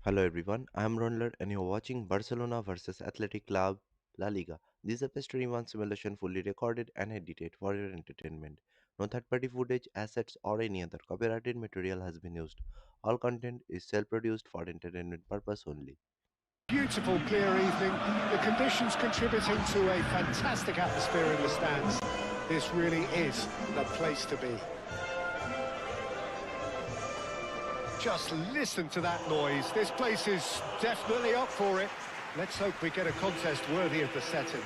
Hello everyone, I am Ronald and you're watching Barcelona versus Athletic Club Laliga. This is a PES 21 simulation fully recorded and edited for your entertainment. No third-party footage, assets or any other copyrighted material has been used. All content is self-produced for entertainment purpose only. Beautiful, clear evening. The conditions contributing to a fantastic atmosphere in the stands. This really is the place to be. Just listen to that noise. This place is definitely up for it. Let's hope we get a contest worthy of the setting.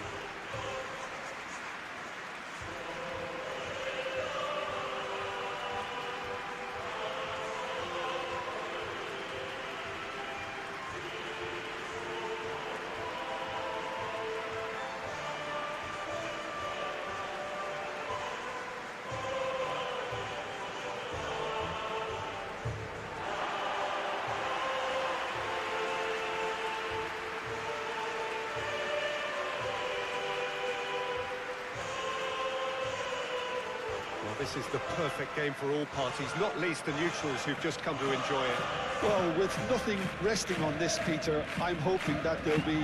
Well, this is the perfect game for all parties, not least the neutrals who've just come to enjoy it. Well, with nothing resting on this, Peter, I'm hoping that there'll be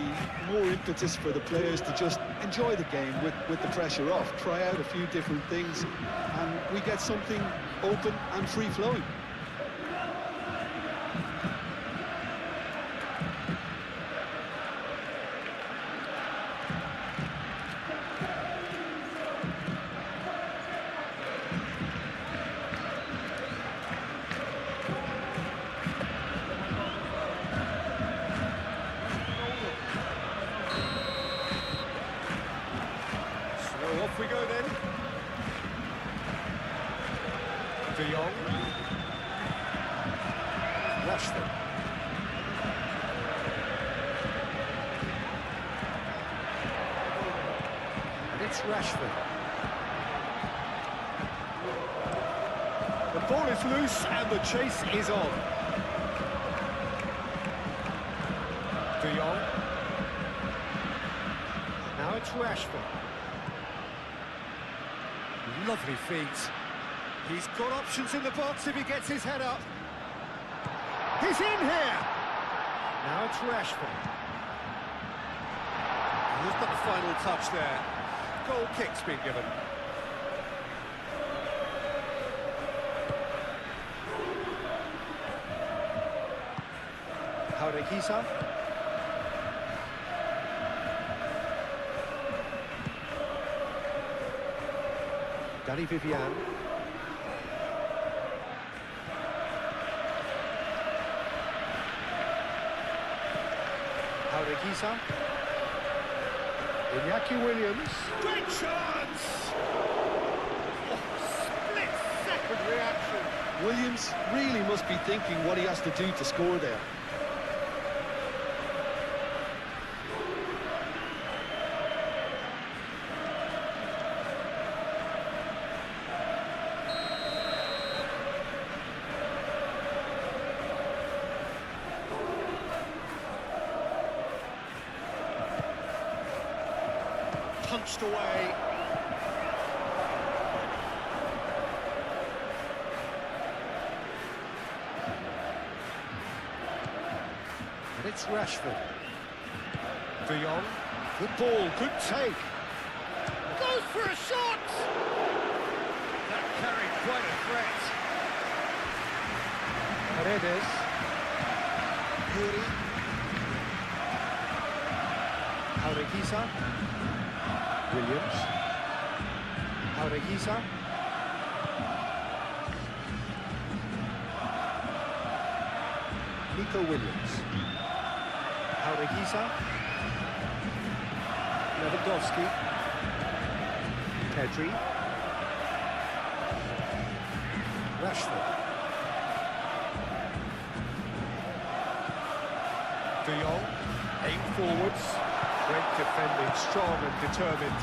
more impetus for the players to just enjoy the game with the pressure off, try out a few different things, and we get something open and free-flowing. So off we go then. De Jong. Rashford. And it's Rashford. The ball is loose and the chase is on. De Jong. Now it's Rashford. Lovely feet. He's got options in the box if he gets his head up. He's in here! Now it's Rashford. Who's got the final touch there? Goal kick's been given. Harekisa. Danny Vivian. Harekisa. Iñaki Williams. Great chance! Oh, split-second reaction. Williams really must be thinking what he has to do to score there. Punched away. And it's Rashford. De Jong. Good ball, good take. Goes for a shot! That carried quite a threat. Paredes. Yuri. Harekisa. Williams. Harekisa. Nico Williams. Harekisa. Lewandowski. Pedri. Rashford. De Jong. Aim forwards. Great defending, strong and determined.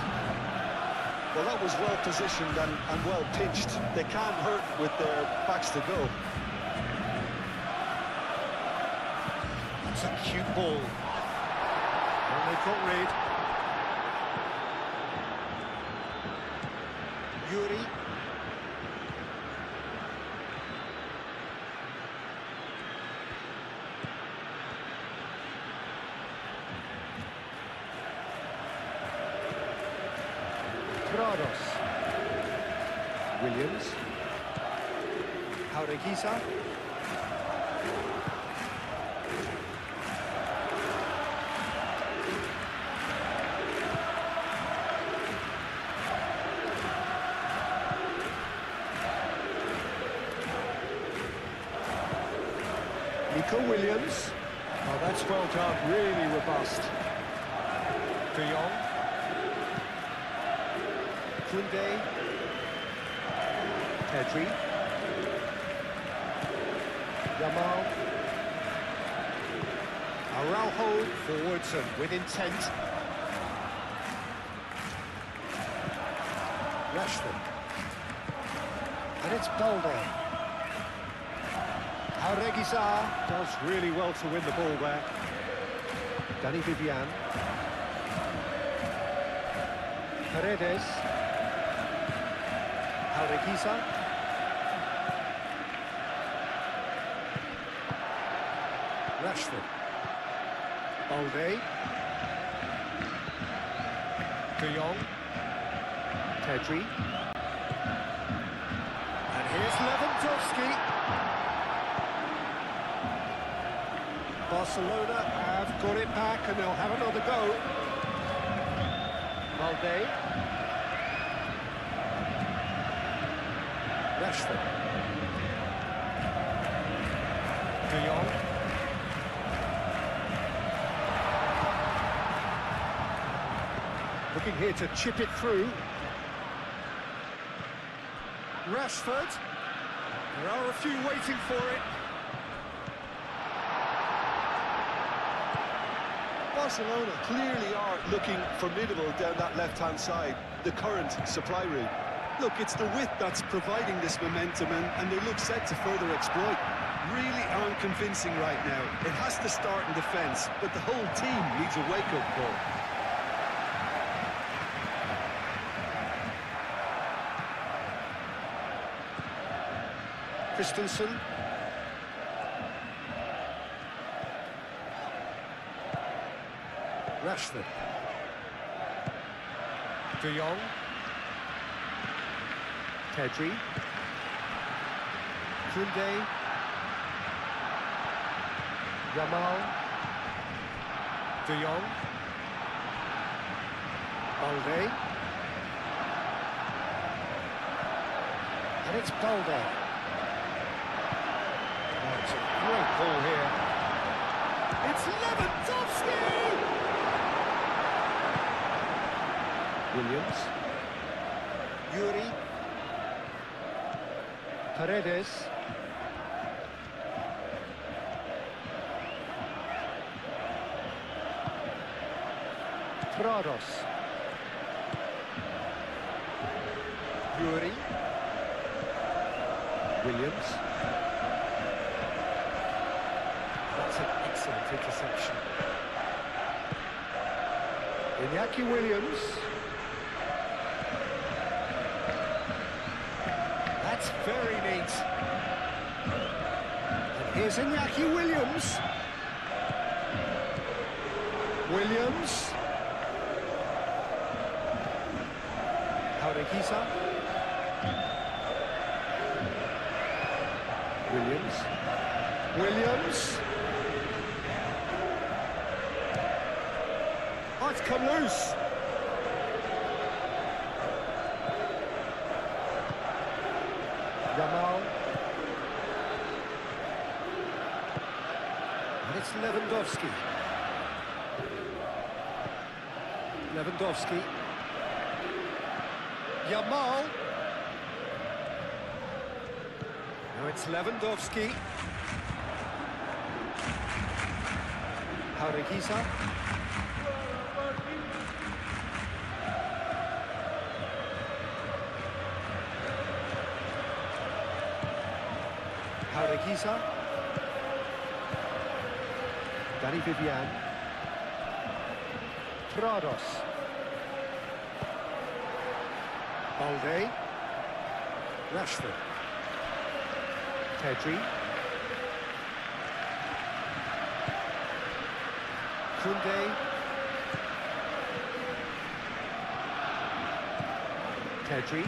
Well, that was well positioned and well pitched. They can't hurt with their backs to go. That's a cute ball. And they've got rid. Yuri. Williams. Jaureguisa. Williams. Oh, that's well done, really robust. De Jong. Koundé. Pedri. Yamal. Araujo forwards and with intent. Rashford. And it's Balde. Jaureguisa does really well to win the ball there. Danny Vivian. Paredes. Jaureguisa. Rashford. Balde. De Jong. Pedri. And here's Lewandowski. Barcelona have got it back and they'll have another go. Balde. Rashford. De Jong. Looking here to chip it through. Rashford. There are a few waiting for it. Barcelona clearly are looking formidable down that left-hand side, the current supply route. Look, it's the width that's providing this momentum, and they look set to further exploit. Really aren't convincing right now. It has to start in defence, but the whole team needs a wake-up call. Christensen. Rashford. De Jong. Pedri. Koundé. Yamal. De Jong. Balde. And it's Balde. Oh, it's a great ball here. It's Lewandowski! Williams. Yuri. Paredes. Prados. Yuri. Williams. That's an excellent interception. Iñaki Williams. That's very neat. And here's Iñaki Williams. Williams. Jaureguisa. Williams. Williams. Oh, it's come loose. Yamal. And it's Lewandowski. Lewandowski. Yamal. Now it's Lewandowski. Jaureguisa. Jaureguisa. Danny Vivian. Prados. Balde. Rashford. Pedri. Koundé. Pedri.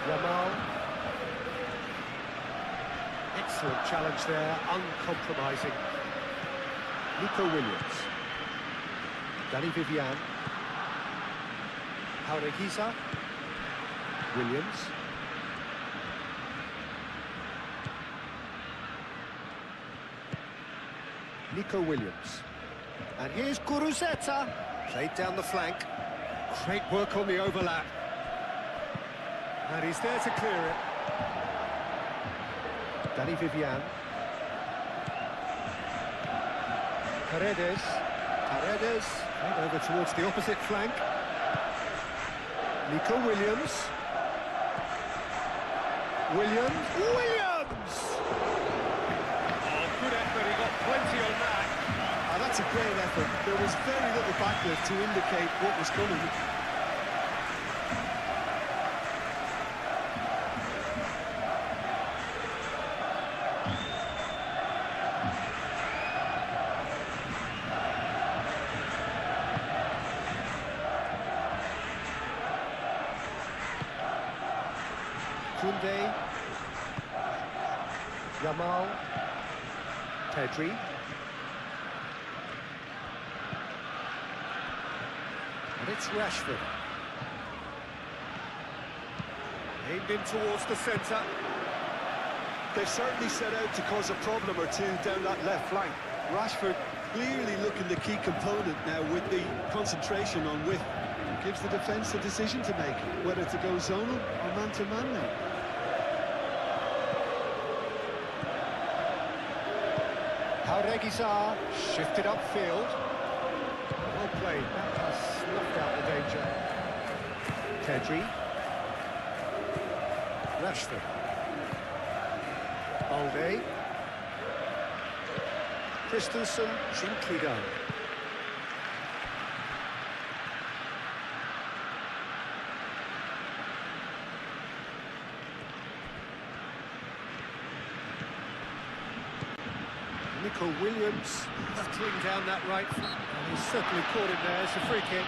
Yamal. Excellent challenge there, uncompromising. Nico Williams. Danny Vivian. Jaureguiza. Williams. Nico Williams. And here's Kuruzeta. Played down the flank. Great work on the overlap. And he's there to clear it. Danny Vivian. Paredes. Right over towards the opposite flank. Nico Williams. Williams! Oh, good effort, he got plenty on that. That's a great effort. There was very little backlift to indicate what was coming. Koundé, Yamal, Pedri, and it's Rashford. Aimed in towards the centre. They've certainly set out to cause a problem or two down that left flank. Rashford clearly looking the key component now with the concentration on width. Gives the defence a decision to make, whether to go zonal or man-to-man now. Jaureguiza shifted upfield. Well played, that pass snuffed out the danger. Pedri. Rashford. Balde. Christensen, gently done. Nico Williams battling down that right foot. And he's certainly caught him there. It's a free kick.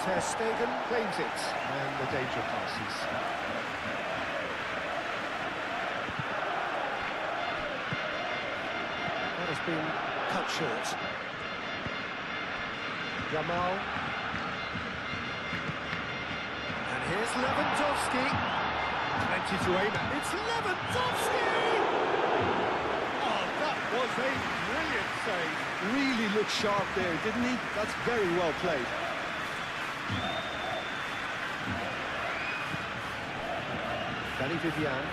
Ter Stegen claims it, and the danger passes. That has been cut short. Yamal. And here's Lewandowski. Plenty to aim at. It's Lewandowski! Oh, that was a brilliant save. Really looked sharp there, didn't he? That's very well played. Danny Vivian.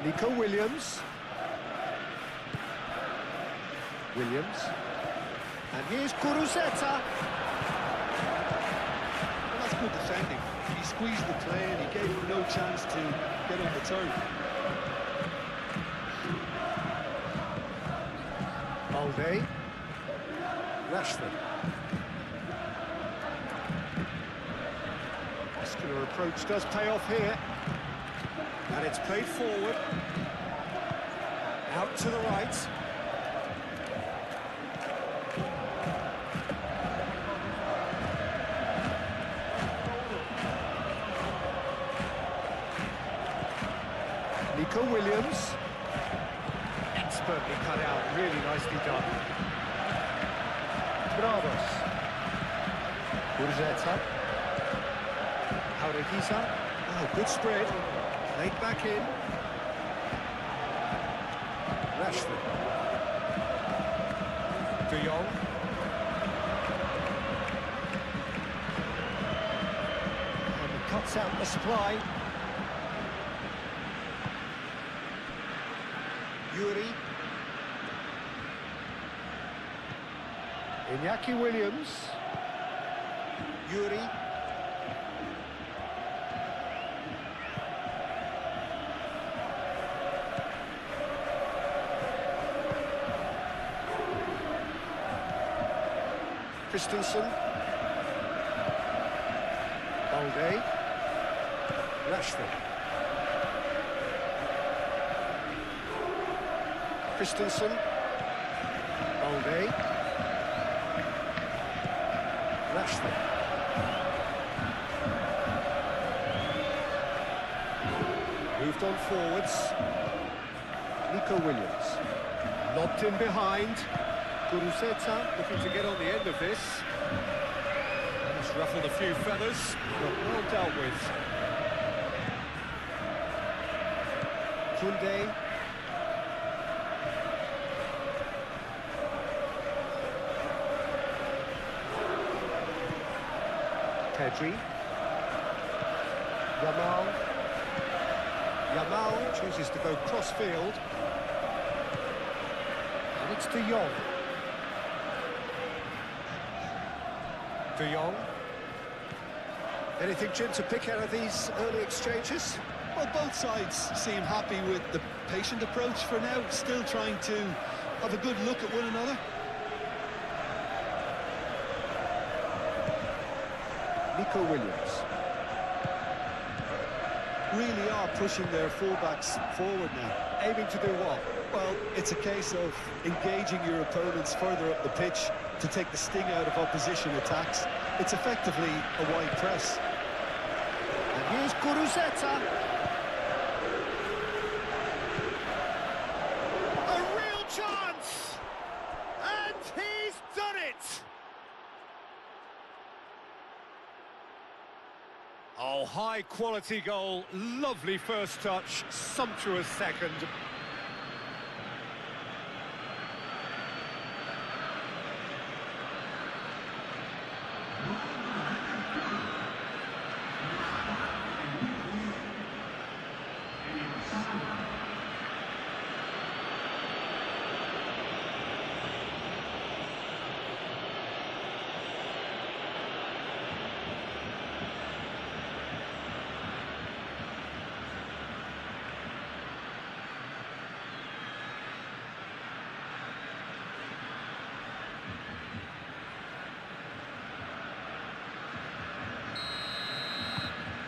Nico Williams. And here's Kuruzeta. Well, that's good defending. He squeezed the play and he gave him no chance to get on the turn. Balde. Rashford. Muscular approach does pay off here. And it's played forward. Out to the right. Nico Williams. Expertly cut out, really nicely done. Bravos. Kuruzeta. Jaureguiza. Oh, good spread. Played back in. Rashford. De Jong. And he cuts out the supply. Yuri. Iñaki Williams. Yuri. Christensen. Balde. Rashford. Christensen. Balde. Rashford. Moved on forwards. Nico Williams. Lobbed in behind. Guruzeta looking to get on the end of this. Just ruffled a few feathers, but well dealt with. Kunde. Pedri. Yamal chooses to go cross-field. And it's De Jong. De Jong. Anything, Jim, to pick out of these early exchanges? Well, both sides seem happy with the patient approach for now, still trying to have a good look at one another. Nico Williams. Really are pushing their fullbacks forward now. Aiming to do what? Well, it's a case of engaging your opponents further up the pitch to take the sting out of opposition attacks. It's effectively a wide press. And here's Guruzeta. A real chance! And he's done it! Oh, high-quality goal, lovely first touch, sumptuous second.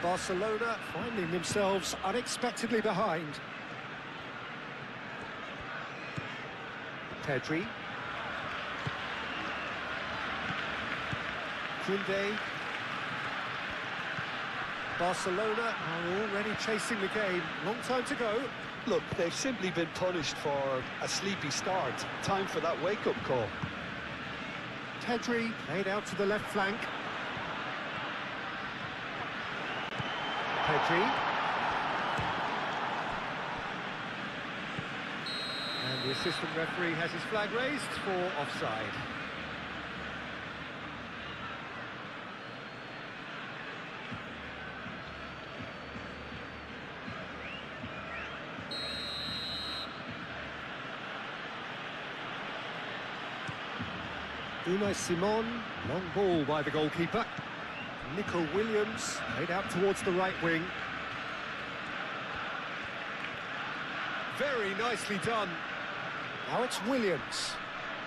Barcelona finding themselves unexpectedly behind. Pedri. Kunde. Barcelona are already chasing the game. Long time to go. Look, they've simply been punished for a sleepy start. Time for that wake-up call. Pedri played out to the left flank. Pedri. And the assistant referee has his flag raised for offside. Unai Simon, long ball by the goalkeeper. Nico Williams played out towards the right wing. Very nicely done. Now it's Williams.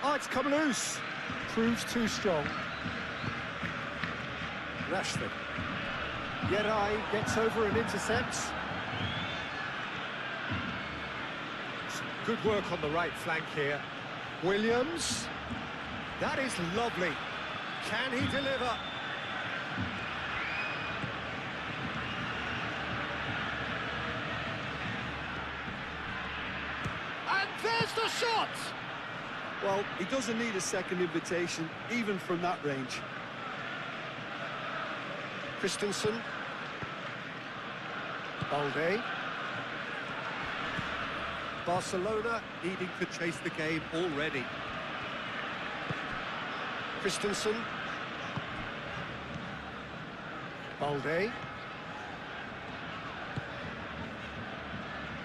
Oh, it's come loose. Proves too strong. Rashford. Yeray gets over and intercepts. Some good work on the right flank here. Williams. That is lovely. Can he deliver? And there's the shot! Well, he doesn't need a second invitation, even from that range. Christensen. Balde. Barcelona needing to chase the game already. Christensen. Balde.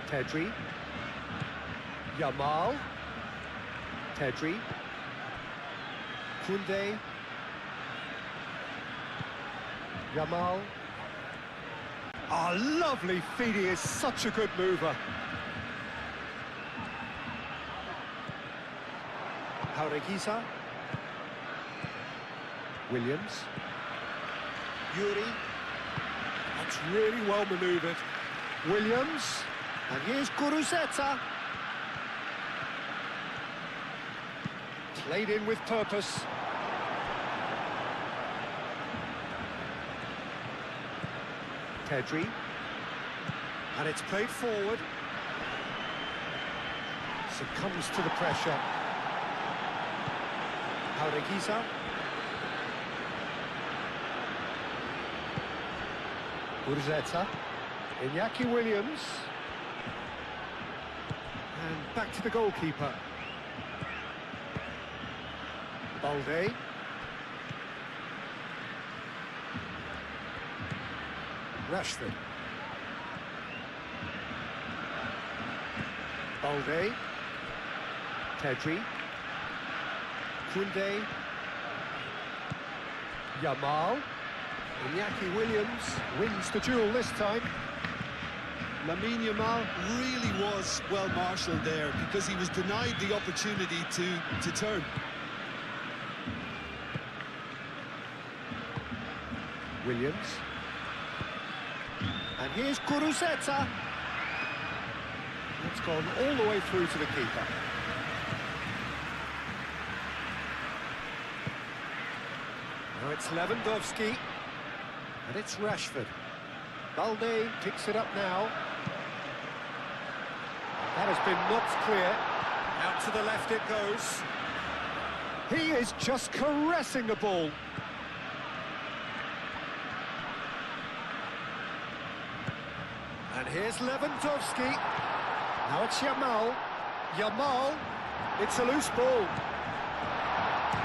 Pedri. Yamal. Pedri. Kunde. Yamal. Ah, lovely feed, he is such a good mover. Jaureguisa. Williams. Yuri. That's really well manoeuvred. Williams. And here's Guruzeta. Played in with purpose. Pedri. And it's played forward. Succumbs to the pressure. Jaureguisa. Guruzeta. Iñaki Williams. And back to the goalkeeper. Balde. Rashford. Balde. Pedri. Koundé. Yamal. Iñaki Williams wins the duel this time. Lamine Yamal really was well marshalled there because he was denied the opportunity to turn. Williams. And here's Guruzeta. It's gone all the way through to the keeper. Now it's Lewandowski. And it's Rashford. Balde picks it up now. That has been knocked clear. Out to the left it goes. He is just caressing the ball. And here's Lewandowski. Now it's Yamal. Yamal. It's a loose ball.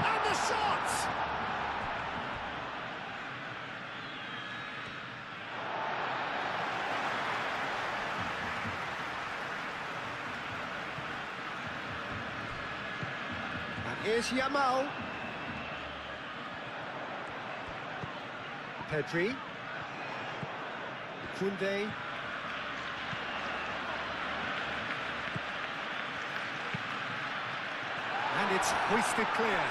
And the shot! And here's Yamal. Pedri. Koundé. And it's hoisted clear.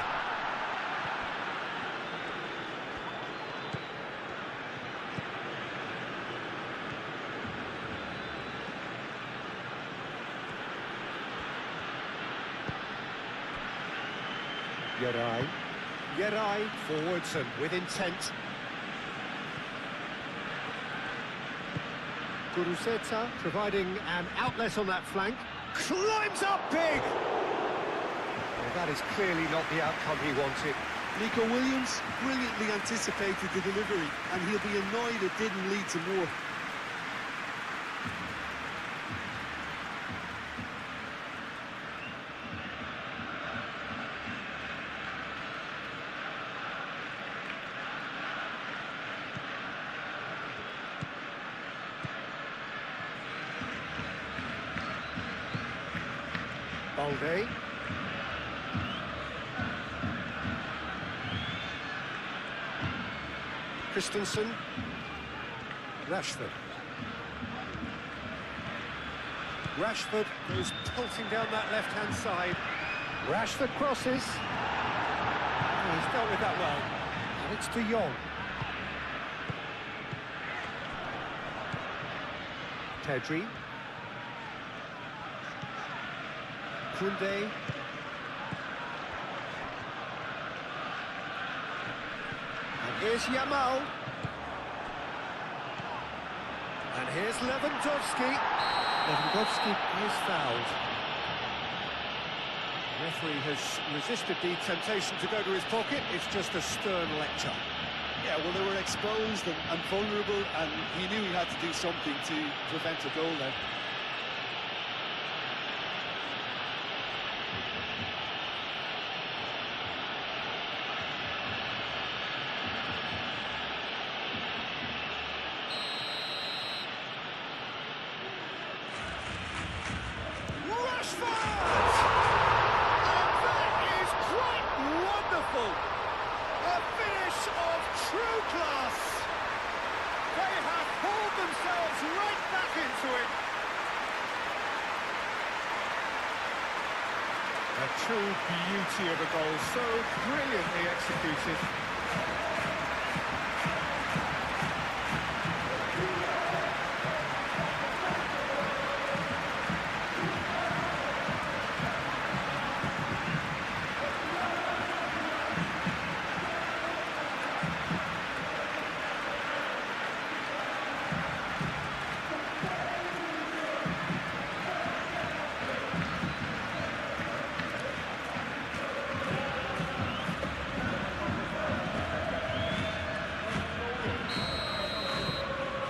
Yeray forwards and with intent. Guruzeta providing an outlet on that flank. Climbs up big! Well, that is clearly not the outcome he wanted. Nico Williams brilliantly anticipated the delivery, and he'll be annoyed it didn't lead to more. Balde. Christensen. Rashford. Rashford goes pulsing down that left-hand side. Rashford crosses. Oh, he's dealt with that well. And it's De Jong. Pedri. Koundé. And here's Yamal. And here's Lewandowski. Lewandowski is fouled. The referee has resisted the temptation to go to his pocket. It's just a stern lecture. Yeah, well, they were exposed and vulnerable, and he knew he had to do something to prevent a goal then. A finish of true class. true beauty of a goal, so brilliantly executed.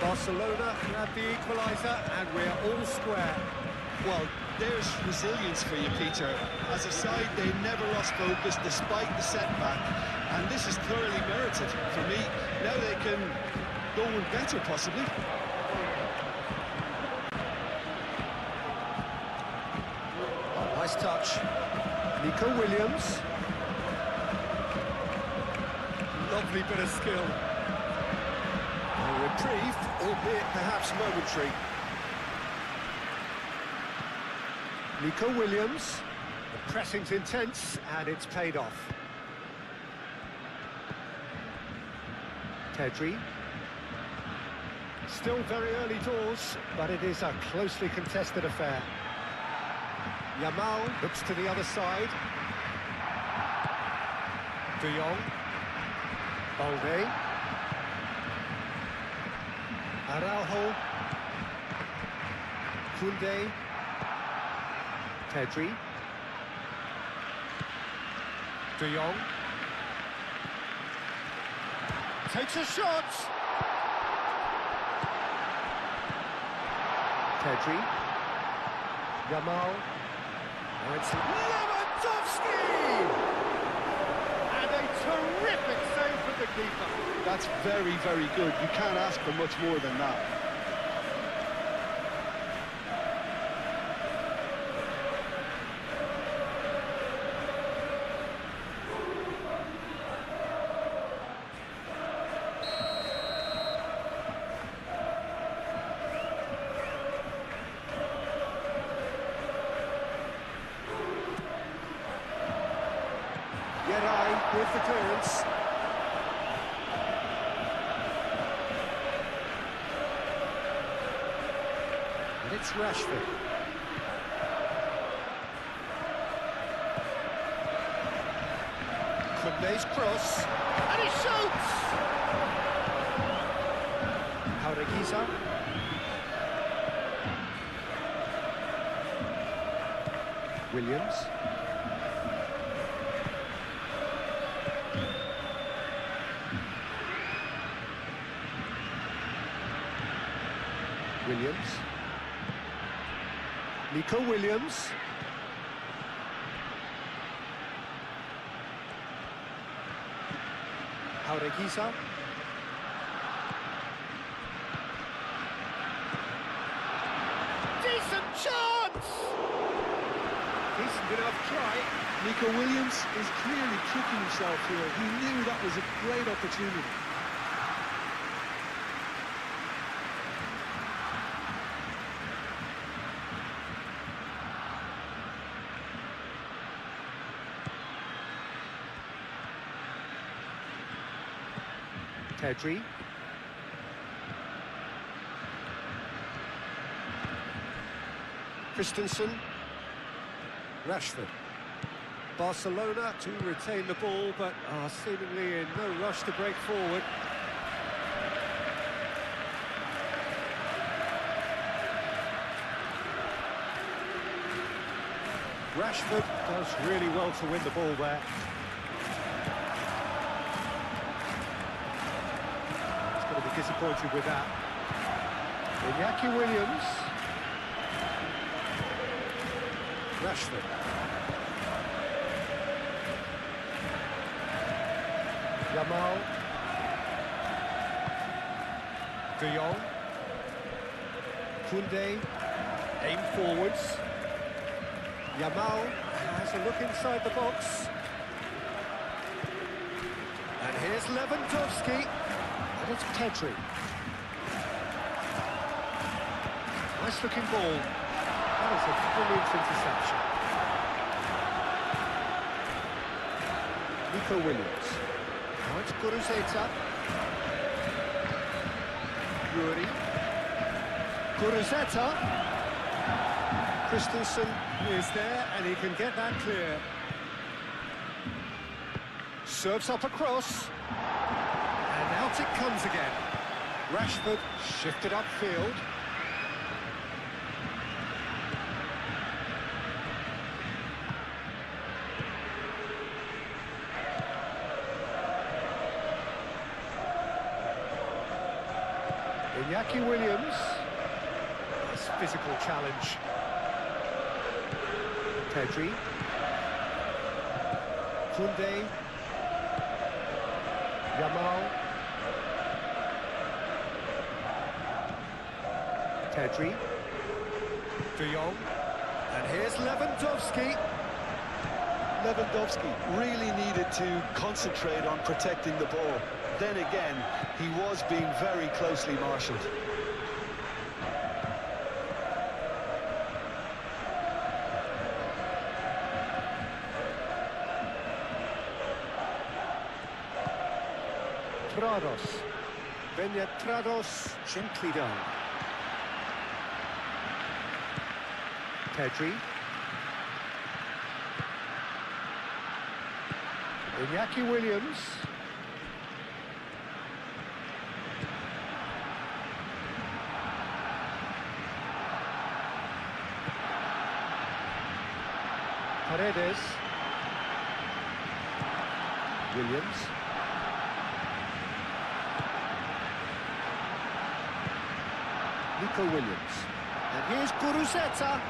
Barcelona grab the equaliser, and we're all square. Well, there's resilience for you, Peter. As a side, they never lost focus despite the setback, and this is thoroughly merited for me. Now they can go with better, possibly. Nice touch. Nico Williams. Lovely bit of skill. A reprieve, albeit perhaps momentary. Nico Williams. The pressing's intense, and it's paid off. Pedri. Still very early doors, but it is a closely contested affair. Yamal looks to the other side. De Jong. Balde. Araujo. Koundé. Pedri. De Jong. Takes a shot! Pedri. Yamal. Now it's Lewandowski! And a terrific save from the keeper. That's very, very good. You can't ask for much more than that. With the clearance. And it's Rashford. Koundé's cross. And he shoots! Jaureguisa. Williams. Williams. Nico Williams. Jaureguisa. Decent chance! Decent enough try. Nico Williams is clearly kicking himself here. He knew that was a great opportunity. Pedri. Christensen. Rashford. Barcelona to retain the ball, but are seemingly in no rush to break forward. Rashford does really well to win the ball there. He's going to be disappointed with that. Iñaki Williams. Rashford. Yamal. De Jong. Koundé. Aim forwards. Yamal has a look inside the box. And here's Lewandowski. And it's Pedri. Nice looking ball. That is a brilliant interception. Nico Williams. Now it's Guruzeta. Yuri. Guruzeta. Christensen is there and he can get that clear. Serves up across. And out it comes again. Rashford shifted upfield. Iñaki Williams. Nice physical challenge. Pedri. Koundé. Yamal. Pedri. De Jong. And here's Lewandowski. Lewandowski really needed to concentrate on protecting the ball. Then again, he was being very closely marshalled. Prados. Benyat Prados, gently done. Pedri. Iñaki Williams. Paredes. Williams. Nico Williams. And here's Guruzeta.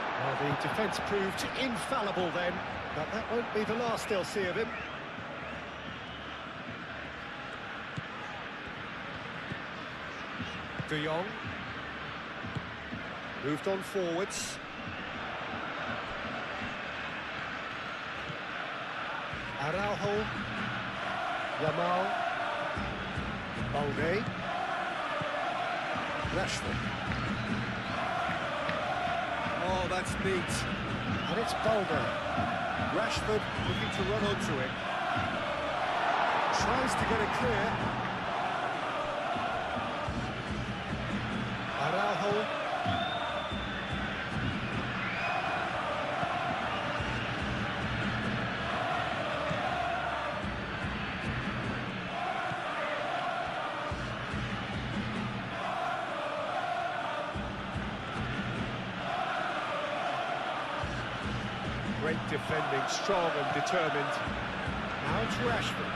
Well, the defence proved infallible then, but that won't be the last they'll see of him. De Jong. Moved on forwards. Araujo. Yamal. Balde. Rashford. Oh, that's neat. And it's Balde. Rashford looking to run onto it. Tries to get it clear. Araujo. Great defending, strong and determined. Now it's Rashford.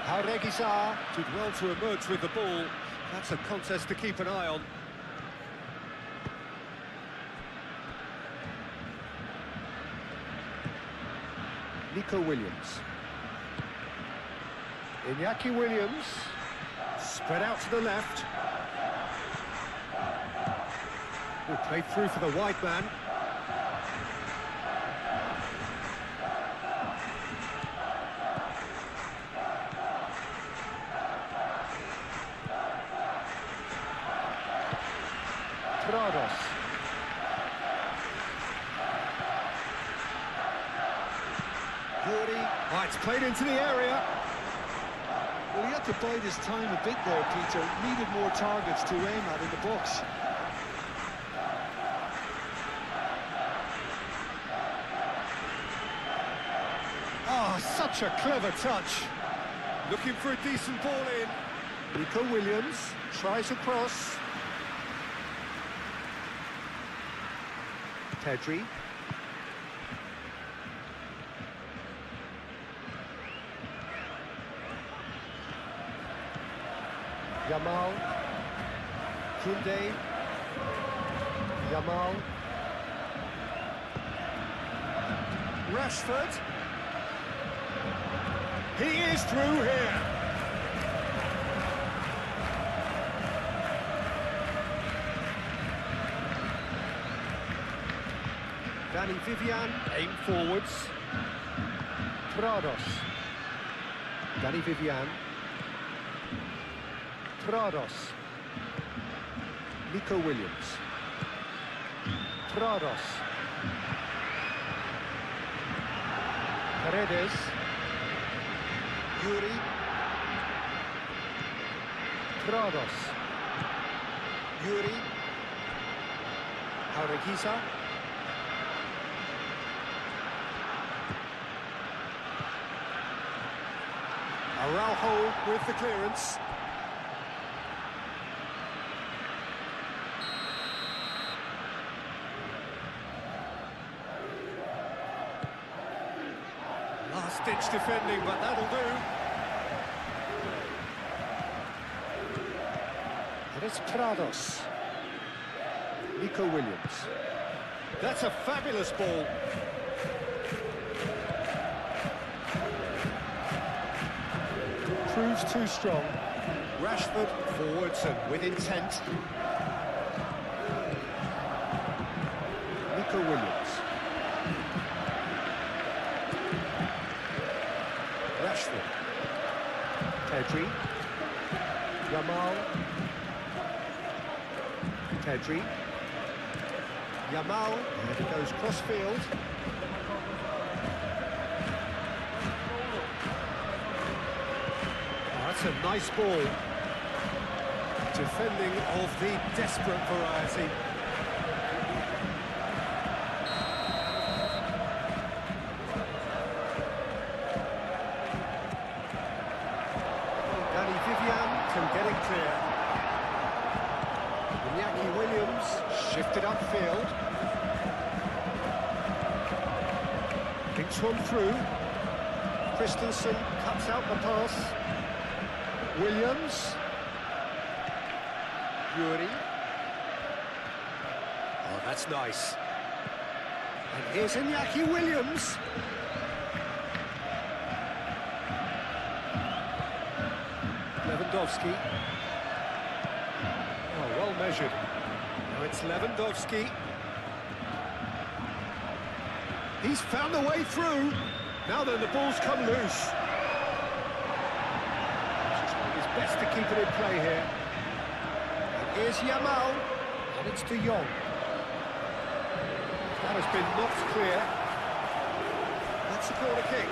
Haregisa did well to emerge with the ball. That's a contest to keep an eye on. Nico Williams. Iñaki Williams. Spread out to the left. Played through for the wide man. Prados. Yuri. Oh, it's played into the area. Well, he had to bide his time a bit there, Peter. Needed more targets to aim at in the box. Oh, such a clever touch. Looking for a decent ball in. Nico Williams tries across. Pedri. Yamal. Koundé. Yamal. Rashford. He is through here. Danny Vivian, aim forwards. Prados. Danny Vivian. Prados. Nico Williams. Prados. Paredes. Yuri. Prados. Yuri. Jaureguisa. Araujo with the clearance. Last-ditch defending, but that'll do. And it's Prados. Nico Williams. That's a fabulous ball. Proves too strong. Rashford forwards and with intent. Nico Williams. Rashford. Pedri. Yamal. Pedri. Yamal. And it goes cross-field. That's a nice ball. Defending of the desperate variety. Danny Vivian can get it clear. Iñaki Williams shifted upfield. Kicks one through. Christensen cuts out the pass. Williams. Yuri. Oh, that's nice. And here's Iñaki Williams. Lewandowski. Oh, well measured. Now it's Lewandowski. He's found a way through. Now then, the ball's come loose. Best to keep it in play here. And here's Yamal, and it's De Jong. That has been knocked clear. That's a corner kick.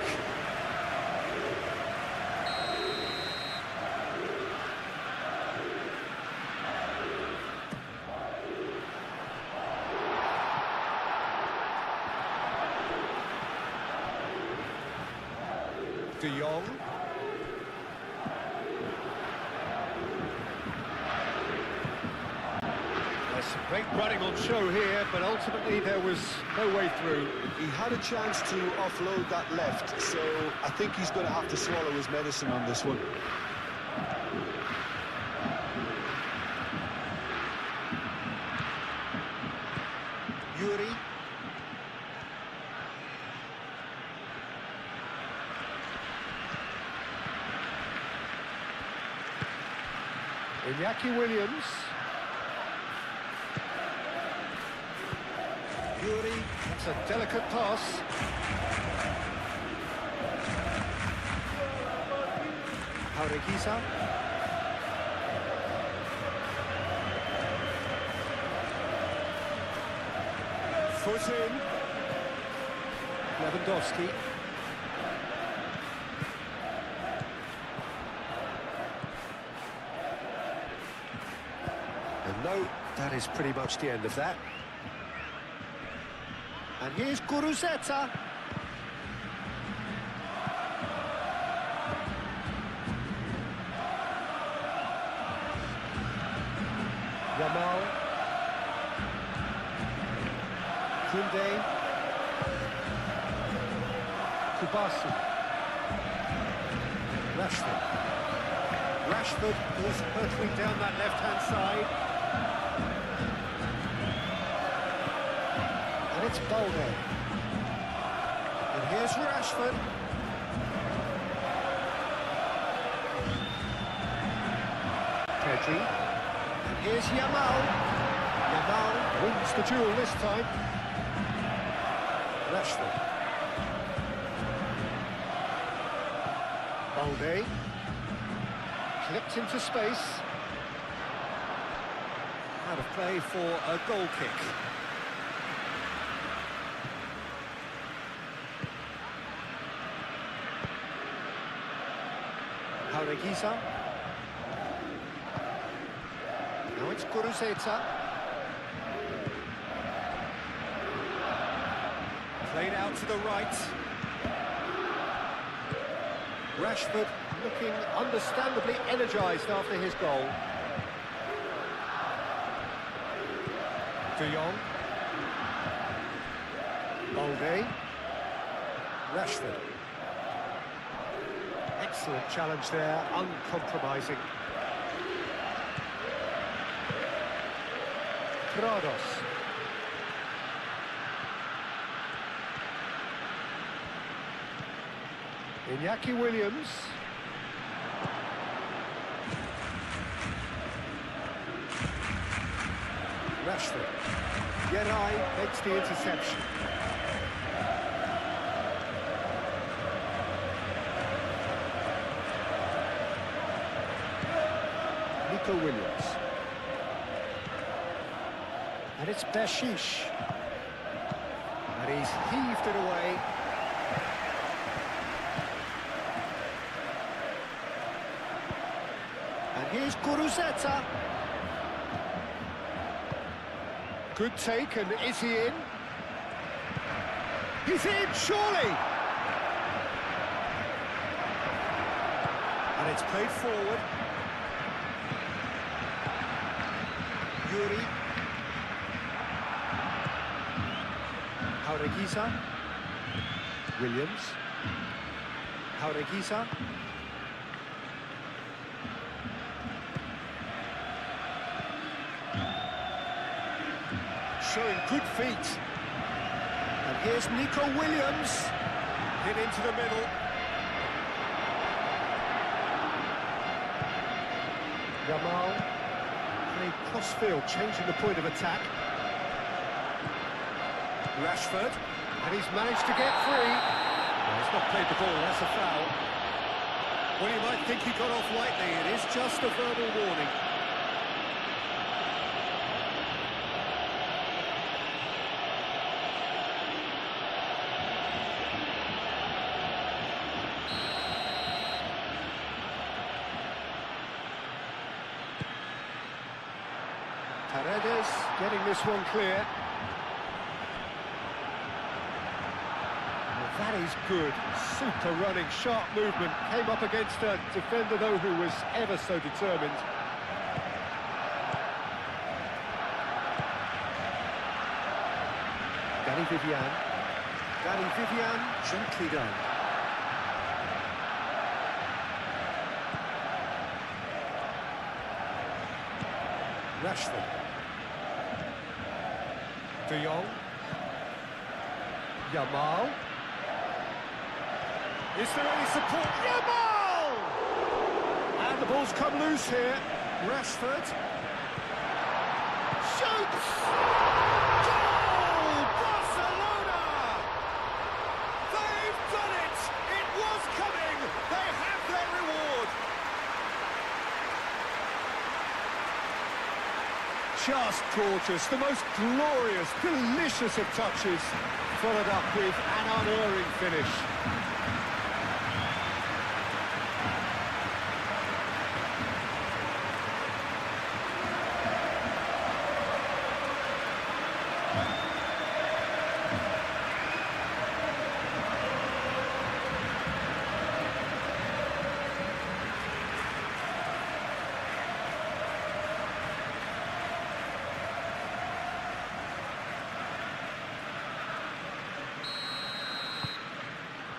De Jong. Great running on show here, but ultimately there was no way through. He had a chance to offload that left, so I think he's going to have to swallow his medicine on this one. Yuri. Iñaki Williams. Yuri, that's a delicate pass. Jaureguisa. Foot in. Lewandowski. And no, that is pretty much the end of that. And here's Guruzeta. Yamal. Koundé. Kubasi. Rashford. Rashford is hurtling down that left-hand side. And it's Balde. And here's Rashford. Pedri. And here's Yamal. Yamal wins the duel this time. Rashford. Balde. Clipped into space. Out of play for a goal kick. Jaureguisa. Now it's Guruzeta. Played out to the right. Rashford looking understandably energised after his goal. De Jong. Balde. Rashford. Excellent challenge there, uncompromising. Prados. Iñaki Williams. Rashford. Yerai makes the interception. Nico Williams. And it's Bashish. And he's heaved it away. And here's Guruzeta. Good take, and is he in? He's in, surely! And it's played forward. Yuri. Jaureguisa. Williams. Jaureguisa. Showing good feet. And here's Nico Williams. Hit into the middle. Yamal. Played cross-field, changing the point of attack. Rashford. And he's managed to get free. Well, he's not played the ball, that's a foul. Well, you might think he got off lightly. It is just a verbal warning. Paredes getting this one clear. Well, that is good. Super running, sharp movement. Came up against a defender, though, who was ever so determined. Danny Vivian. Danny Vivian, gently done. Rashford. De Jong. Yamal. Is there any support? Yamal! And the ball's come loose here. Rashford. Shoots! Goal! Barcelona! They've done it! It was coming! They have their reward! Just gorgeous, the most glorious, delicious of touches, followed up with an unerring finish.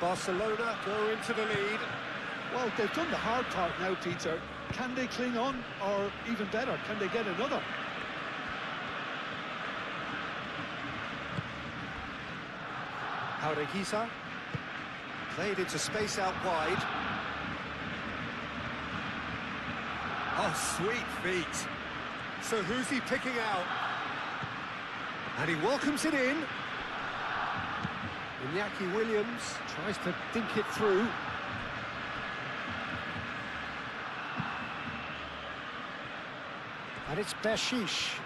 Barcelona go into the lead. Well, they've done the hard part now, Peter. Can they cling on, or even better, can they get another? Jaureguisa. Played into space out wide. Oh, sweet feet. So who's he picking out? And he welcomes it in. Iñaki Williams tries to think it through. And it's Bashish.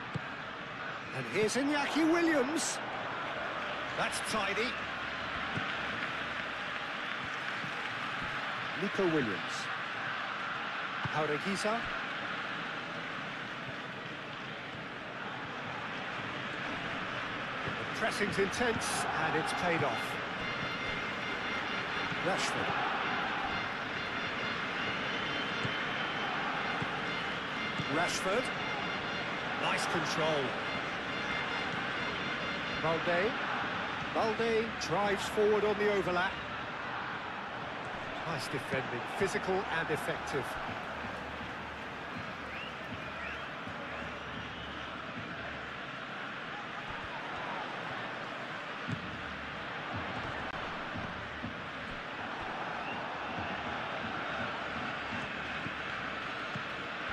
And here's Iñaki Williams. That's tidy. Nico Williams. Jaureguisa. The pressing's intense, and it's paid off. Rashford. Rashford. Nice control. Balde drives forward on the overlap. Nice defending, physical and effective.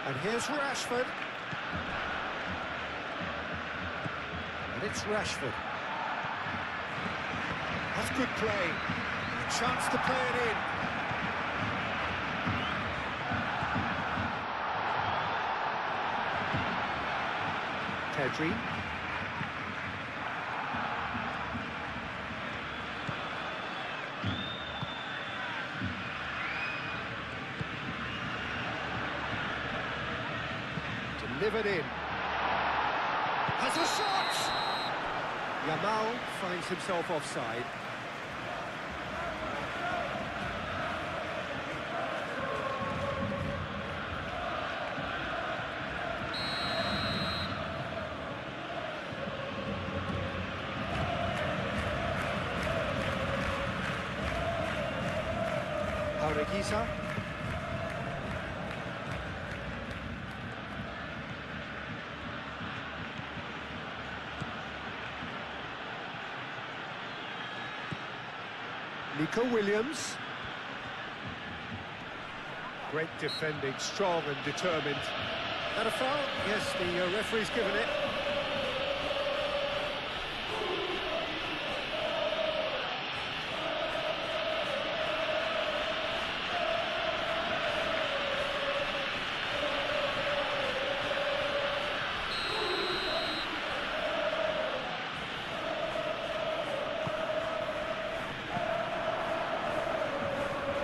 And here's Rashford. And it's Rashford. That's good play. A chance to play it in. Pedri. Delivered in. Has a shot! Yamal finds himself offside. Jaureguisa. Nico Williams. Great defending, strong and determined. That a foul? Yes, the referee's given it.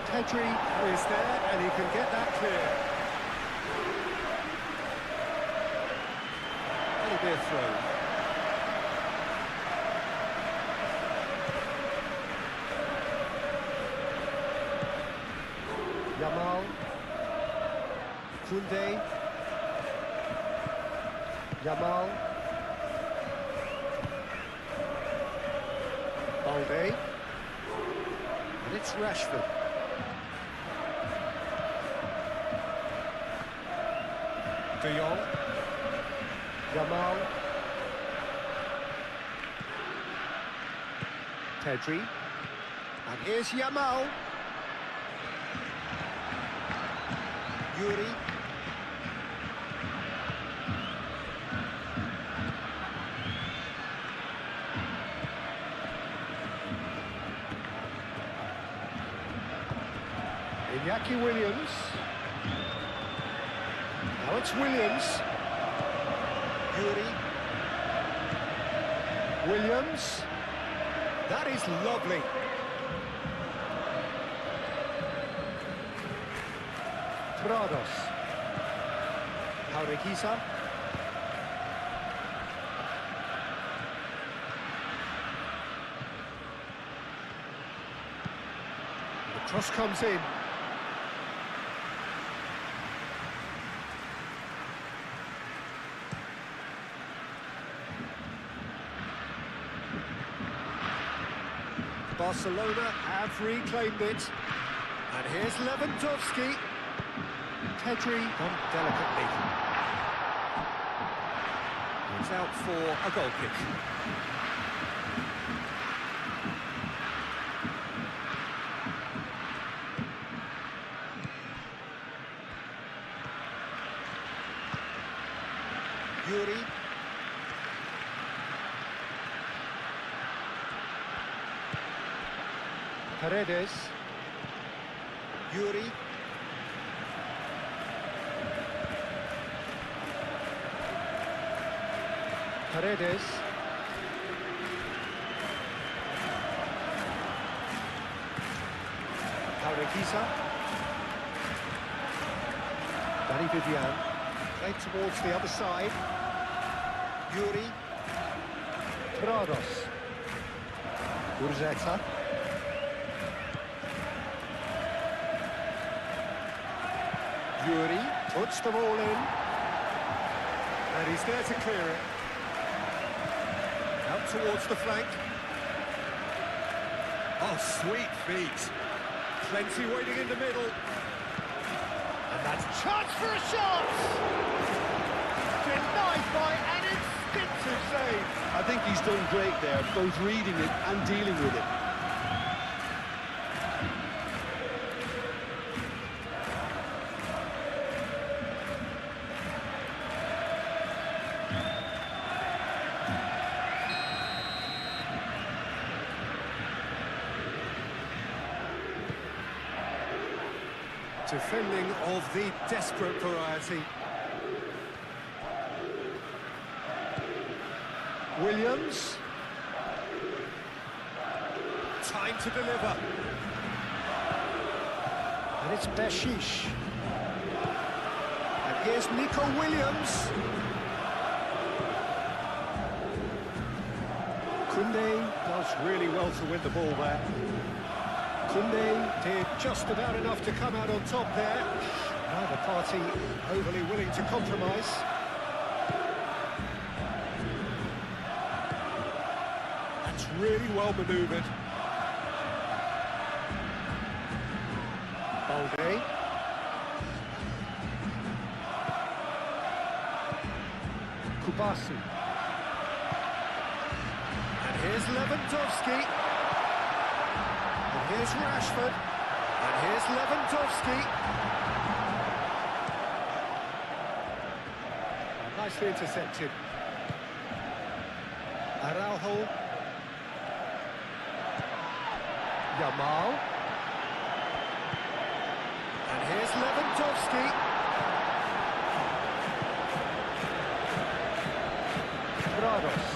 Pedri is there, and he can get that clear. That'll be a throw. Yamal. Koundé. Yamal. Balde. And it's Rashford. De Jong. Yamal. Pedri. And here's Yamal. Yuri. Iñaki Williams. Now it's Williams. Yuri. Williams. That is lovely. Prados. Jaureguisa. The cross comes in. Barcelona have reclaimed it. And here's Lewandowski. Pedri done delicately. It's out for a goal kick. Yuri. Paredes. Yuri. Paredes. Jaureguisa. Danny Vivian, played towards the other side. Yuri. Prados. Urzeta. Yuri puts the ball in. And he's there to clear it. Out towards the flank. Oh, sweet feet. Plenty waiting in the middle. And that's a chance for a shot! Denied by an instinctive save. I think he's done great there, both reading it and dealing with it. Defending of the desperate variety. Williams. Time to deliver. And it's Beshish. And here's Nico Williams. Koundé does really well to win the ball there. Koundé did just about enough to come out on top there. Neither party overly willing to compromise. That's really well manoeuvred. Balde. Kubasi. And here's Lewandowski. Here's Rashford, and here's Lewandowski. Nicely intercepted. Araujo. Yamal. And here's Lewandowski. Prados.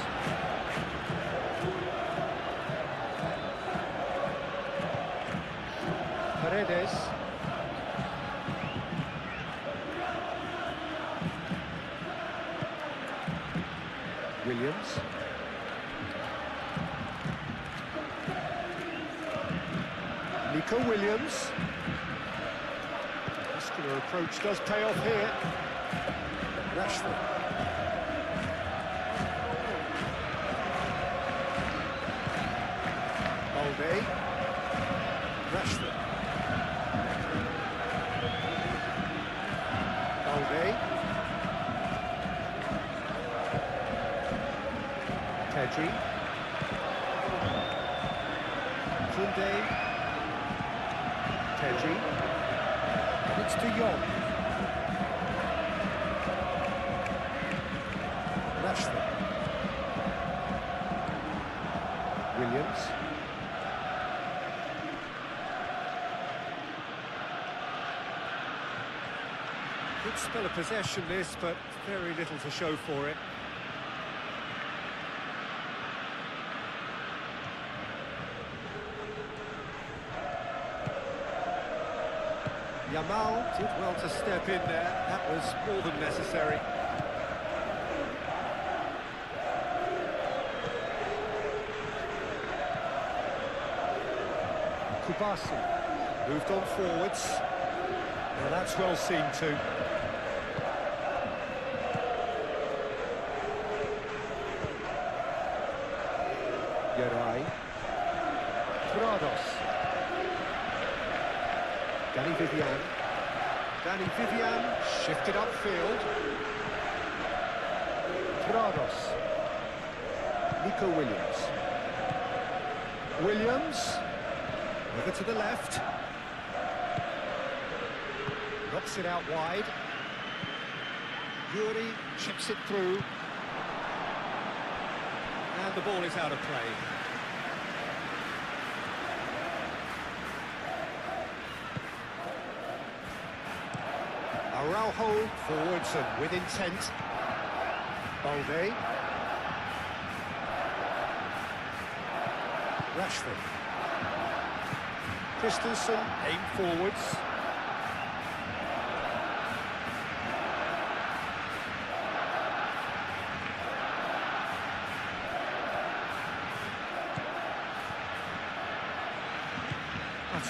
Paredes. Williams. Nico Williams. Muscular approach does pay off here. Rashford. Balde. Rashford. Balde. Pedri. Koundé. Pedri. And it's De Jong. Rashford. Williams. Good spell of possession this, but very little to show for it. Yamal did well to step in there. That was more than necessary. Kubasi moved on forwards. Well, that's well seen too. Geray. Prados. Danny Vivian. Danny Vivian shifted upfield. Prados. Nico Williams. Williams. Over to the left. Knocks it out wide. Yuri chips it through. And the ball is out of play. Araujo forwards and with intent. Balde. Rashford. Christensen aimed forwards.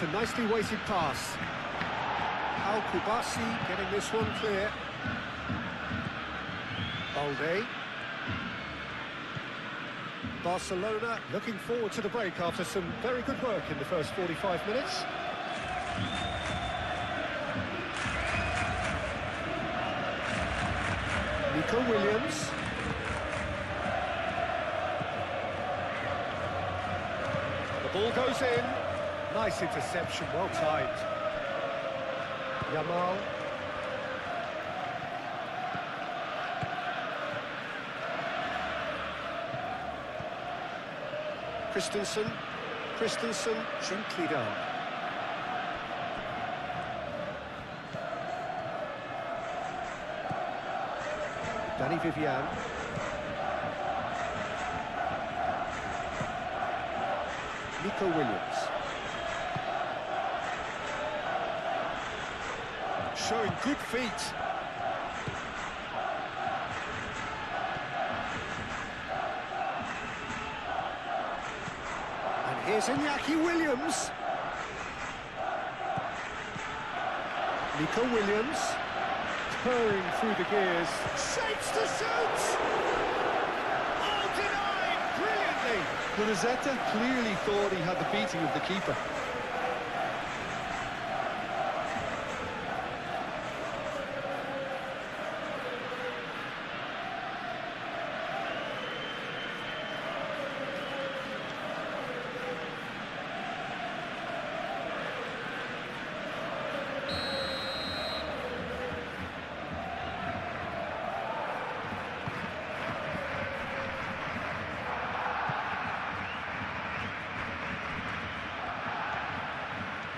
It's a nicely weighted pass. Al Kubasi getting this one clear. Balde. Barcelona looking forward to the break after some very good work in the first 45 minutes. Nico Williams. The ball goes in. Nice interception, well timed. Yamal. Christensen, gently done. Danny Vivian. Nico Williams. Showing good feet. And here's Iñaki Williams. Nico Williams. Purring through the gears. Shapes to shoot! Oh, denied brilliantly! Guruzzetta clearly thought he had the beating of the keeper.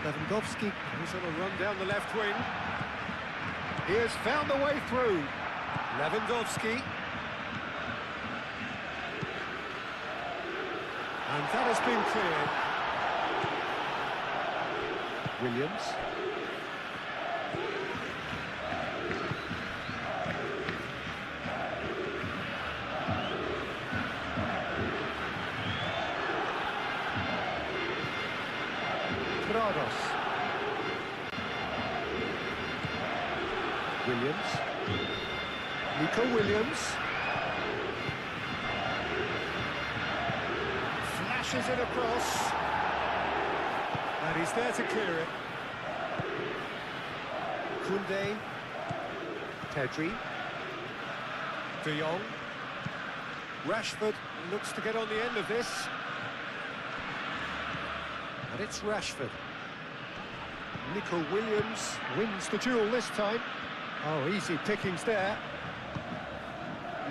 Lewandowski goes on a run down the left wing. He has found the way through. Lewandowski. And that has been cleared. Williams. Williams. Nico Williams. Flashes it across. And he's there to clear it. Koundé. Pedri. De Jong. Rashford looks to get on the end of this. And it's Rashford. Nico Williams wins the duel this time. Oh, easy pickings there.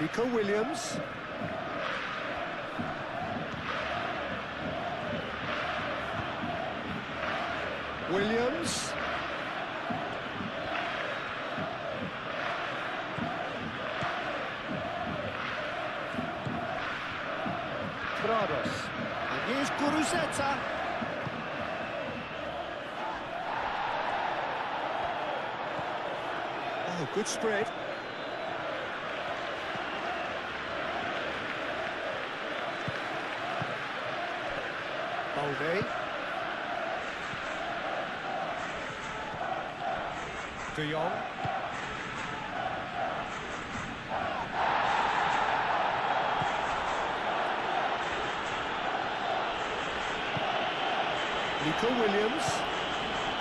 Nico Williams. Williams. Prados. And here's Guruzzetta. Oh, good spread. Balde. De Jong. Nico Williams.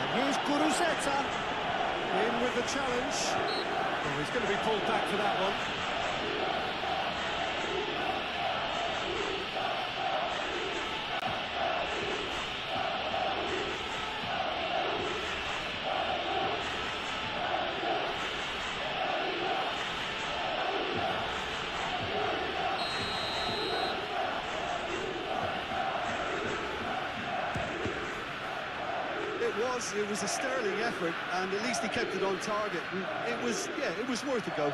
And here's Guruzzetta. In with the challenge. Oh, he's going to be pulled back for that one. It was a sterling effort, and at least he kept it on target. And it was worth a go.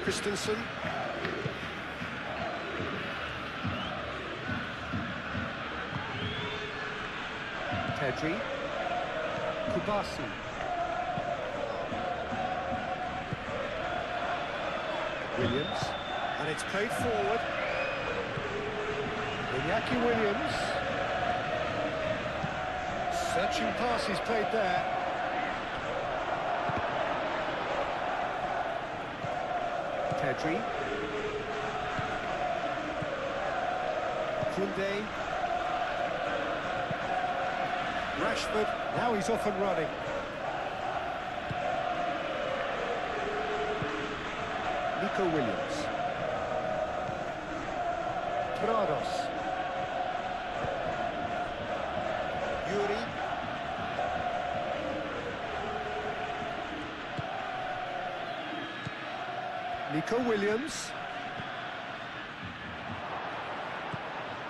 Christensen. Pedri. Kubasi. Williams. And it's played forward. Iñaki Williams. Searching passes played there. Pedri. Koundé. Rashford, now he's off and running. Nico Williams. Prados. Yuri. Nico Williams.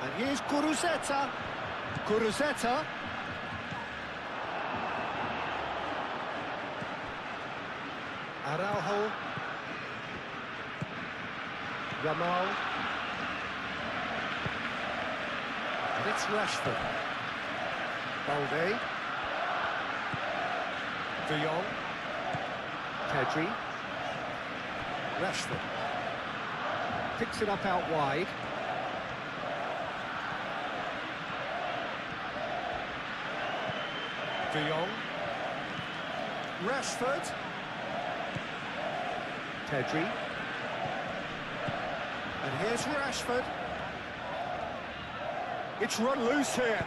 And here's Guruzeta. Guruzeta. Araujo. Yamal. And it's Rashford. Balde. De Jong. Pedri. Rashford. Picks it up out wide. De Jong. Rashford. Pedri. And here's Rashford. It's run loose here.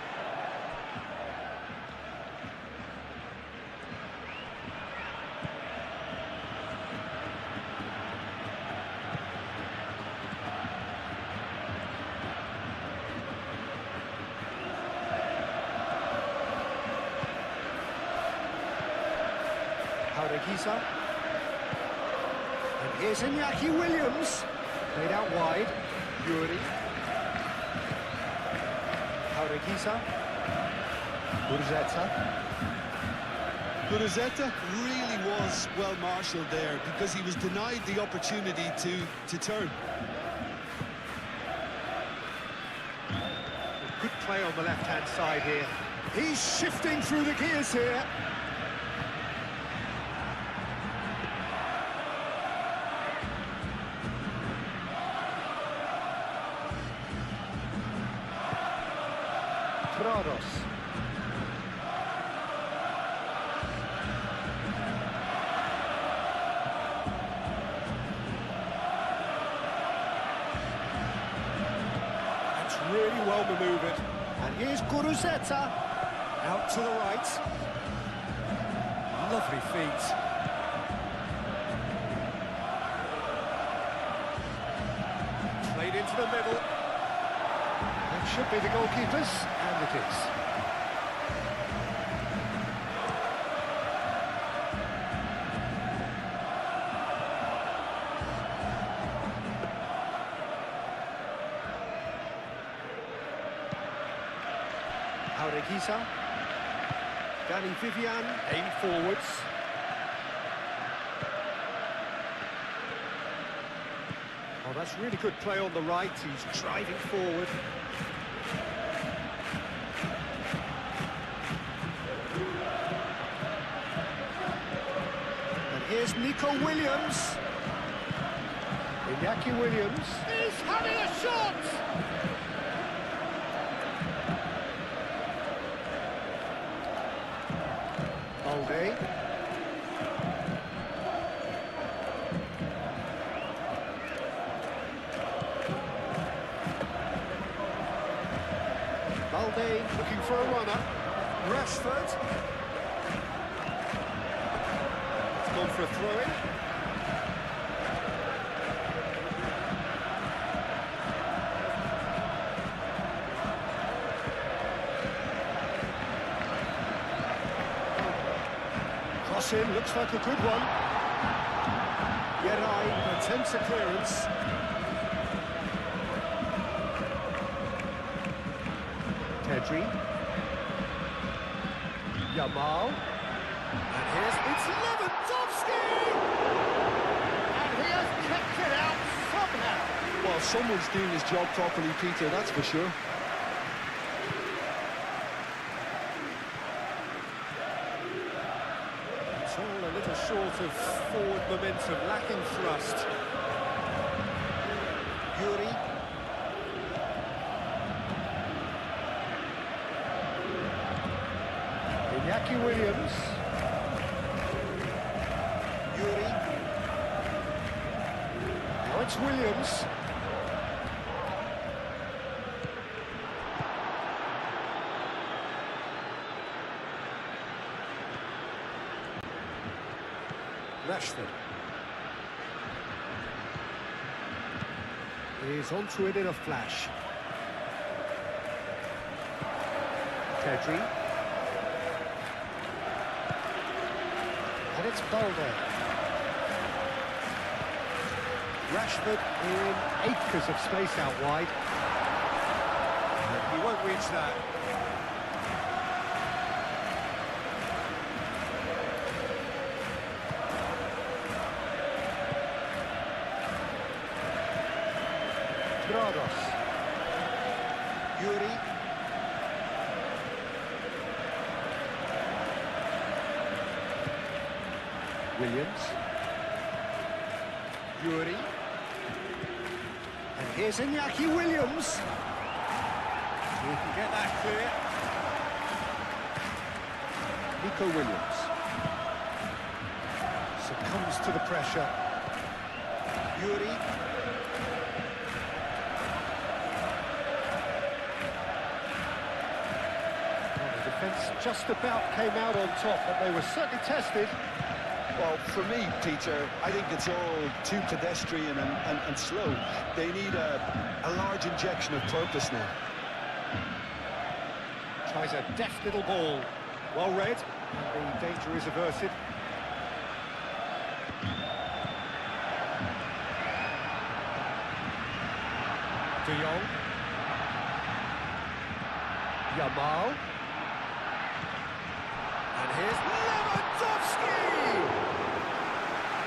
Haureguisa. And here's Iñaki Williams. Played out wide. Yuri. Haureguisa. Guruzeta. Guruzeta really was well marshalled there because he was denied the opportunity to turn. Good play on the left-hand side here. He's shifting through the gears here. Prados. That's really well manoeuvred. And here's Guruzeta. Out to the right. Lovely feet. Played into the middle. That should be the goalkeepers, and it is. Haureguisa. Danny Vivian, aim forwards. Oh, that's really good play on the right. He's driving forward. And here's Nico Williams. Iñaki Williams. He's having a shot! Balde. Balde looking for a runner. Rashford. It's gone for a throw-in. Cross in, looks like a good one. Yerai attempts a clearance. Pedri. Yamal. And here's it's Lewandowski! And he has kept it out somehow. Well, someone's doing his job properly, Peter, that's for sure. It's all a little short of forward momentum, lacking thrust. Yuri. It's Williams. Rashford. He's onto it in a flash. Pedri. And it's Balde. Rashford in acres of space out wide. He won't reach that. Grados. Yuri. Williams. Yuri. And here's Iñaki Williams. He can get that clear. Nico Williams. Succumbs to the pressure. Yuri. Just about came out on top, but they were certainly tested. Well, for me, Peter, I think it's all too pedestrian and slow. They need a large injection of purpose now. Tries a deft little ball. Well read, and the danger is averted. De Jong. Yamal. And here's Lewandowski!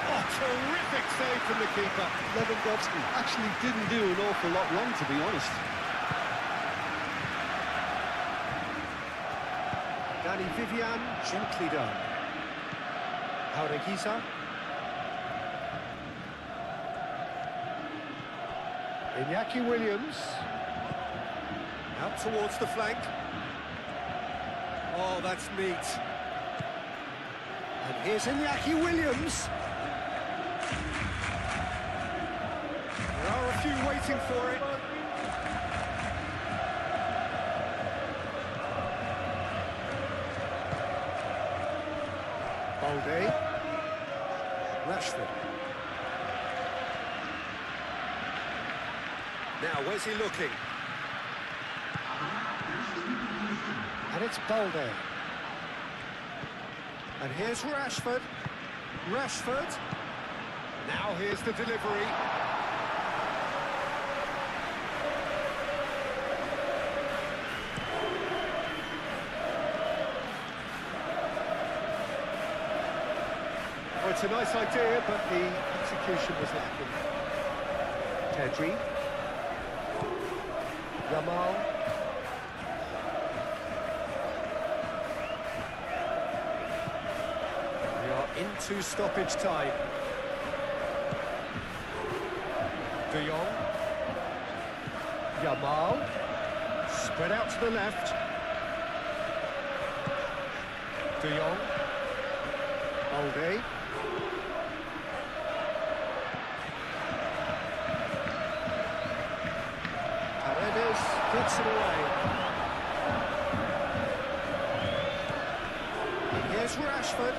Oh, terrific save from the keeper. Lewandowski actually didn't do an awful lot wrong, to be honest. Danny Vivian, gently done. Jaureguiza. Iñaki Williams. Out towards the flank. Oh, that's neat. And here's Iñaki Williams. There are a few waiting for it. Balde. Rashford. Now, where's he looking? And it's Balde. And here's Rashford. Rashford. Now here's the delivery. Well, it's a nice idea, but the execution was lacking. Pedri. Yamal. Into stoppage time. De Jong. Yamal. Spread out to the left. De Jong. Balde. Paredes gets it away. And here's Rashford.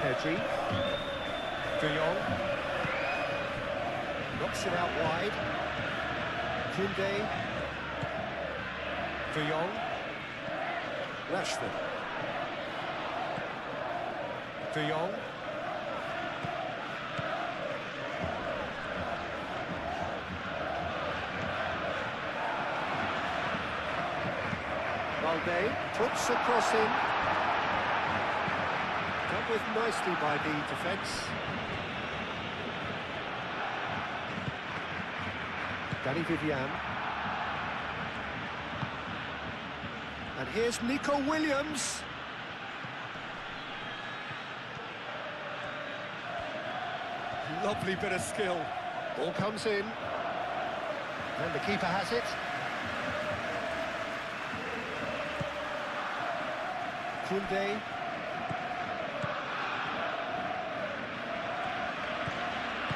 Pedri. De Jong. Knocks it out wide. Koundé. De Jong. Rashford. De Jong. Balde puts a cross in. Dealt with nicely by the defence. Danny Vivian. And here's Nico Williams. Lovely bit of skill. Ball comes in. And the keeper has it. Koundé.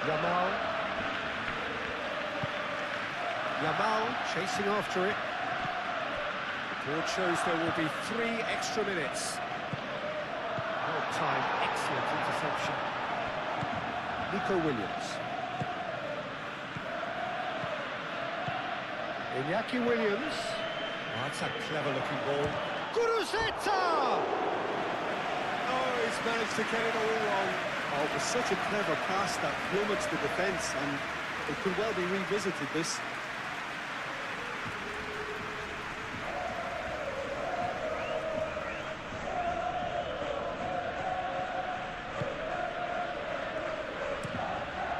Yamal. Yamal chasing after it. Board shows there will be 3 extra minutes. Well timed, excellent interception. Nico Williams. Iñaki Williams. Oh, that's a clever-looking ball. Guruzeta! Oh, he's managed to get it all wrong. Oh, it was such a clever pass that flummoxed the defence, and it could well be revisited, this.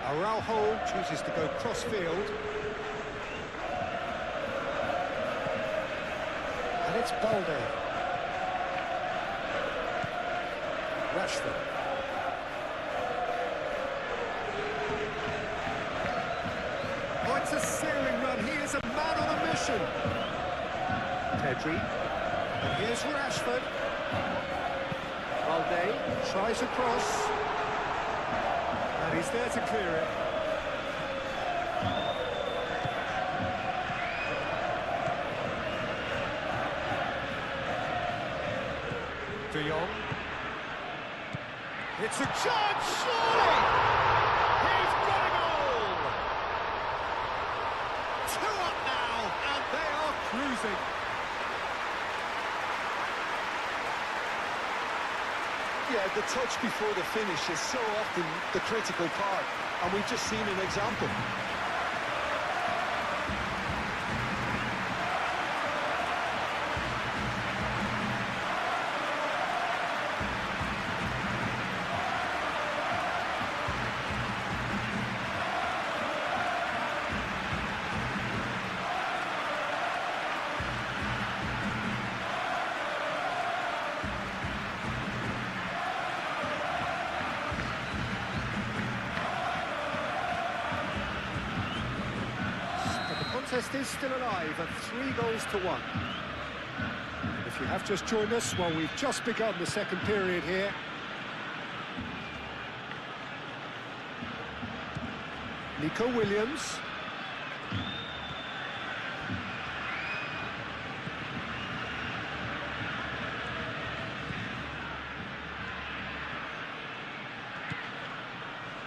Araujo chooses to go cross-field. And it's Balde. Rashford. Oh, it's a sailing run. He is a man on a mission. Pedri. And here's Rashford. Balde tries a cross. And he's there to clear it. De Jong. It's a chance, surely! He's got a goal! 2 up now, and they are cruising. Yeah, the touch before the finish is so often the critical part, and we've just seen an example. The contest is still alive at 3-1. And if you have just joined us, well, we've just begun the second period here. Nico Williams.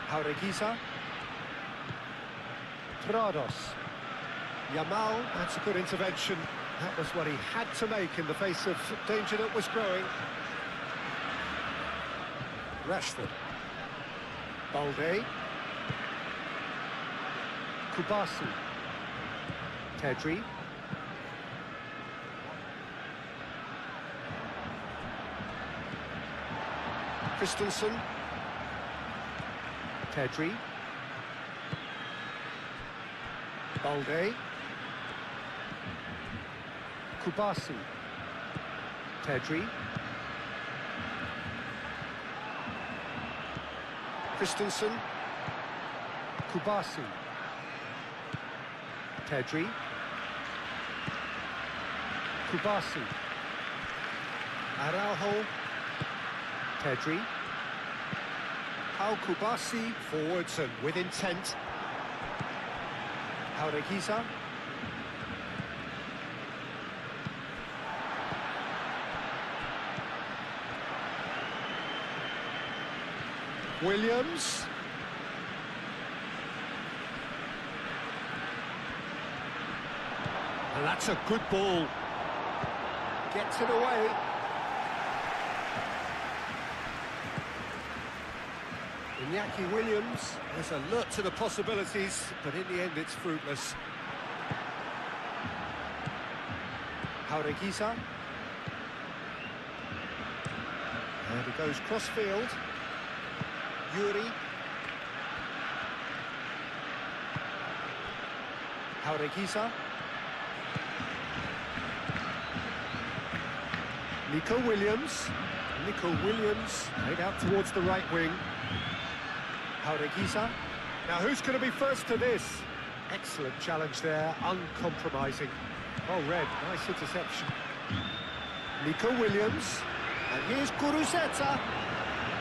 Jaureguisa. Prados. Yamal, that's a good intervention. That was what he had to make in the face of danger that was growing. Rashford. Balde. Kubasi. Pedri. Christensen. Pedri. Balde. Kubasi. Pedri. Christensen. Kubasi. Pedri. Kubasi. Araujo. Pedri. Pau Kubasi forwards and with intent. Jaureguisa. Williams. And that's a good ball. Gets it away. Iñaki Williams is alert to the possibilities, but in the end it's fruitless. Jaureguisa. And he goes cross-field. Yuri. Jaureguisa. Nico Williams. Nico Williams played out towards the right wing. Jaureguisa. Now who's going to be first to this? Excellent challenge there, uncompromising. Oh, red, nice interception. Nico Williams. And here's Guruzeta.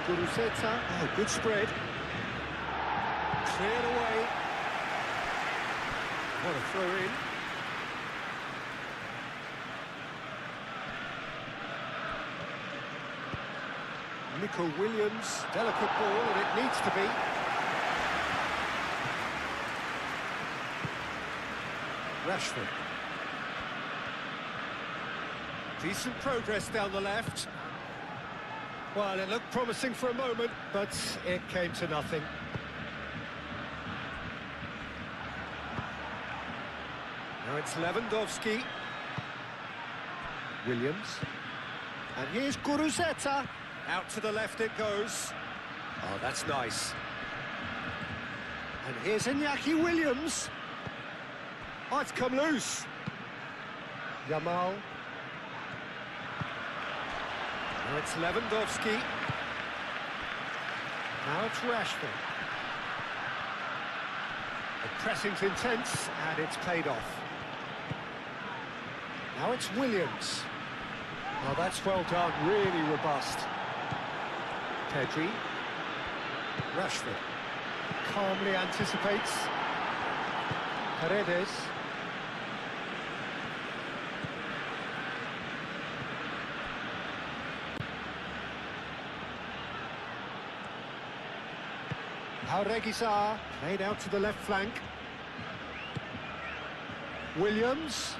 Guruzeta, oh, good spread. Cleared away. What a throw in. Nico Williams, delicate ball, and it needs to be. Rashford. Decent progress down the left. Well, it looked promising for a moment, but it came to nothing. Now it's Lewandowski. Williams. And here's Guruzeta. Out to the left it goes. Oh, that's nice. And here's Iñaki Williams. Oh, it's come loose. Yamal. Now it's Lewandowski. Now it's Rashford. The pressing's intense, and it's paid off. Now it's Williams. Oh, that's well done, really robust. Pedri. Rashford. Calmly anticipates. Paredes. Jauregui played out to the left flank. Williams.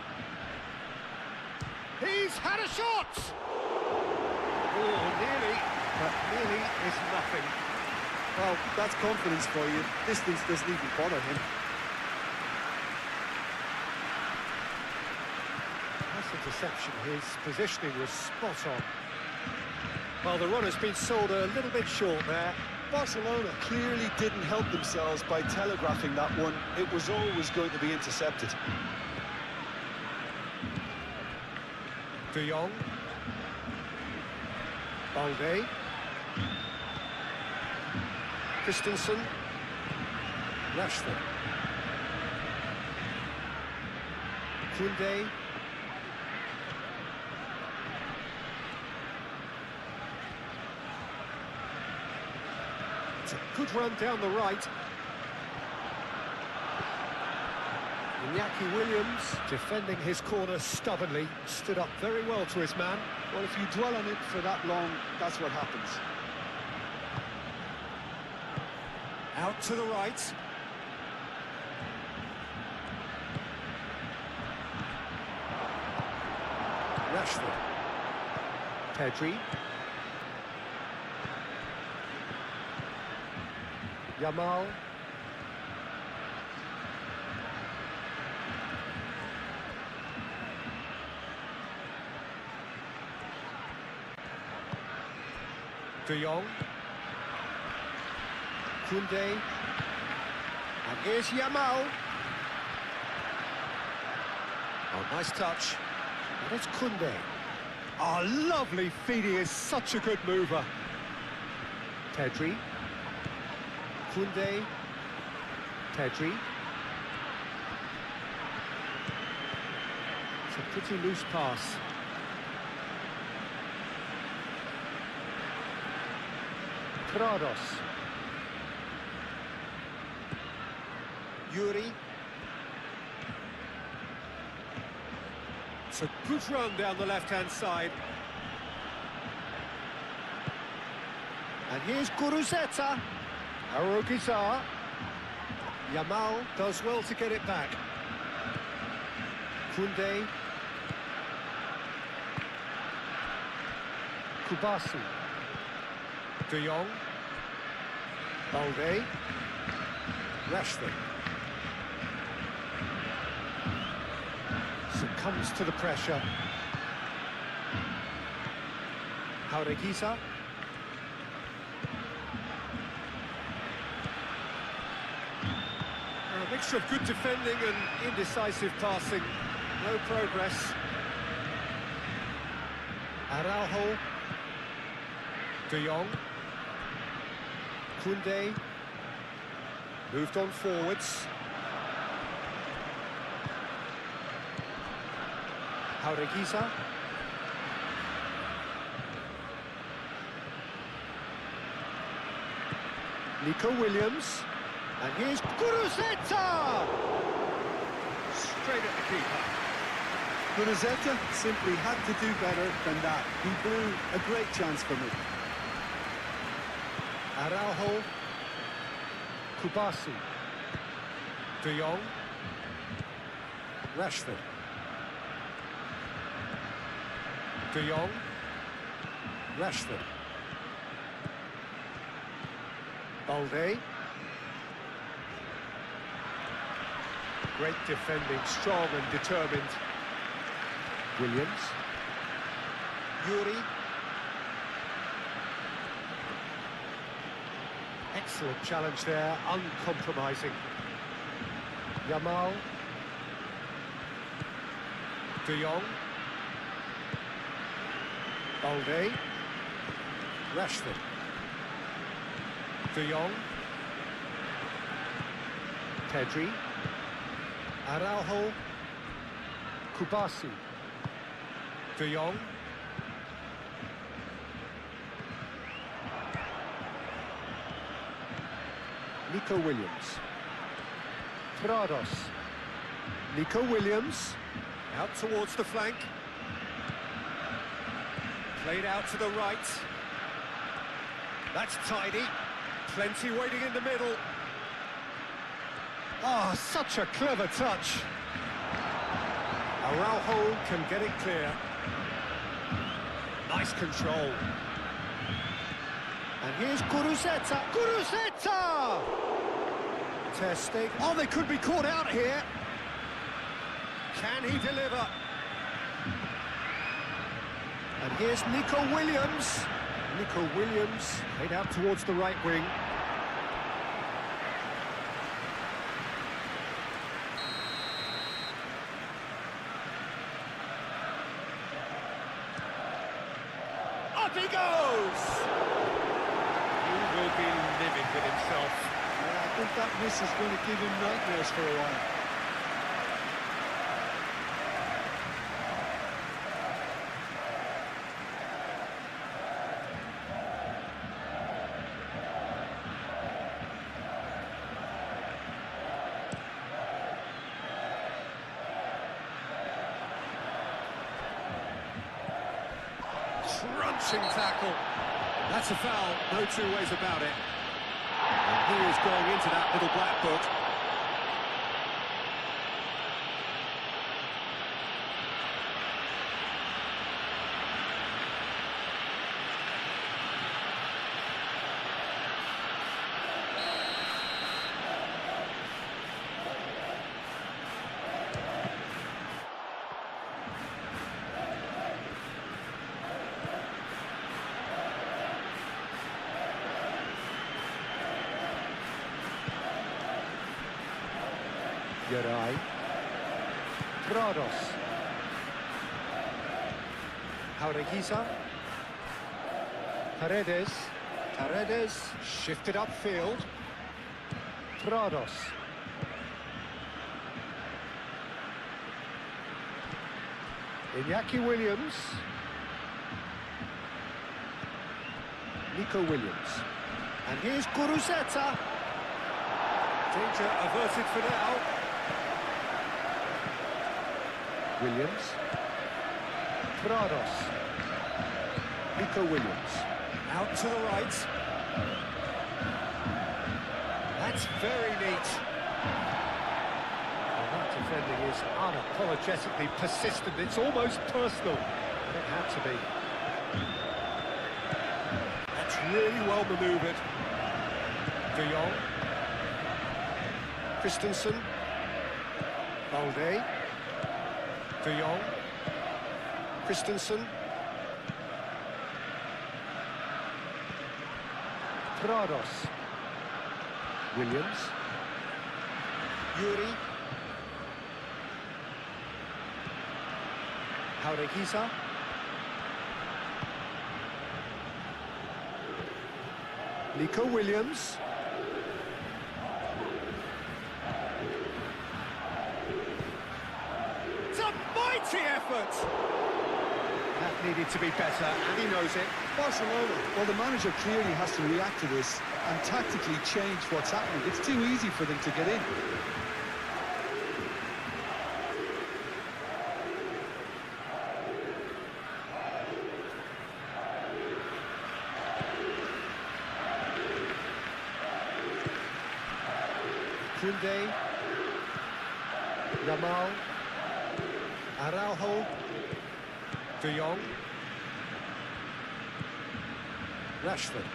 He's had a shot! Oh, nearly, but nearly is nothing. Well, that's confidence for you. Distance doesn't even bother him. That's interception. His positioning was spot on. Well, the run has been sold a little bit short there. Barcelona clearly didn't help themselves by telegraphing that one. It was always going to be intercepted. De Jong. Balde. Christensen. Rashford. Koundé. It's a good run down the right. Iñaki Williams, defending his corner stubbornly, stood up very well to his man. Well, if you dwell on it for that long, that's what happens. Out to the right. Rashford. Pedri. Yamal. De Jong. Koundé. And here's Yamal. Oh, nice touch. And it's Koundé. Oh, lovely feed. He is such a good mover. Pedri. Koundé. Pedri. It's a pretty loose pass. Prados. Yuri. It's a good run down the left-hand side. And here's Guruzeta. Arogizar. Yamal does well to get it back. Koundé. Kubasi. De Jong. Balde. Rashford. Succumbs to the pressure. Jauregui. A mixture of good defending and indecisive passing. No progress. Araujo. De Jong. Koundé. Moved on forwards. Jauregui. Nico Williams. And here's Guruzeta! Straight at the keeper. Gurizeta simply had to do better than that. He blew a great chance for me. Araujo. Kubasi. De Jong. Rashford. De Jong. Rashford. Balde. Great defending, strong and determined. Williams. Yuri. Excellent challenge there, uncompromising. Yamal. De Jong. Balde. Rashford. De Jong. Pedri. Araujo. Kubasi. De Jong. Nico Williams. Prados. Nico Williams. Out towards the flank. Played out to the right. That's tidy. Plenty waiting in the middle. Ah, such a clever touch. Araujo can get it clear. Nice control. And here's Guruzeta. Guruzeta! Ter Stegen. Oh, they could be caught out here. Can he deliver? And here's Nico Williams. Nico Williams played out towards the right wing. Up he goes! He will be livid with himself. Yeah, I think that miss is going to give him nightmares for a while. Crunching tackle. That's a foul, no two ways about it. And he is going into that little black book. Geray. Prados. Jaureguiza. Paredes. Paredes shifted upfield. Prados. Iñaki Williams. Nico Williams. And here's Guruzeta. Danger averted for now. Williams. Prados. Nico Williams. Out to the right. That's very neat. Well, that defending is unapologetically persistent. It's almost personal. But it had to be. That's really well manoeuvred. De Jong. Christensen. Balde. De Jong. Christensen. Prados. Williams. Yuri. Jaureguiza. Nico Williams. It's a mighty effort! That needed to be better, and he knows it. Barcelona, well, the manager clearly has to react to this and tactically change what's happening. It's too easy for them to get in. Koundé, Yamal, Araujo, De Jong, Rashford,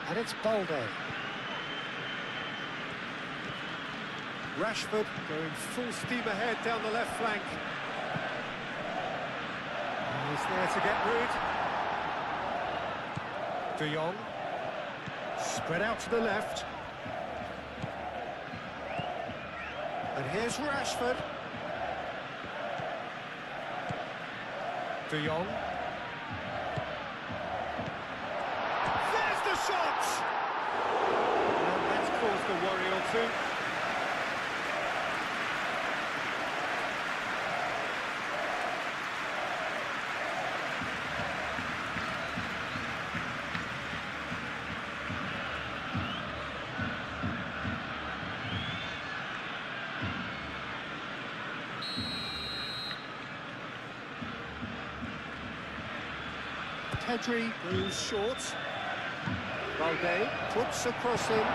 and it's Balde. Rashford going full steam ahead down the left flank. He's there to get rid. De Jong. Spread out to the left. And here's Rashford. De Jong. There's the shot! And that's caused a worry or two. Pedri goes short. Balde puts a cross in.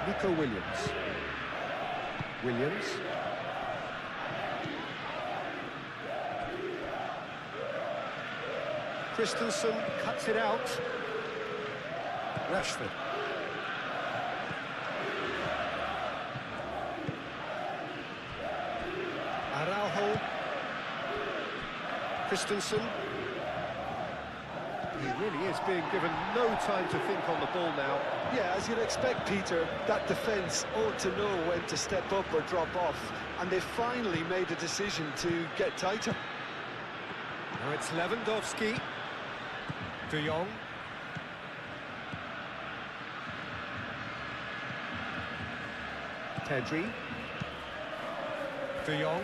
Nico Williams. Williams. Christensen cuts it out. Rashford. Araujo. Christensen. He really is being given no time to think on the ball now. Yeah, as you'd expect, Peter, that defence ought to know when to step up or drop off, and they finally made a decision to get tighter. Now it's Lewandowski. De Jong. Pedri. De Jong.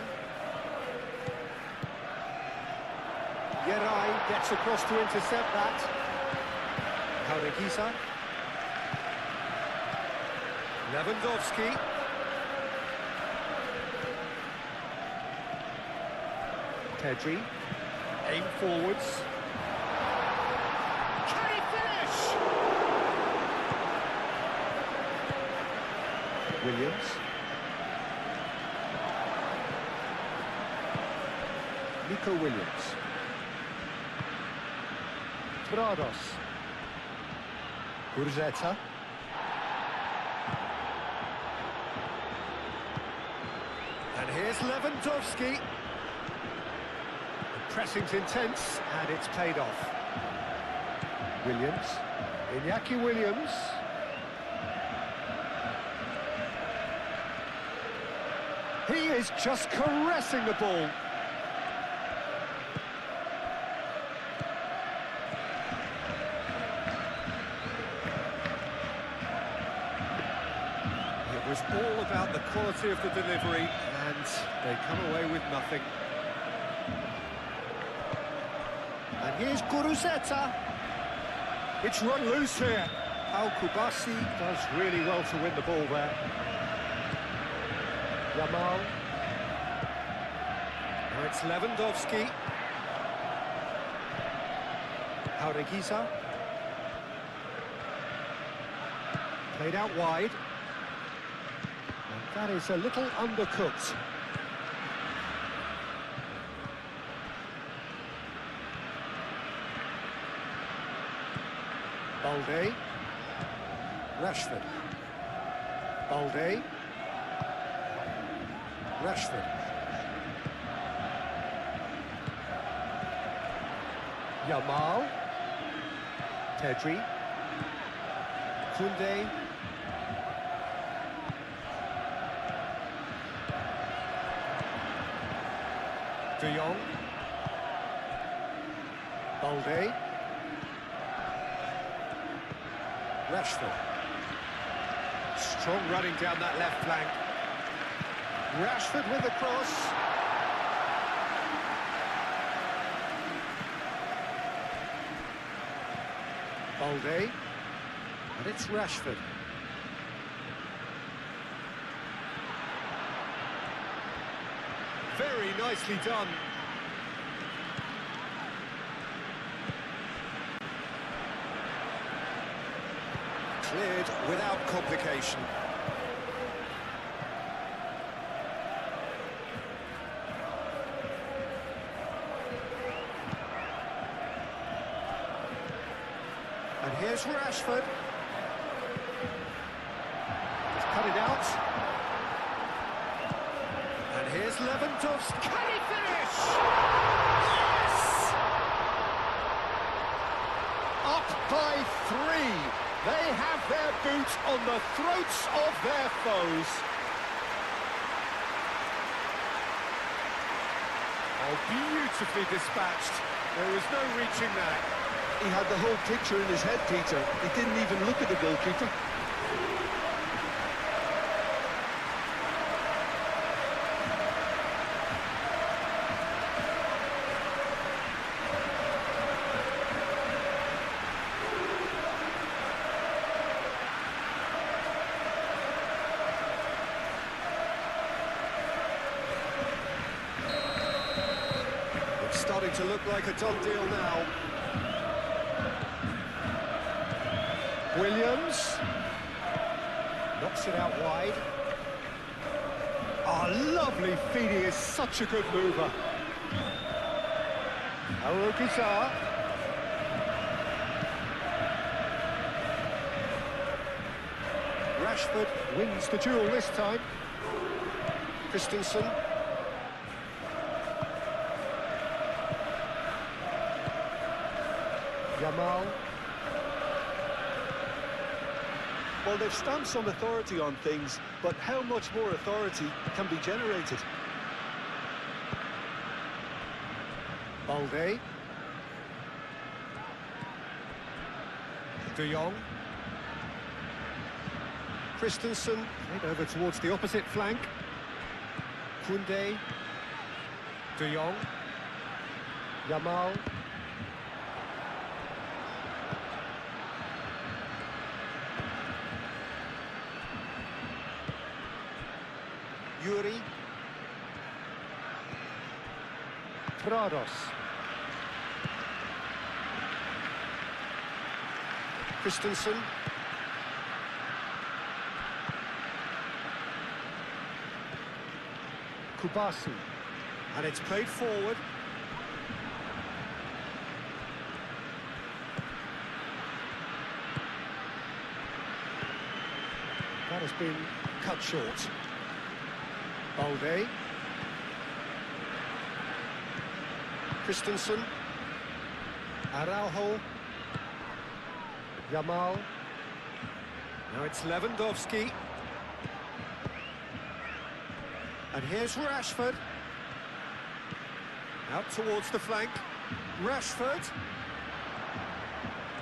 Geray gets across to intercept that. Haurigisa. Lewandowski. Pedri. Aim forwards. Can he finish? Williams. Nico Williams. Prados. Gurzeta. And here's Lewandowski. The pressing's intense, and it's paid off. Williams. Iñaki Williams. He is just caressing the ball. It was all about the quality of the delivery, and they come away with nothing. And here's Gurzeta. It's run loose here. Al-Kubasi does really well to win the ball there. Yamal. Now it's Lewandowski. Haurigisa. Played out wide. And that is a little undercooked. Balde. Rashford. Balde. Rashford. Yamal. Pedri. Koundé. De Jong. Balde. Rashford. Strong running down that left flank. Rashford with the cross. Balde. And it's Rashford. Very nicely done. Cleared without complication. And here's Rashford. He's cut it out. And here's Lewandowski. Can he finish? Yes! Up by 3. They have their boot on the throats of their foes. Oh, beautifully dispatched. There was no reaching that. He had the whole picture in his head, Peter. He didn't even look at the goalkeeper. It's starting to look like a done deal now. Williams knocks it out wide. Oh, lovely feed. He is such a good mover. Guitar. Rashford wins the duel this time. Christensen. Yamal. Well, they've stamped some authority on things, but how much more authority can be generated? Balde. De Jong. Christensen, played over towards the opposite flank. Koundé. De Jong. Yamal. Yuri. Prados. Christensen. Kubasi. And it's played forward. That has been cut short. Balde. Christensen. Araujo. Yamal. Now it's Lewandowski. And here's Rashford. Out towards the flank. Rashford.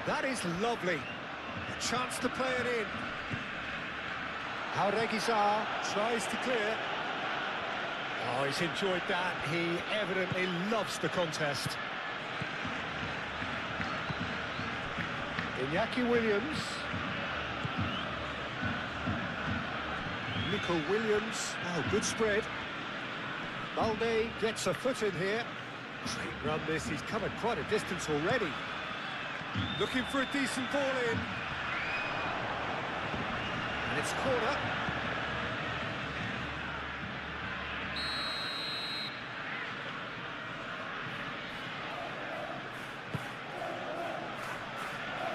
That is lovely. A chance to play it in. Jauregui tries to clear. Oh, he's enjoyed that. He evidently loves the contest. Iñaki Williams. Nico Williams. Oh, good spread. Balde gets a foot in here. Great run this. He's covered quite a distance already. Looking for a decent ball in. And it's corner.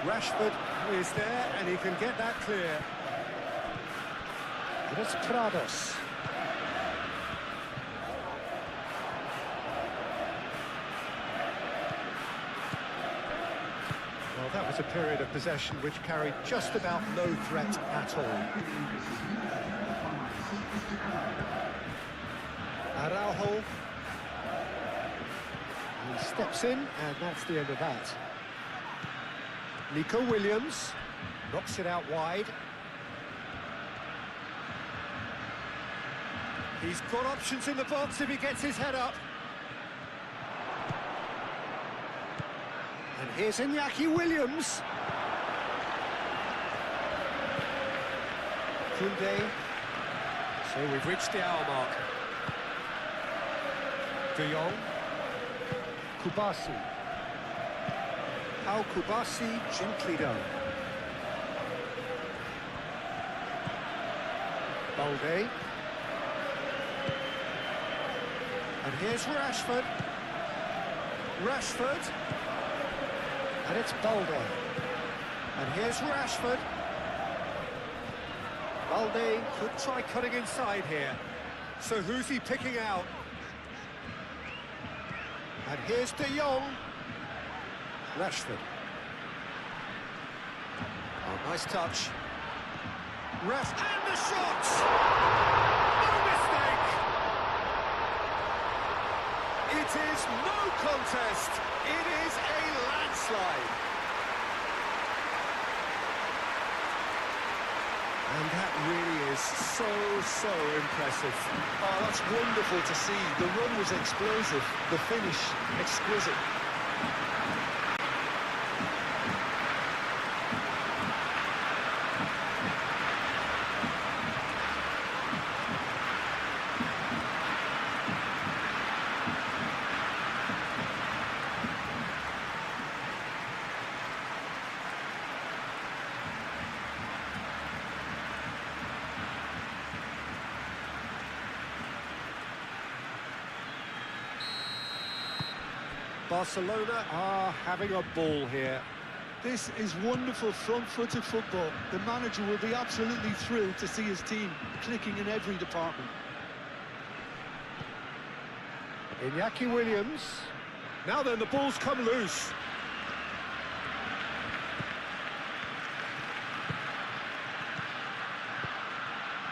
Rashford is there, and he can get that clear. And it's Prados. Well, that was a period of possession which carried just about no threat at all. Araujo. He steps in, and that's the end of that. Nico Williams knocks it out wide. He's got options in the box if he gets his head up. And here's Iñaki Williams. Koundé. So we've reached the hour mark. De Jong. Kubasi. How Kubasi gently done. Balde. And here's Rashford. Rashford. And it's Balde. And here's Rashford. Balde could try cutting inside here. So who's he picking out? And here's De Jong. Rashford. Oh, nice touch. And the shot! No mistake! It is no contest. It is a landslide. And that really is so impressive. Oh, that's wonderful to see. The run was explosive, the finish exquisite. Barcelona are having a ball here. This is wonderful front-footed football. The manager will be absolutely thrilled to see his team clicking in every department. Iñaki Williams. Now then, the ball's come loose.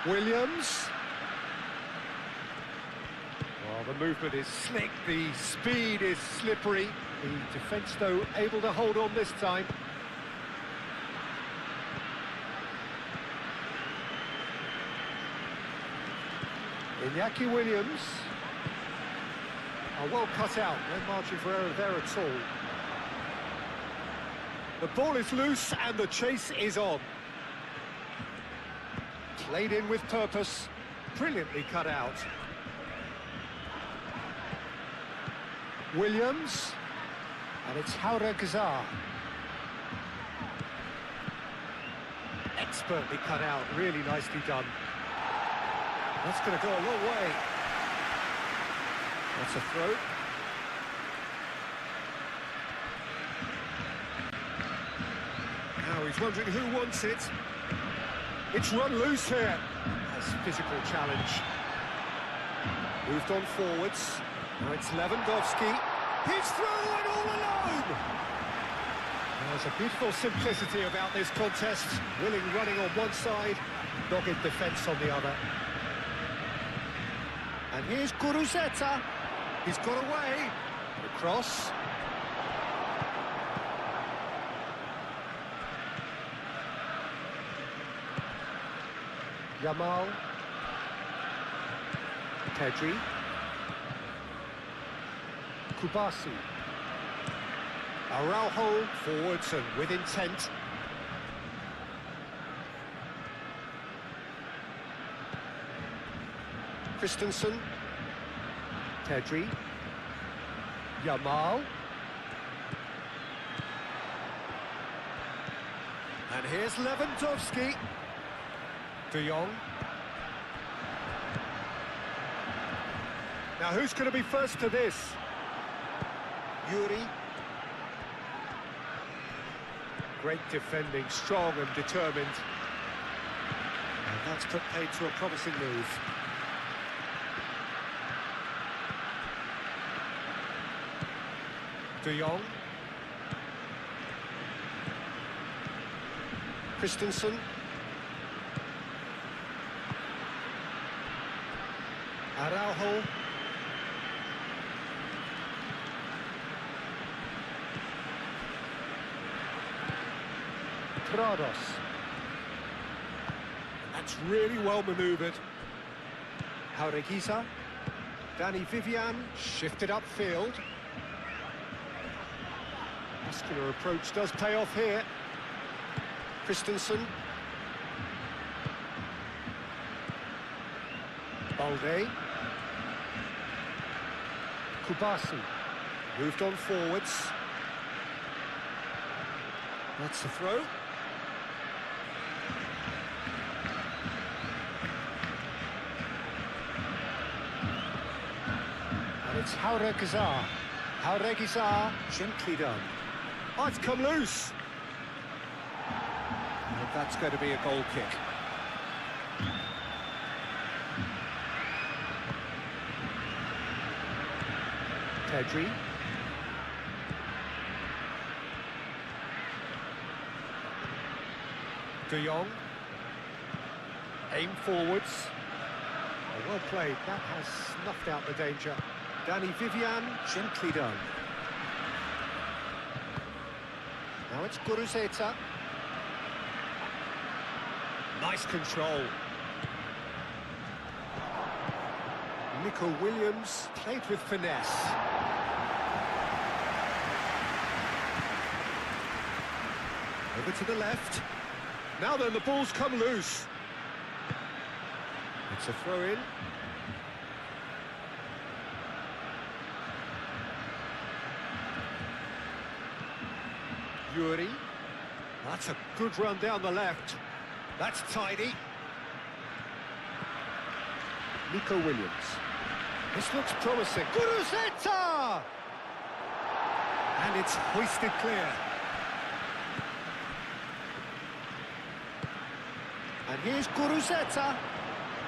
Williams. Well, the movement is slick, the speed is slippery. The defence, though, able to hold on this time. Iñaki Williams. Oh, well cut out, no margin for error there at all. The ball is loose and the chase is on. Played in with purpose, brilliantly cut out. Williams, and it's Gazar. Expertly cut out, really nicely done. That's going to go a long way. That's a throw. Now he's wondering who wants it. It's run loose here. Nice physical challenge. Moved on forwards. Now it's Lewandowski. He's through and all alone! There's a beautiful simplicity about this contest. Willing running on one side, dogged defence on the other. And here's Guruzeta. He's got away. The cross. Yamal. Pedri. Kubasi. Araujo forwards and with intent. Christensen. Pedri. Yamal. And here's Lewandowski. De Jong. Now who's going to be first to this? Yuri. Great defending, strong and determined. And that's put paid to a promising move. De Jong. Christensen. Araujo. Trados. That's really well manoeuvred. Jaureguiza. Danny Vivian shifted upfield. Muscular approach does pay off here. Christensen. Balde. Kubasi. Moved on forwards. That's the throw. And it's Jaureguiza. Jaureguiza, gently done. Oh, it's come loose. And that's going to be a goal kick. Pedri. De Jong. Aim forwards. Oh, well played. That has snuffed out the danger. Danny Vivian, gently done. Now it's Guruzeta. Nice control. Nico Williams played with finesse. Over to the left. Now then, the ball's come loose. It's a throw-in. Yuri. That's a good run down the left. That's tidy. Nico Williams. This looks promising. Guruzeta! And it's hoisted clear. And here's Guruzeta.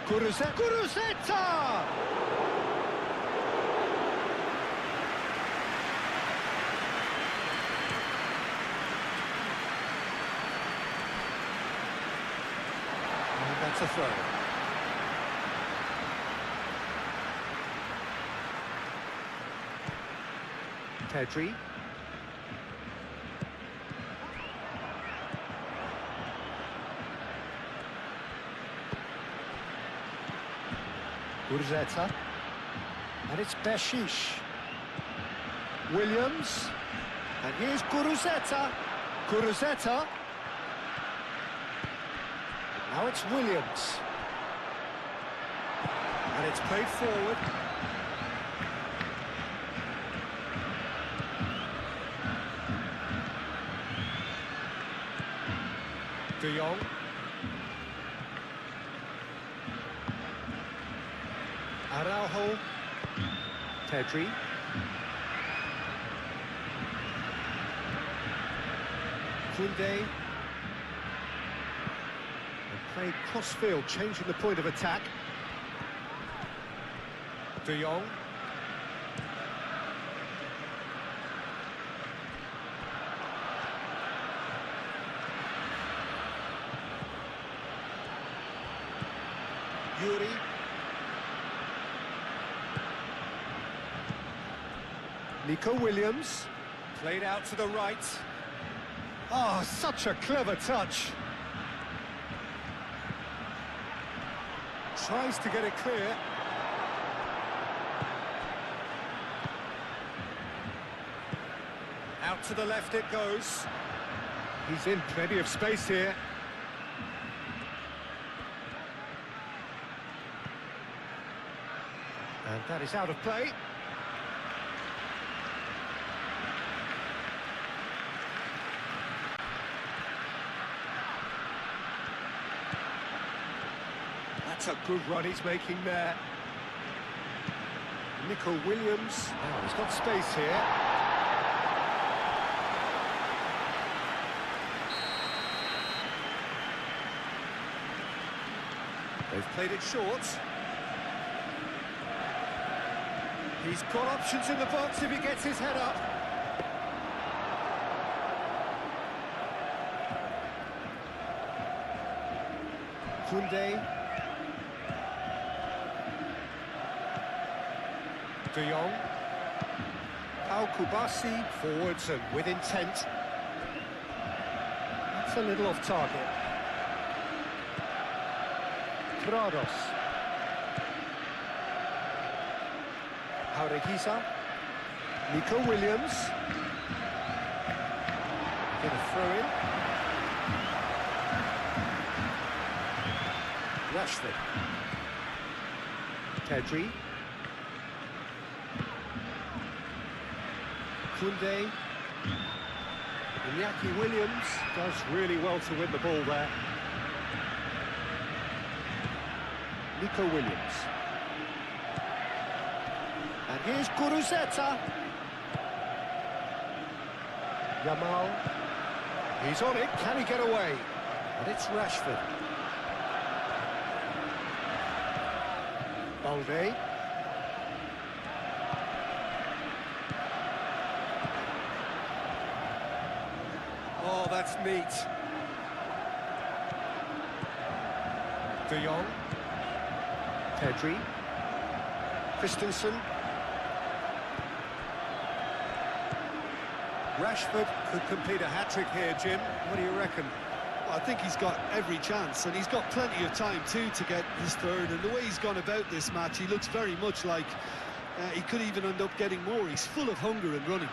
Guruzeta! And that's a throw. Pedri. Guruzeta. And it's Beshish. Williams. And here's Guruzeta. Guruzeta. Now it's Williams. And it's played forward. De Jong. Araujo. Pedri. Koundé. And played cross-field, changing the point of attack. De Jong. Yuri. Nico Williams. Played out to the right. Oh, such a clever touch. Tries to get it clear. Out to the left it goes. He's in plenty of space here. And that is out of play. That's a good run he's making there. Nico Williams. Now he's got space here. They've played it short. He's got options in the box if he gets his head up. Koundé. De Jong. Pau Kubasi, forwards and with intent. That's a little off target. Prados. Jaureguisa. Nico Williams. Get a throw in. Rashford. Pedri. Koundé. Iñaki Williams does really well to win the ball there. Nico Williams. And here's Guruceta. Yamal. He's on it. Can he get away? And it's Rashford. Balde. Oh, that's neat. De Jong. Pedri. Christensen. Rashford could complete a hat-trick here, Jim. What do you reckon? Well, I think he's got every chance, and he's got plenty of time too to get his third. And the way he's gone about this match, he looks very much like he could even end up getting more. He's full of hunger and running.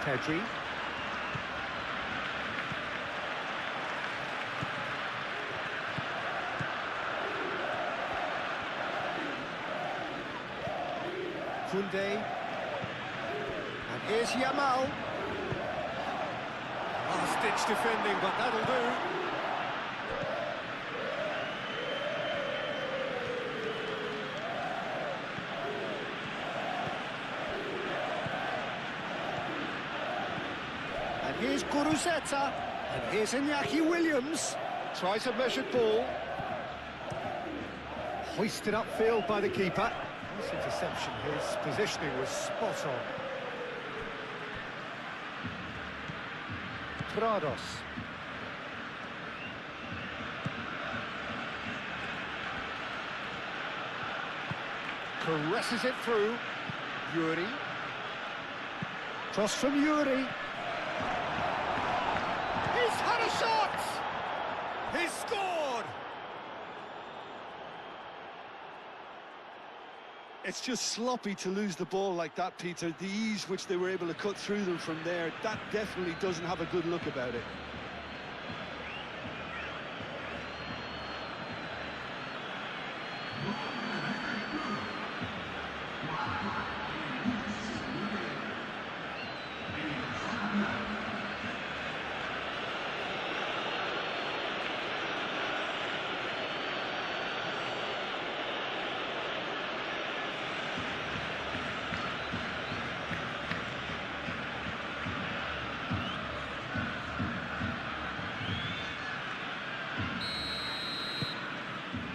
Pedri. Koundé. And here's Yamal. Last-ditch defending, but that'll do. And here's Guruceta. And here's Iñaki Williams. Tries a measured ball. Hoisted upfield by the keeper. This interception, his positioning was spot on. Prados. Caresses it through. Yuri. Cross from Yuri. He's had a shot! He's scored! It's just sloppy to lose the ball like that, Peter. The ease which they were able to cut through them from there, that definitely doesn't have a good look about it.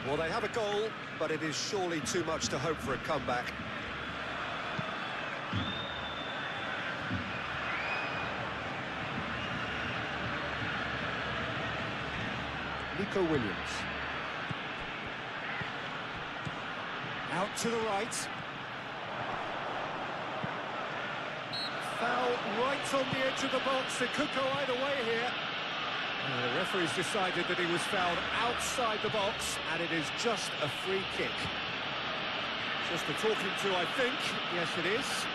Well, they have a goal, but it is surely too much to hope for a comeback. Nico Williams. Out to the right. Foul right on the edge of the box. It could go either way here. The referee's decided that he was fouled outside the box, and it is just a free kick. Just a talking to, I think. Yes, it is.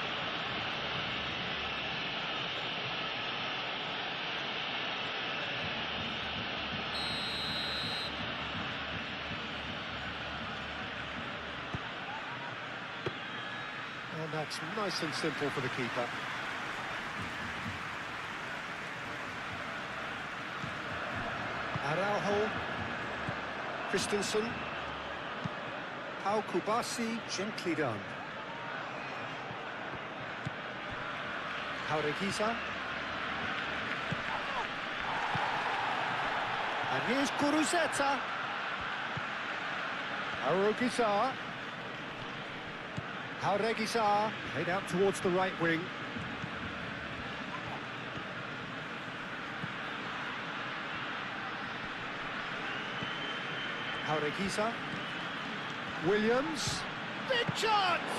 And that's nice and simple for the keeper. Araujo, Christensen, Pau Kubasi, gently done. Jaureguisa. And here's Guruceta. Jaureguisa, head out towards the right wing. Jaureguisa. Williams. Big chance!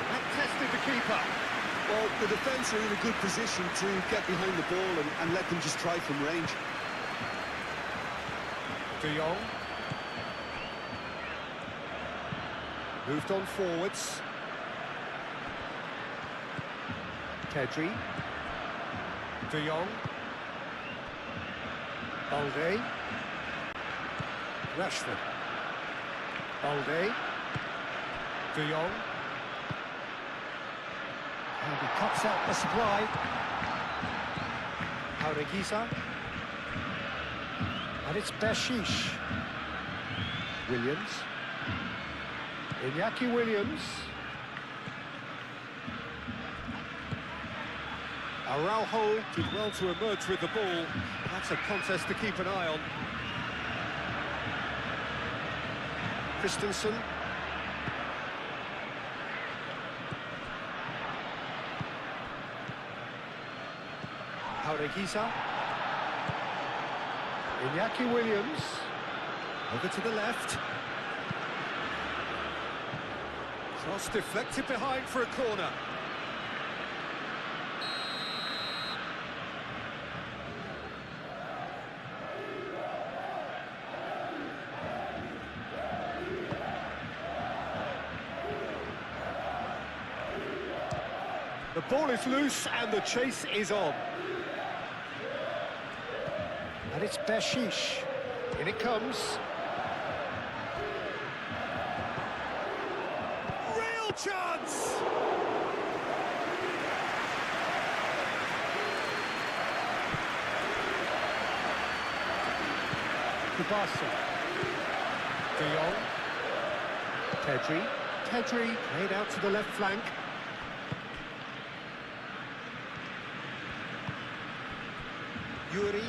That tested the keeper. Well, the defence are in a good position to get behind the ball and let them just try from range. De Jong. Moved on forwards. Pedri. De Jong. Balde. Rashford. Balde. De Jong. And he cuts out the supply. Jaureguisa. And it's Bershish. Williams. Iñaki Williams. Araujo did well to emerge with the ball. That's a contest to keep an eye on. Christensen. Jaureguisa. Iñaki Williams. Over to the left. Cross deflected behind for a corner. The ball is loose and the chase is on. And it's Bershish. In it comes. Real chance! Kubasa. De Jong. Pedri. Pedri played out to the left flank. Yuri.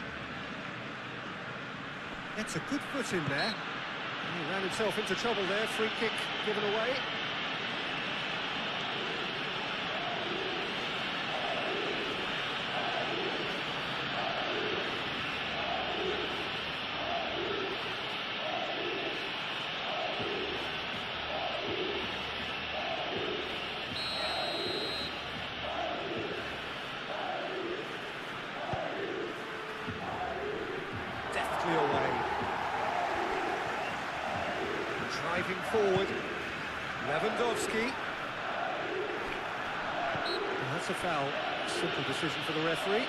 Gets a good foot in there. He ran himself into trouble there. Free kick given away. Deftly away. Driving forward. Lewandowski. And that's a foul. Simple decision for the referee.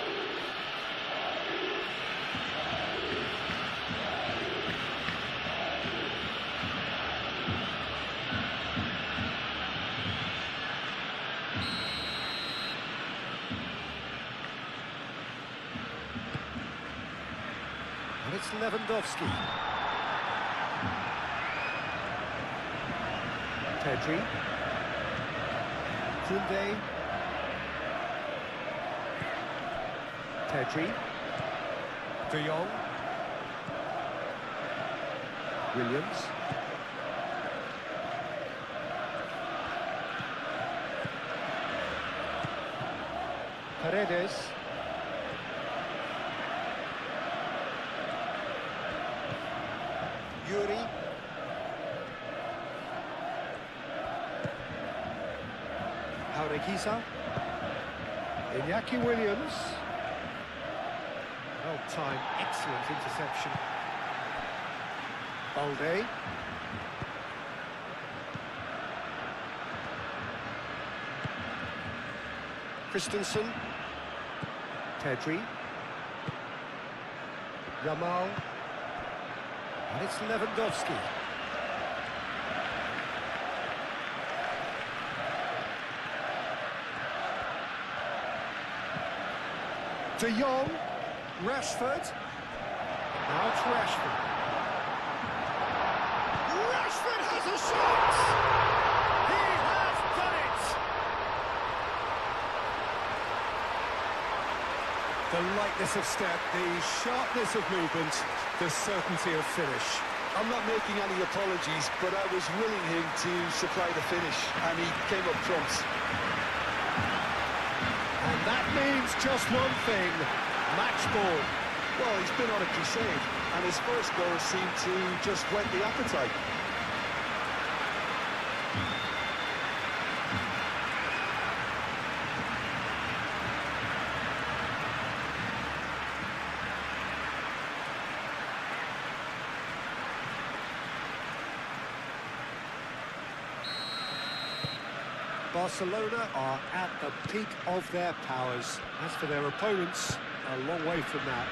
And it's Lewandowski. Pedri. Koundé. Pedri. De Jong. Williams. Paredes. Yuri. Jaureguisa. Iñaki Williams. Well timed, excellent interception. Balde. Christensen. Pedri. Yamal. And it's Lewandowski. De Jong. Rashford. Now it's Rashford. Rashford has a shot! He has done it! The lightness of step, the sharpness of movement, the certainty of finish. I'm not making any apologies, but I was willing him to supply the finish, and he came up trumps. And that means just one thing, match ball. Well, he's been on a crusade, and his first goal seemed to just whet the appetite. Barcelona are at the peak of their powers. As for their opponents, a long way from that.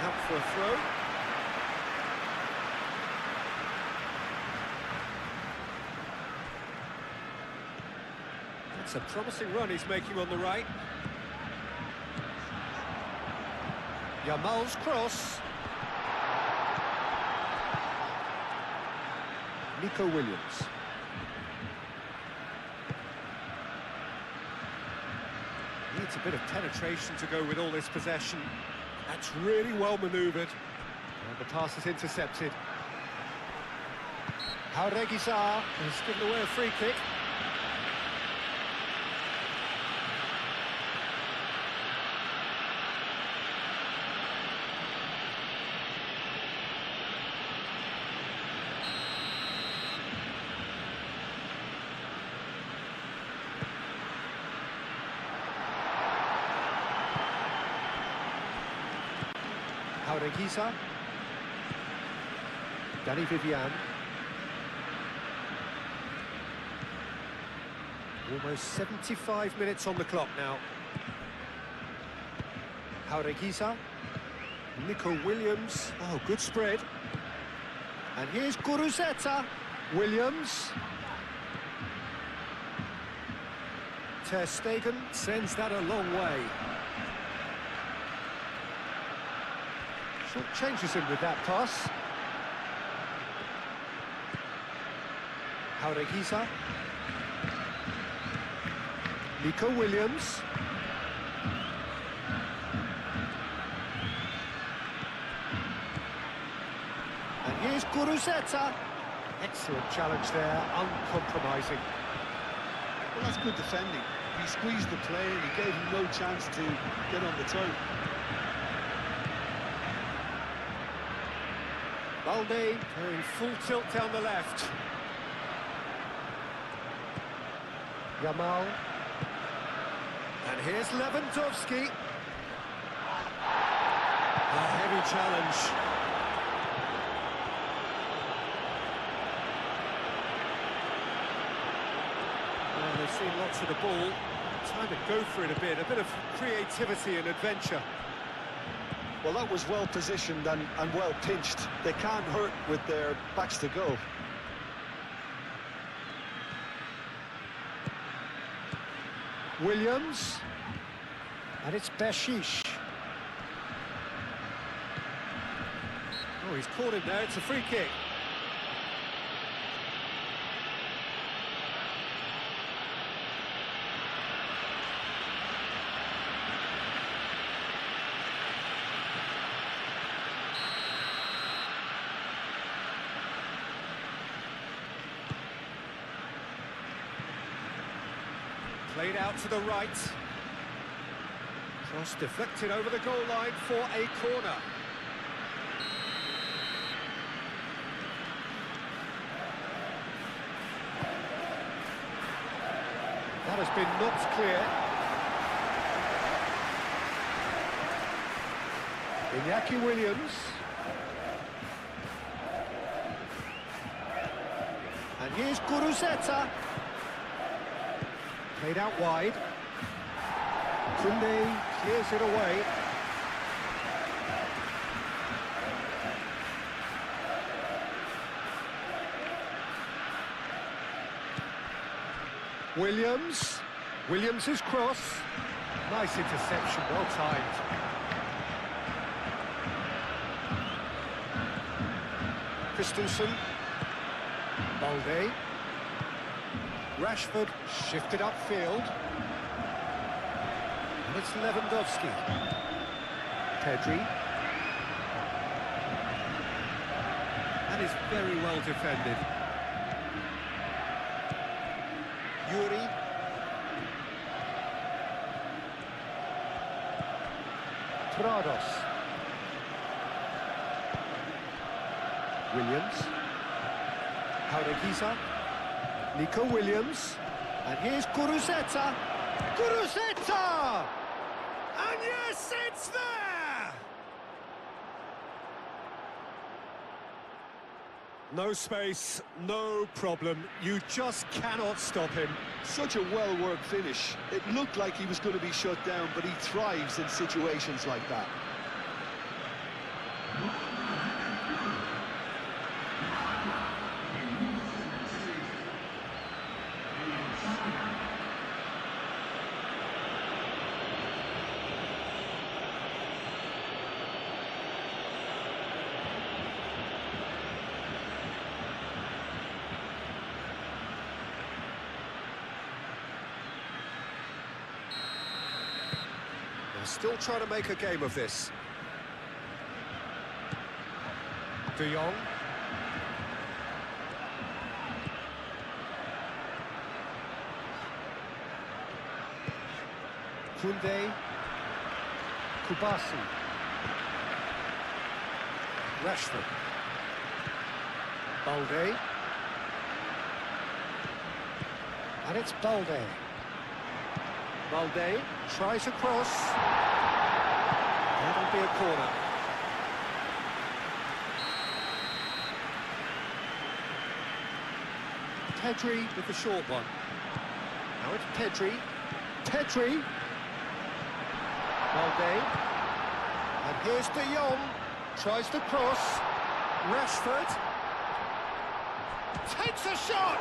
Out for a throw. That's a promising run he's making on the right. Yamal's cross. Nico Williams. Needs a bit of penetration to go with all this possession. That's really well manoeuvred. And the pass is intercepted. Jauregui has given away a free kick. Jauregui, Danny Vivian. Almost 75 minutes on the clock now. Jauregui, Nico Williams. Oh, good spread. And here's Guruzeta. Williams. Ter Stegen sends that a long way. Short changes him with that pass. Jauregui. Nico Williams. And here's Guruzeta. Excellent challenge there, uncompromising. Well, that's good defending. He squeezed the play and he gave him no chance to get on the toe. Balde going full tilt down the left. Yamal. And here's Lewandowski. A heavy challenge. Well, they've seen lots of the ball. Time to go for it a bit of creativity and adventure. Well, that was well positioned and well pinched. They can't hurt with their backs to goal. Williams. And it's Beshish. Oh, he's caught him there. It's a free kick. Played out to the right. Cross deflected over the goal line for a corner. That has been knocked clear. Iñaki Williams. And here's Guruzeta. Played out wide. Koundé clears it away. Williams. Williams' cross. Nice interception, well timed. Christensen. Balde. Rashford shifted upfield. And it's Lewandowski. Pedri. That is very well defended. Yuri. Trados. Williams. Jauregui. Nico Williams. And here's Guruzeta. Guruzeta! And yes, it's there! No space, no problem. You just cannot stop him. Such a well-worked finish. It looked like he was going to be shut down, but he thrives in situations like that. Still trying to make a game of this. De Jong. Koundé. Kubasi. Rashford. Balde. And it's Balde. Balde tries a cross. That'll be a corner. Pedri with the short one. Now it's Pedri. Pedri. Balde. And here's De Jong. Tries the cross. Rashford. Takes a shot!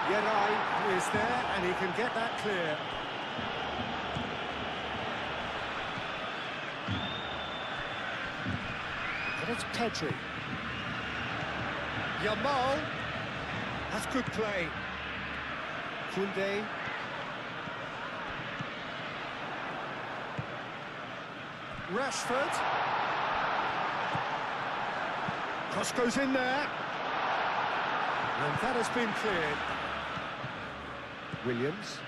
Yeray is there, and he can get that clear. And it's Pedri. Yamal. That's good play. Koundé. Rashford. Cross goes in there. And that has been cleared. Williams.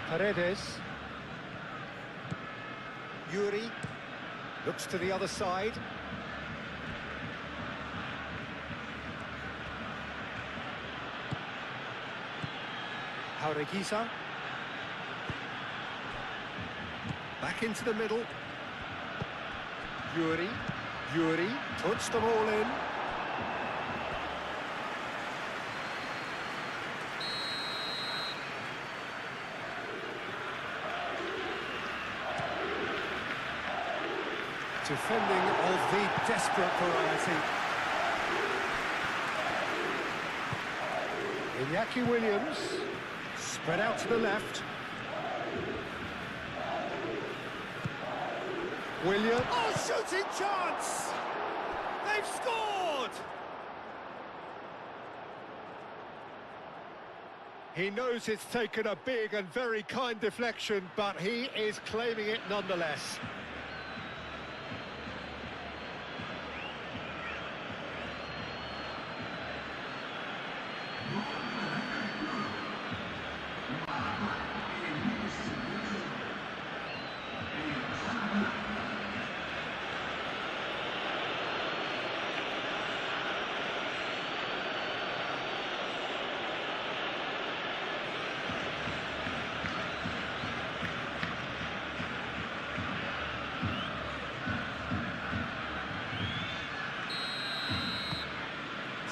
Paredes. Yuri. Looks to the other side. Jaureguisa. Back into the middle. Yuri puts them all in. Defending of the desperate variety. Iñaki Williams, spread out to the left. Williams. Oh, shooting chance! They've scored! He knows it's taken a big and very kind deflection, but he is claiming it nonetheless.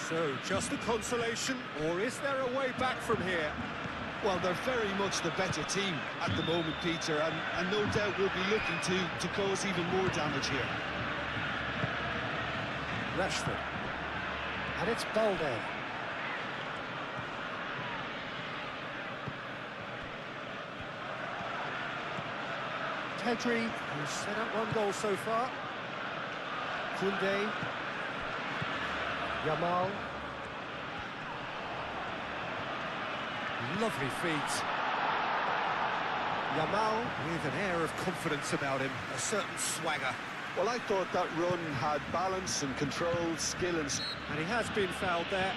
So, just a consolation, or is there a way back from here? Well, they're very much the better team at the moment, Peter, and no doubt will be looking to cause even more damage here. Rashford. And it's Balde. Pedri, who's set up one goal so far. Koundé. Yamal. Lovely feet. Yamal with an air of confidence about him, a certain swagger. Well, I thought that run had balance and control, skill and... And he has been fouled there.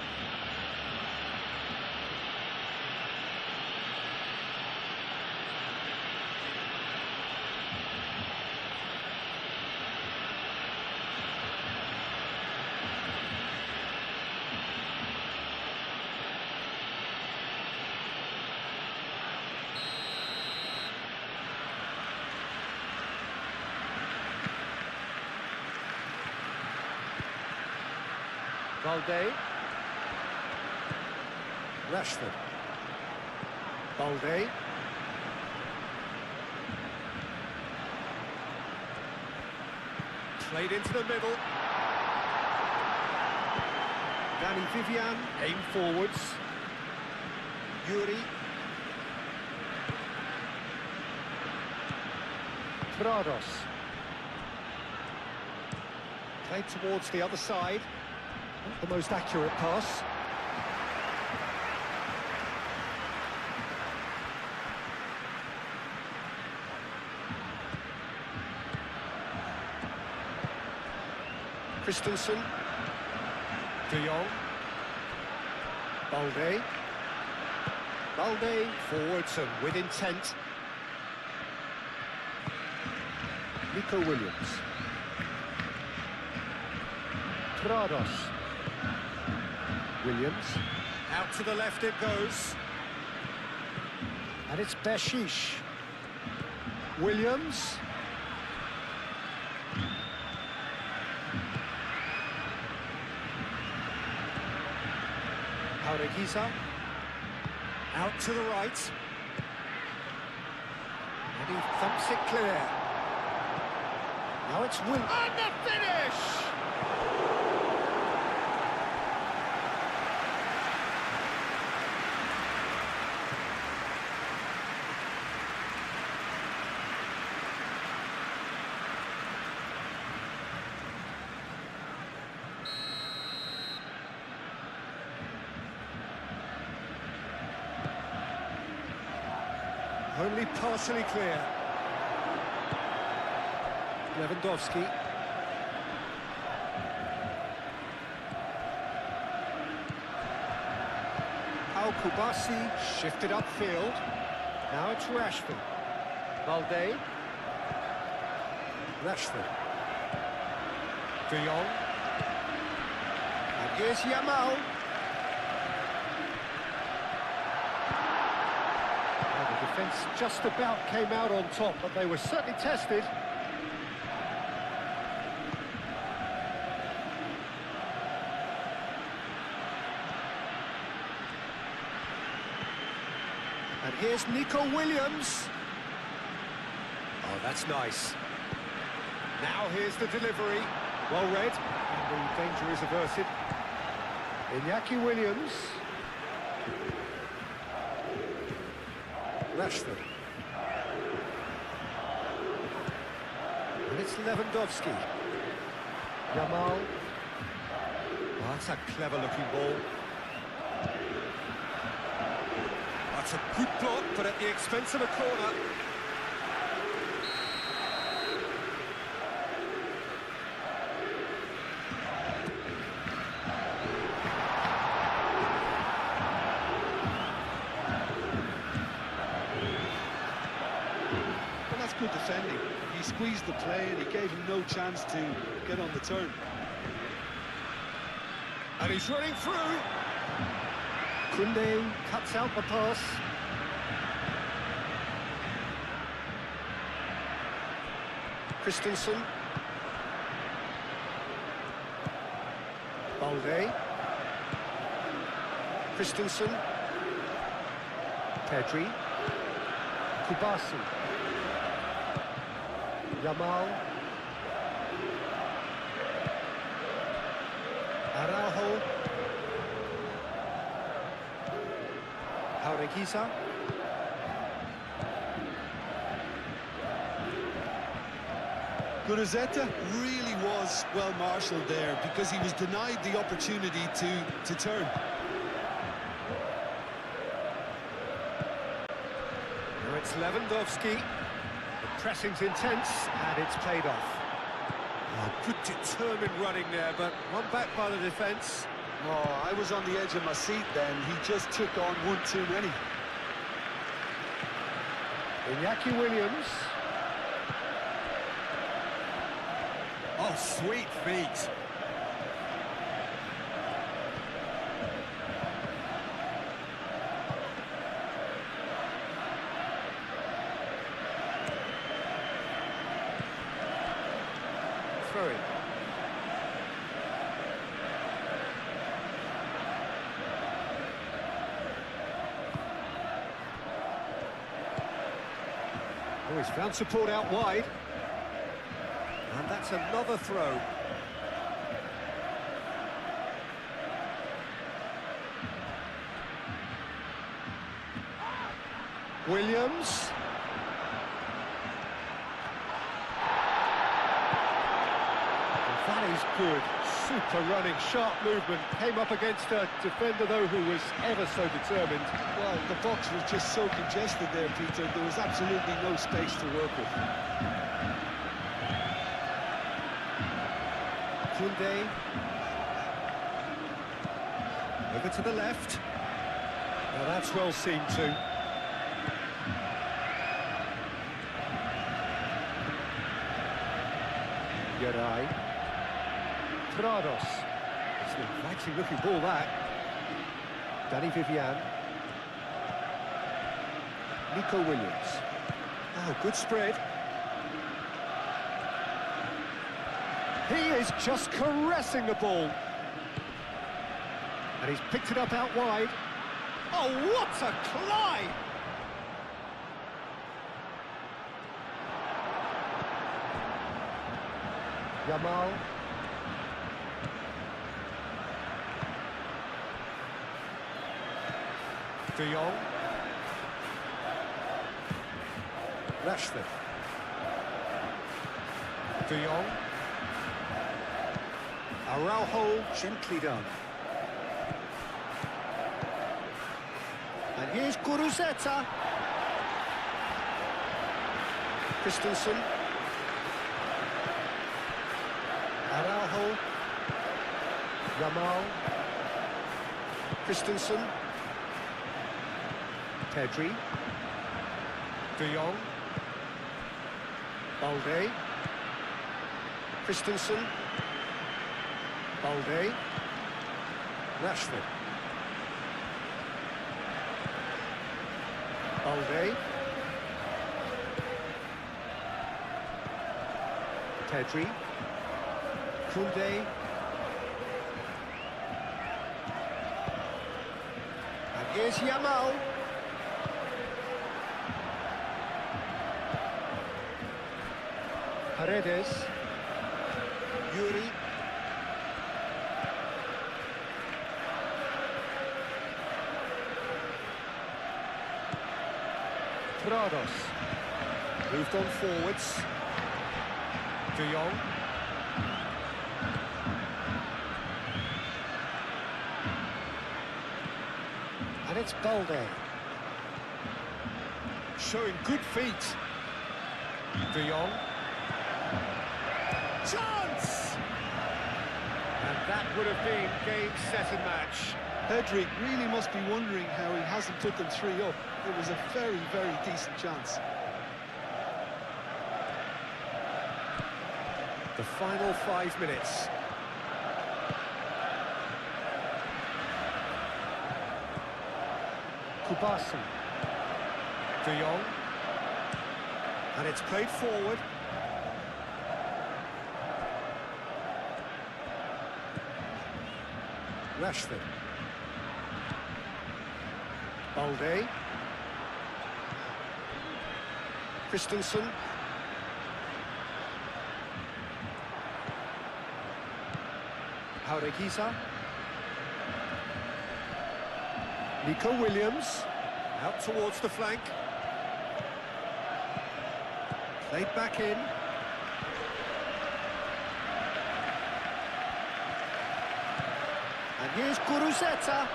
Balde. Rashford. Balde. Played into the middle. Danny Vivian, aim forwards. Yuri. Prados. Played towards the other side. Not the most accurate pass. Christensen. De Jong. Balde. Balde forwards and with intent. Nico Williams. Prados. Williams. Out to the left it goes. And it's Beshish. Williams. Pauregiza. Out to the right. And he thumps it clear. Now it's Will. And the finish! Only partially clear. Lewandowski. Al-Kubasi shifted upfield. Now it's Rashford. Balde. Rashford. De Jong. And here's Yamal. The defence just about came out on top, but they were certainly tested. And here's Nico Williams. Oh, that's nice. Now here's the delivery. Well read, and the danger is averted. Iñaki Williams. Rashford. And it's Lewandowski. Yamal. Oh, that's a clever-looking ball. That's a good block, but at the expense of a corner. Good defending. He squeezed the play and he gave him no chance to get on the turn. And he's running through. Koundé cuts out the pass. Christensen. Balde. Christensen. Pedri. Kubasi. Yamal. Araujo. Pauregiza. Guruzzeta really was well marshalled there because he was denied the opportunity to turn. Now it's Lewandowski. The pressing's intense, and it's paid off. Oh, good determined running there, but one back by the defence. Oh, I was on the edge of my seat then. He just took on one too many. Iñaki Williams. Oh, sweet feet. Throw it. Oh, he's found support out wide. And that's another throw. Williams. That is good. Super running, sharp movement. Came up against a defender, though, who was ever so determined. Well, the box was just so congested there, Peter. There was absolutely no space to work with. Koundé. Over to the left. Well, that's well seen too. Geray. Prados. It's an inviting looking ball, that. Danny Vivian. Nico Williams. Oh, good spread. He is just caressing the ball. And he's picked it up out wide. Oh, what a climb! Yamal. De Jong. Rashford. De Jong. Araujo, gently done. And here's Guruzeta. Christensen. Araujo. Yamal. Christensen. Pedri. De Jong. Balde. Christensen. Balde. Rashford. Balde. Pedri. Koundé. And here's Yamal. Paredes. Yuri. Prados. Moved on forwards. De Jong. And it's Balde. Showing good feet. De Jong. Chance! And that would have been game, set and match. Pedri really must be wondering how he hasn't put them 3 up. It was a very, very decent chance. The final 5 minutes. Kubasi. De Jong. And it's played forward. Rashford. Balde. Christensen. Jaureguiza. Nico Williams. Out towards the flank. Played back in. And here's Guruzeta.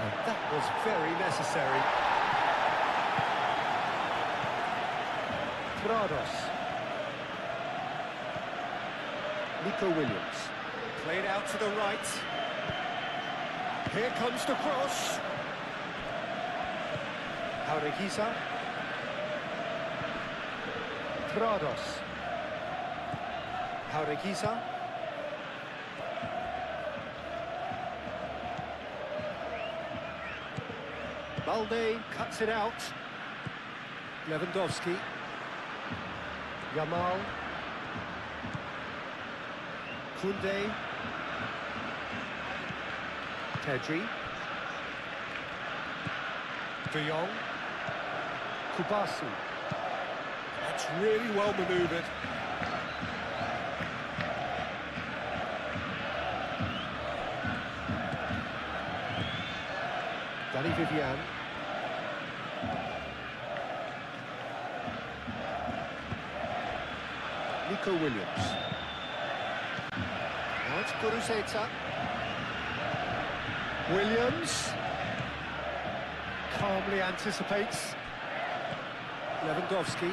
And that was very necessary. Prados. Nico Williams. Played out to the right. Here comes the cross. Jaureguisa. Prados. Jaureguisa. Balde cuts it out. Lewandowski. Yamal. Koundé. Pedri. De Jong. Kubasu. That's really well manoeuvred. Danny Vivian. Nico Williams. Now it's Guruzeta. Williams calmly anticipates. Lewandowski.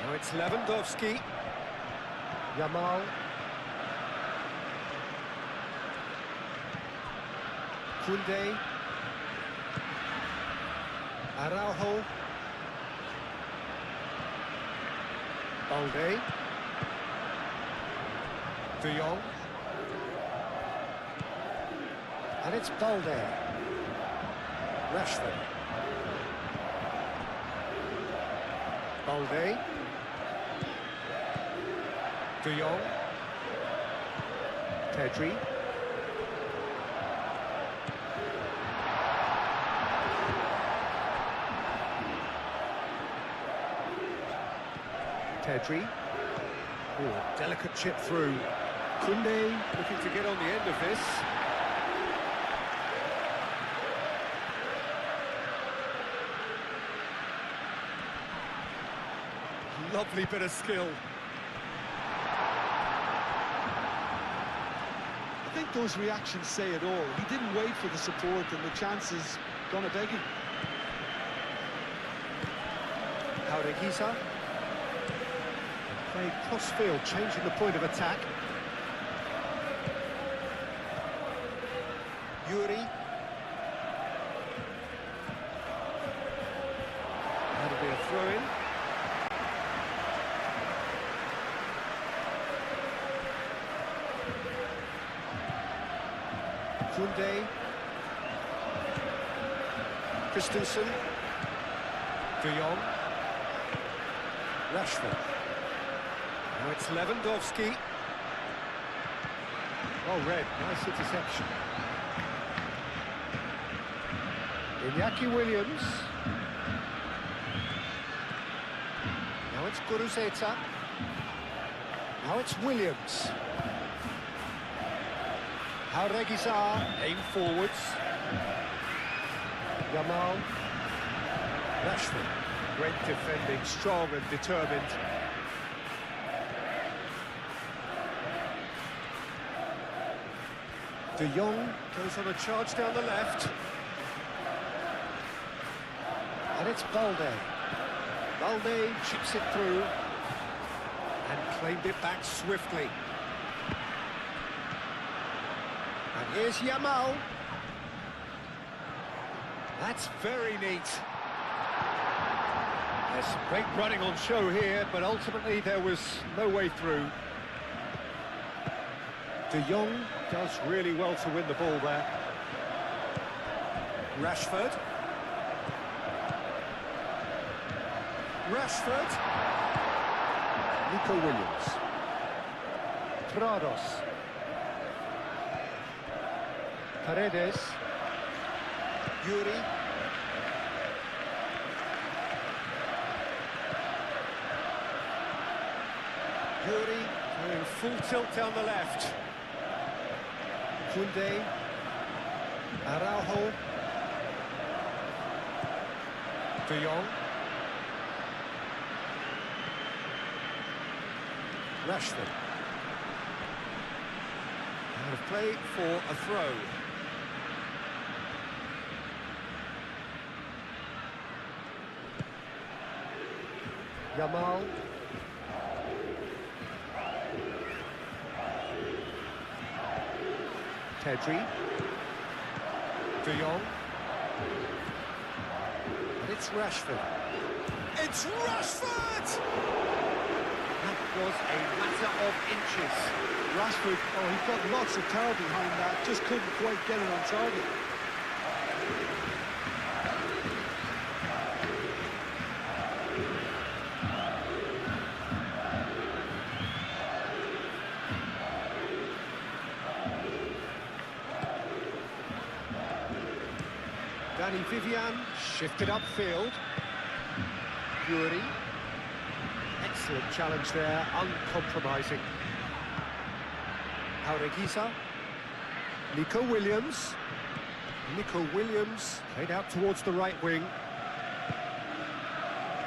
Now it's Lewandowski. Yamal. Koundé. Araujo. Balde. De Jong. And it's Balde. Rashford. Balde. De Jong. Pedri. Pedri. Ooh, delicate chip through. Koundé looking to get on the end of this. Lovely bit of skill. I think those reactions say it all. He didn't wait for the support, and the chance is gonna beg him. Jaureguisa. Played cross-field, changing the point of attack. Yuri. That'll be a throw-in. Koundé. Christensen. De Jong. Rashford. Now it's Lewandowski. Oh, red. Nice interception. Iñaki Williams. Now it's Guruzeta. Now it's Williams. Jaureguisa, aim forwards. Yamal. Rashford. Great defending, strong and determined. De Jong goes on a charge down the left. And it's Balde. Balde chips it through and claimed it back swiftly. And here's Yamal. That's very neat. There's some great running on show here, but ultimately there was no way through. De Jong does really well to win the ball there. Rashford. Rashford. Nico Williams. Prados. Paredes. Yuri. Yuri going full tilt down the left. Koundé. Araujo. De Jong. Rashford. Out of play for a throw. Yamal. Pedri. De Jong. And it's Rashford. It's Rashford! That was a matter of inches. Rashford, oh, he's got lots of power behind that, just couldn't quite get it on target. Danny Vivian shifted upfield. Fury. Excellent challenge there, uncompromising. Jaureguisa. Nico Williams. Nico Williams played out towards the right wing.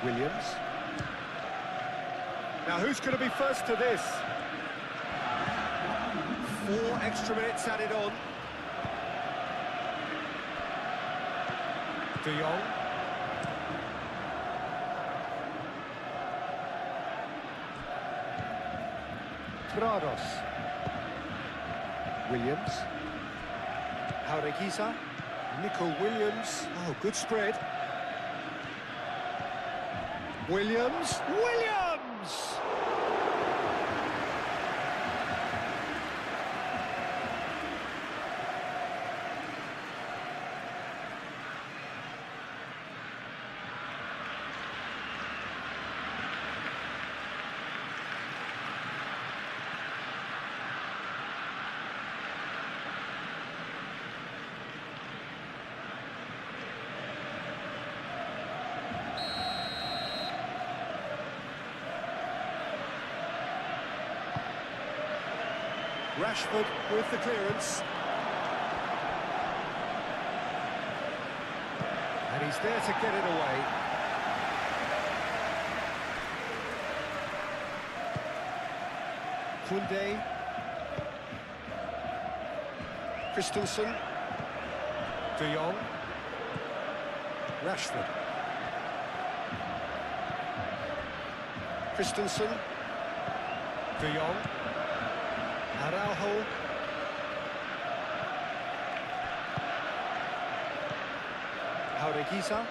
Williams. Now who's going to be first to this? 4 extra minutes added on. De Jong. Prados. Williams. Jaureguisa. Nico Williams. Oh, good spread. Williams. Williams! Rashford with the clearance. And he's there to get it away. Koundé. Christensen. De Jong. Rashford. Christensen. De Jong. Araujo. Jaureguisa.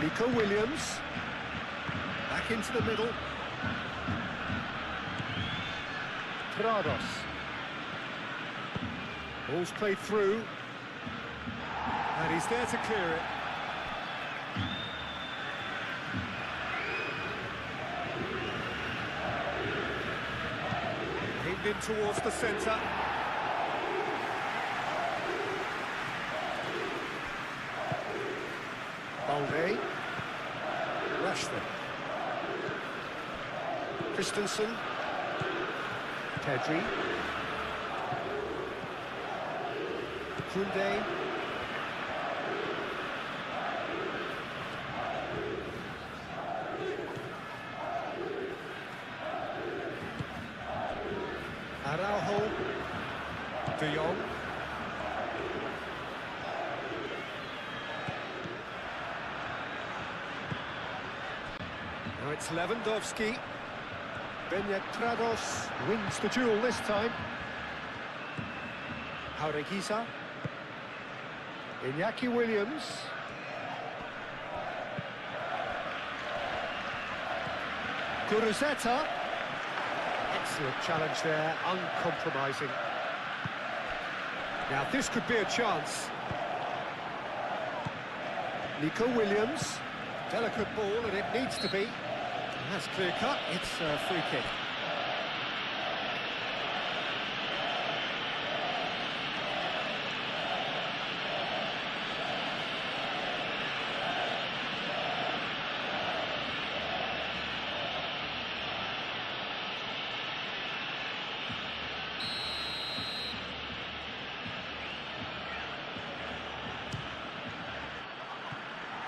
Nico Williams. Back into the middle. Prados. Ball's played through. And he's there to clear it. In towards the centre. Balde. Rashford. Christensen. Pedri. Koundé. Araujo. De Jong. Now it's Lewandowski. Beñat Prados wins the duel this time. Jaureguisa. Iñaki Williams. Kuruzeta. Excellent challenge there, uncompromising. Now this could be a chance. Nico Williams. Delicate ball, and it needs to be. And that's clear cut, it's a free kick.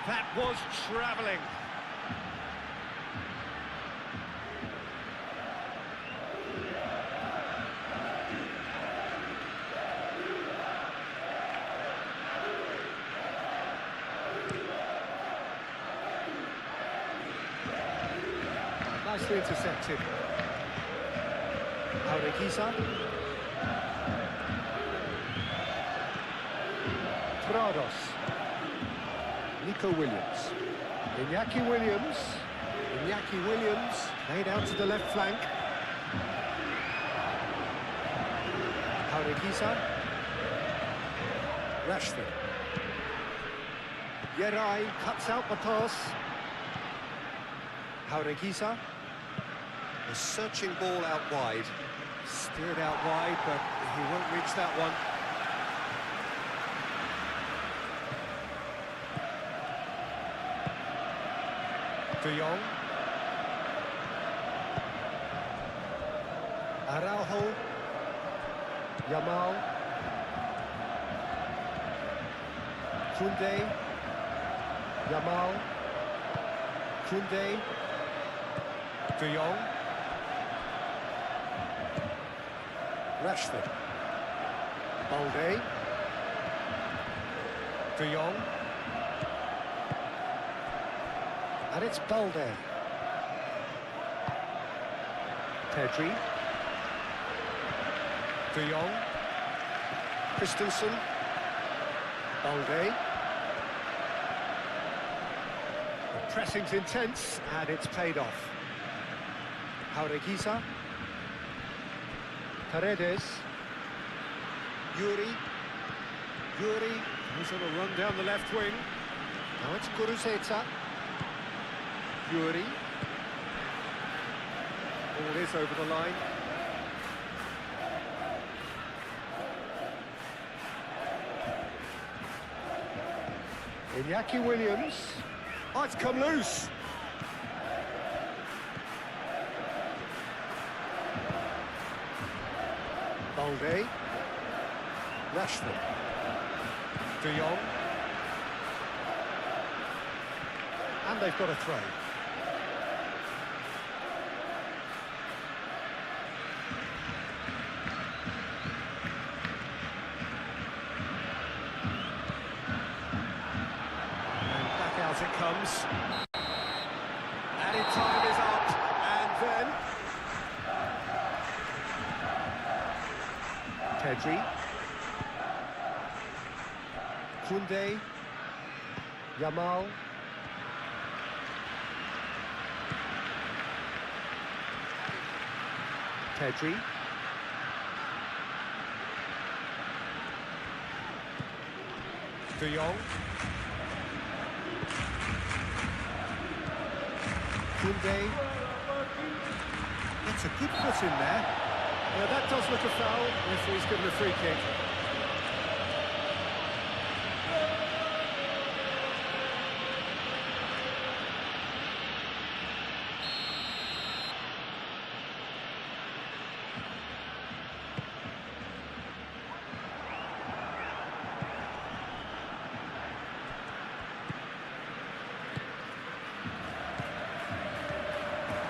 That was travelling. Nicely intercepted. Jaureguisa. Prados. Nico Williams. Iñaki Williams. Iñaki Williams laid out to the left flank. Jaureguisa. Rashford. Yeray cuts out the pass. Jaureguisa. A searching ball out wide. Steered out wide, but he won't reach that one. De Jong. Araujo. Yamal. Koundé. Yamal. Koundé. De Jong. Rashford. Balde. De Jong. And it's Balde. Pedri. De Jong. Christensen. Balde. The pressing's intense, and it's paid off. Jaureguisa. Paredes. Yuri. He's on a run down the left wing. Now it's Guruzeta. Yuri. Ball is over the line. Iñaki Williams. Oh, it's come loose. Balde. Rashford. De Jong. And they've got a throw. And back out it comes. Added time is up. And then Pedri. Koundé. Yamal. Pedri. De Jong. Koundé. That's a good foot in there. Yeah, that does look a foul. Referee's given a free kick.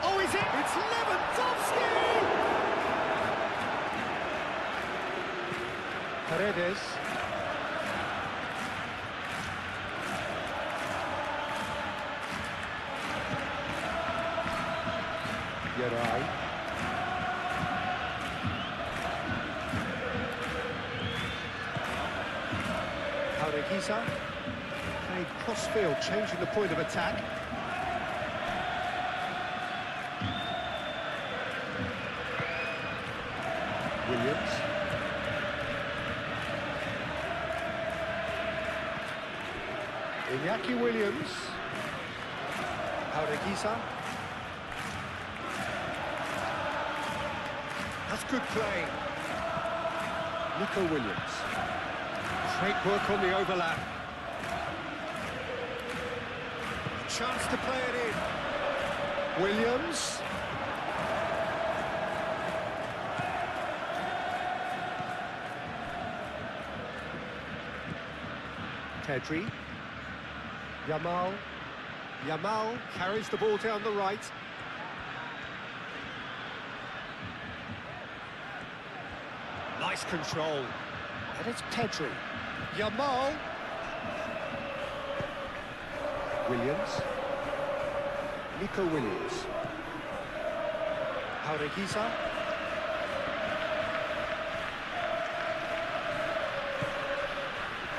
Oh, is it? It's Lewandowski! Paredes. Yeray. Jaureguisa. Played cross-field, changing the point of attack. Williams. Iñaki Williams. Jaureguisa. That's good play. Nico Williams. Great work on the overlap. Chance to play it in. Williams. Pedri. Yamal. Yamal carries the ball down the right. Nice control. And it's Pedri. Yamal. Williams. Nico Williams. Jaureguisa.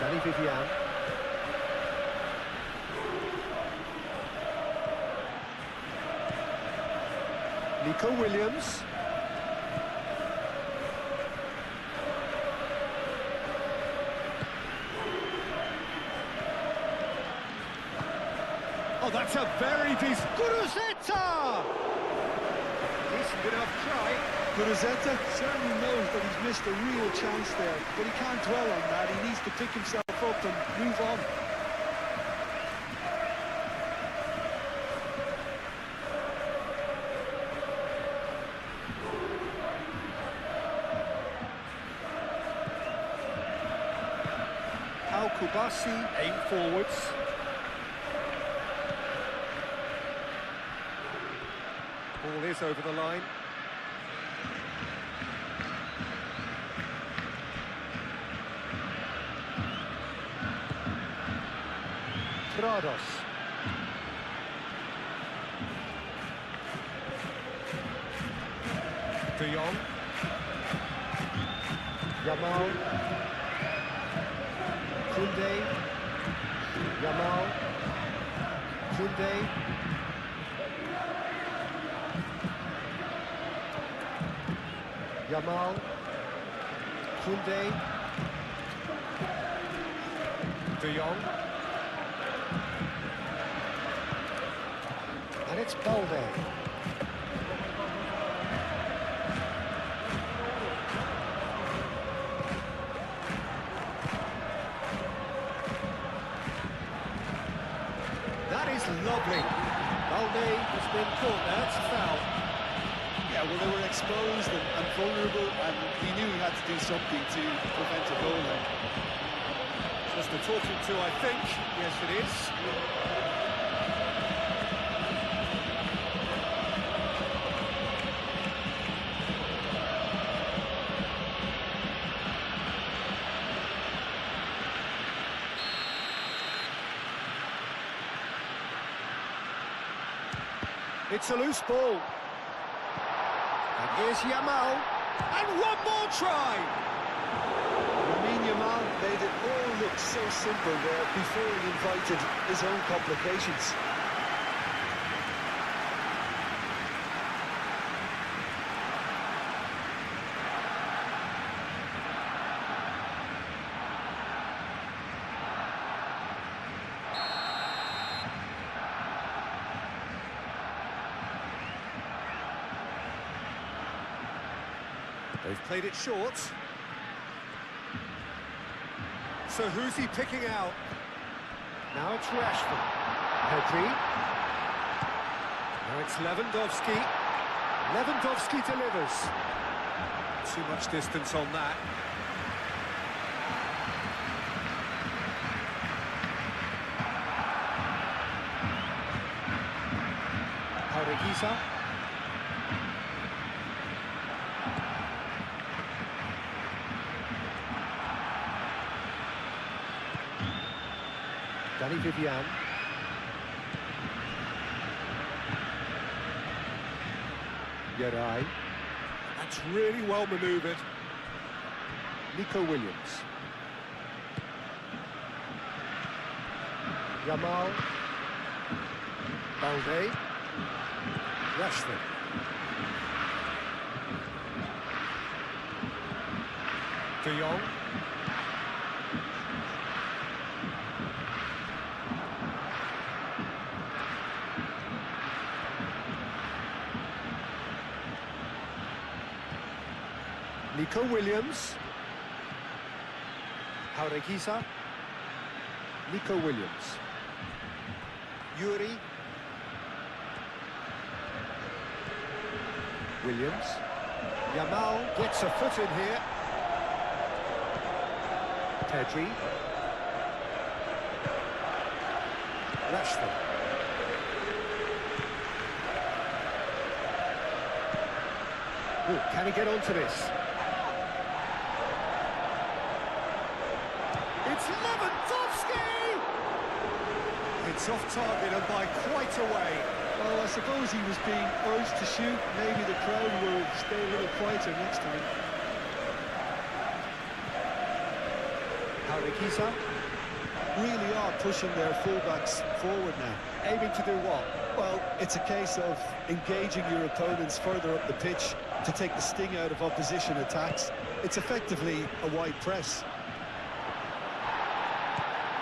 Danny Vivian. Nico Williams. Oh, that's a very decent... Guruzeta! Decent enough try. Guruzeta certainly knows that he's missed a real chance there, but he can't dwell on that. He needs to pick himself up and move on. Al Kubasi, aim forwards. Ball is over the line. Prados. De Jong. Yamal. Koundé. Yamal. Koundé. Yamal. Koundé. De Jong. And it's Balde. That is lovely. Balde has been caught there, it's a foul. Yeah, well, they were exposed and vulnerable, and he knew he had to do something to prevent a goal then. Just a talking to, I think. Yes, it is. It's a loose ball. And here's Yamal. And one more try. Yamal made it all look so simple there before he invited his own complications. They've played it short. So who's he picking out? Now it's Rashford. Pedri. Now it's Lewandowski. Lewandowski delivers. Too much distance on that. Jaureguisa. Danny Vivian. Yeray. That's really well manoeuvred. Nico Williams. Yamal. Balde. Rashford. De Jong. Nico Williams. Jaureguisa. Nico Williams. Yuri. Williams. Yamal gets a foot in here. Pedri. Rashford. Oh, can he get onto this? It's Lewandowski! It's off target and by quite a way. Well, I suppose he was being urged to shoot. Maybe the crowd will stay a little quieter next time. Harekisa Really are pushing their fullbacks forward now. aiming to do what? Well, it's a case of engaging your opponents further up the pitch to take the sting out of opposition attacks. It's effectively a wide press.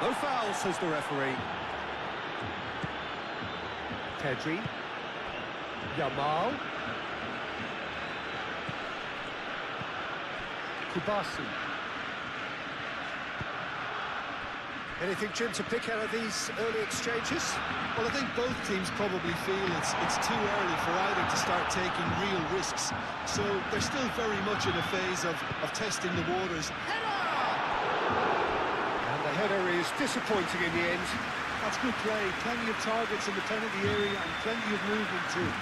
No foul, says the referee. Pedri. Yamal. Kubasi. Anything, Jim, to pick out of these early exchanges? Well, I think both teams probably feel it's too early for either to start taking real risks. So they're still very much in a phase of testing the waters. And the header is disappointing in the end. That's good play. Plenty of targets in the penalty area and plenty of movement too.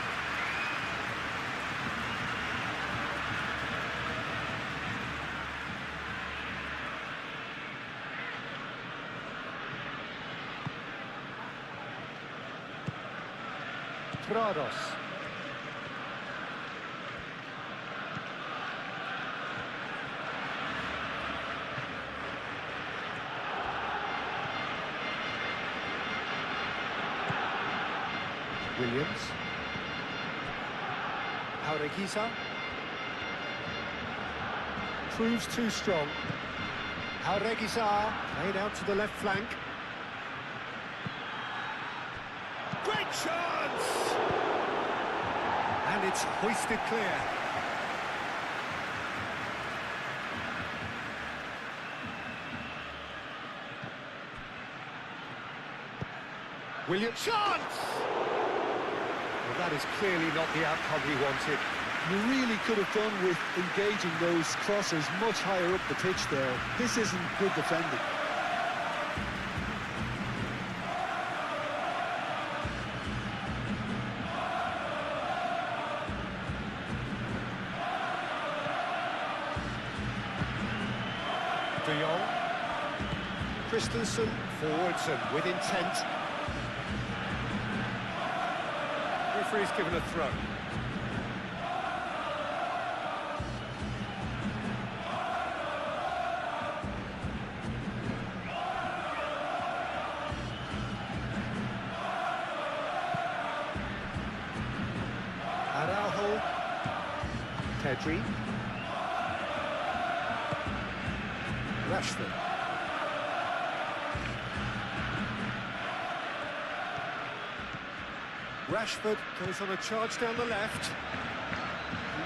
Prados. Williams. Harekisa. Proves too strong. Harekisa played out to the left flank. Great chance! And it's hoisted clear. Williams. Chance! Well, that is clearly not the outcome he wanted. You really could have done with engaging those crossers much higher up the pitch there. This isn't good defending. De Jong. Christensen forwards and with intent. Referee's given a throw. Araujo. Pedri. Rashford. Rashford goes on a charge down the left.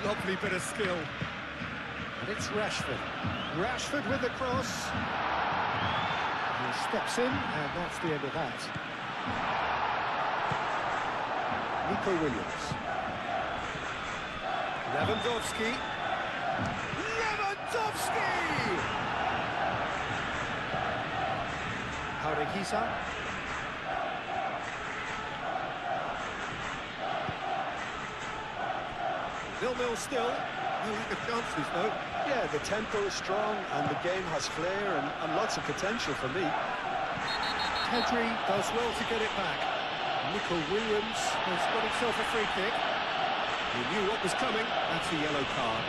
Lovely bit of skill. And it's Rashford. Rashford with the cross. He steps in, and that's the end of that. Nico Williams. Lewandowski. Lewandowski! Harekisa. Nil-nil still. No lack of chances, though. Yeah, the tempo is strong and the game has flair and lots of potential for me. Pedri does well to get it back. Nico Williams has got himself a free kick. He knew what was coming. That's a yellow card.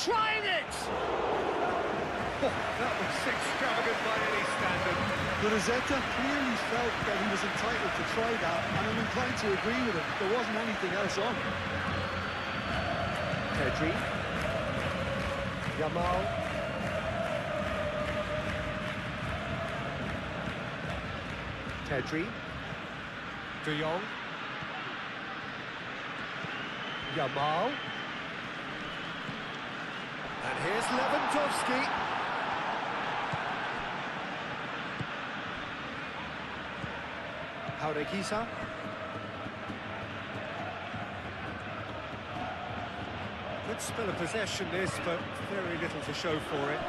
Trying it! Oh, that was extravagant by any standard. Guruzzetta clearly felt that he was entitled to try that, and I'm inclined to agree with him. There wasn't anything else on. Pedri. Yamal. Pedri. De Jong. Yamal. And here's Lewandowski. Harekisa. Good spell of possession this, but very little to show for it.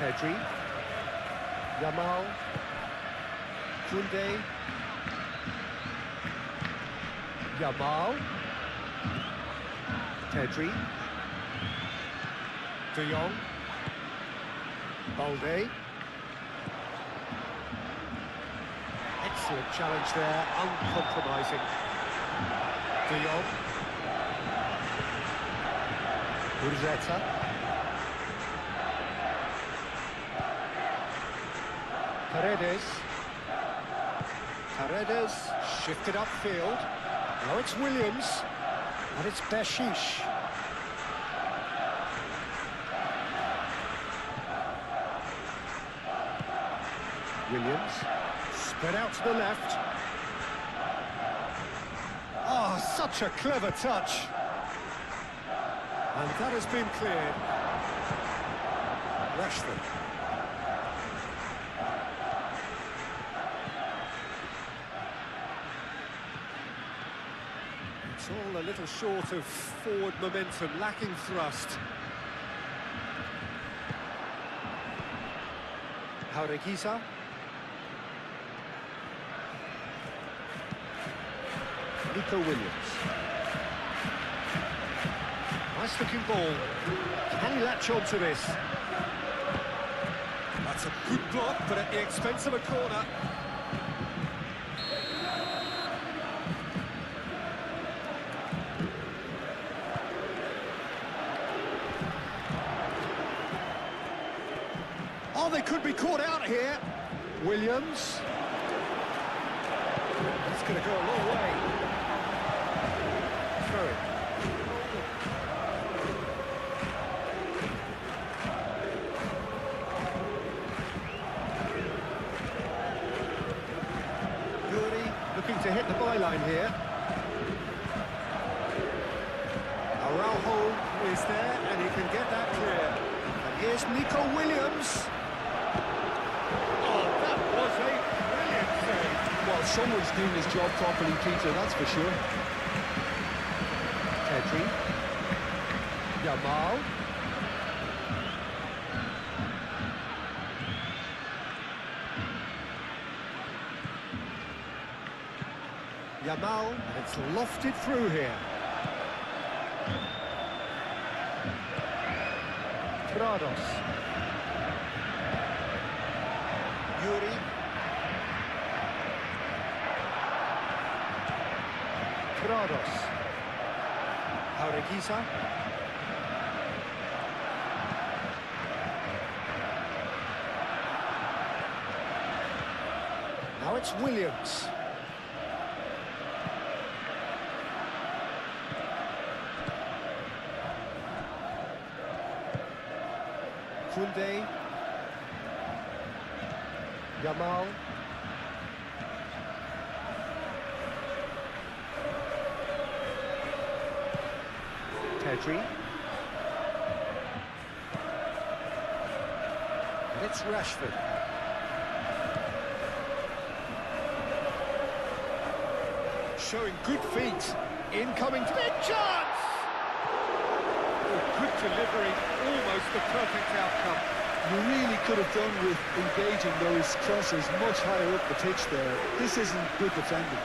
Pedri. Yamal. Koundé. Yamal. Pedri. De Jong. Balde. Excellent challenge there, uncompromising. De Jong. Urzeta. Paredes. Paredes shifted upfield. Now it's Williams. And it's Beshish. Williams. Spread out to the left. Oh, such a clever touch. And that has been cleared. Rashford. It's all a little short of forward momentum, lacking thrust. Jaureguisa. Nico Williams. Nice looking ball. Can he latch on to this? That's a good block, but at the expense of a corner. Oh, they could be caught out here. Williams. That's going to go a long way. Throw it. Looking to hit the byline here. Araujo is there, and he can get that clear. And here's Nico Williams. Oh, that was a brilliant save. Well, someone's doing his job properly, Peter, that's for sure. Pedri. Yamal. Yamal, and it's lofted through here. Prados. Yuri. Prados. Jaureguisa. Now it's Williams. Koundé. Yamal. Pedri. And it's Rashford. Showing good feet. Incoming big chance! Good delivery, almost the perfect outcome. You really could have done with engaging those crosses much higher up the pitch there. This isn't good defending.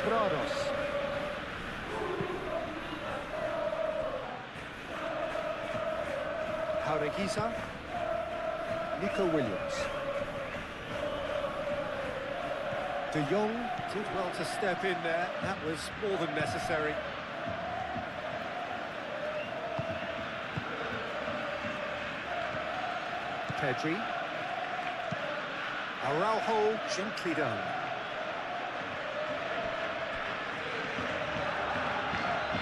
Prados. Jaureguisa. Nico Williams. De Jong did well to step in there. That was more than necessary. Pedri. Araujo, gently done.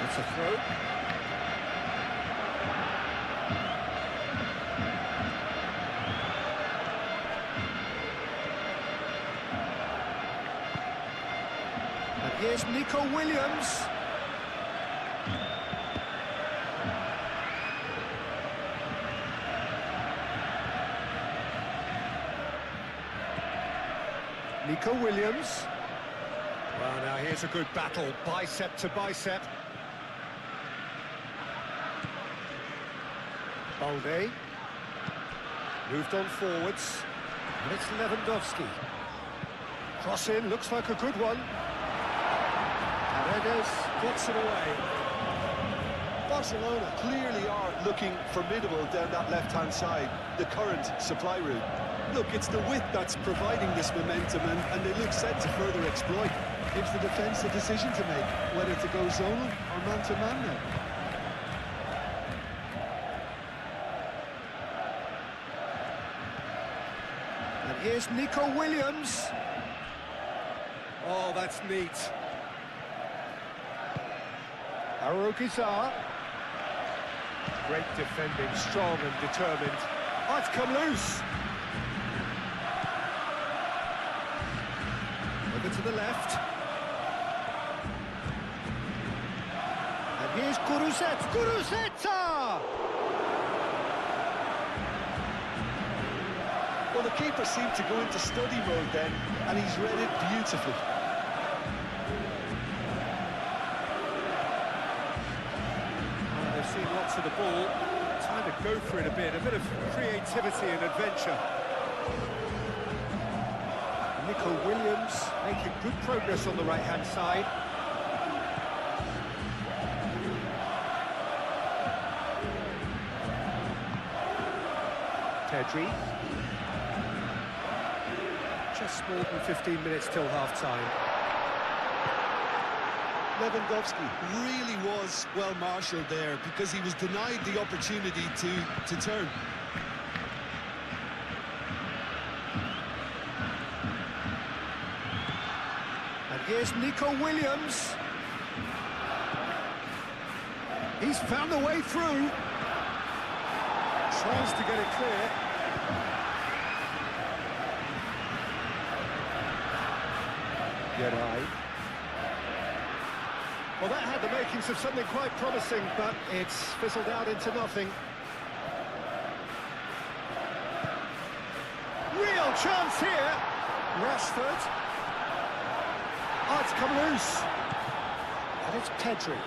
It's a throw. And here's Nico Williams. Nico Williams. Well, now here's a good battle, bicep to bicep. Balde. Moved on forwards. And it's Lewandowski. Cross in, looks like a good one. Paredes gets it away. Barcelona clearly are looking formidable down that left-hand side, the current supply route. Look, it's the width that's providing this momentum, and they look set to further exploit. Gives the defence a decision to make, whether to go zonal or man-to-man now. And here's Nico Williams. Oh, that's neat. Arugizar. Great defending, strong and determined. Oh, it's come loose. Over to the left. And here's Guruzeta! Well, the keeper seemed to go into study mode then, and he's read it beautifully. Well, they've seen lots of the ball. Time to go for it a bit of creativity and adventure. Nico Williams making good progress on the right-hand side. Pedri. Just more than 15 minutes till half-time. Lewandowski really was well marshalled there because he was denied the opportunity to turn. And here's Nico Williams. He's found the way through. Tries to get it clear. Geray. Well, that had the makings of something quite promising, but it's fizzled out into nothing. Real chance here. Rashford. Oh, it's come loose. And it's Pedri.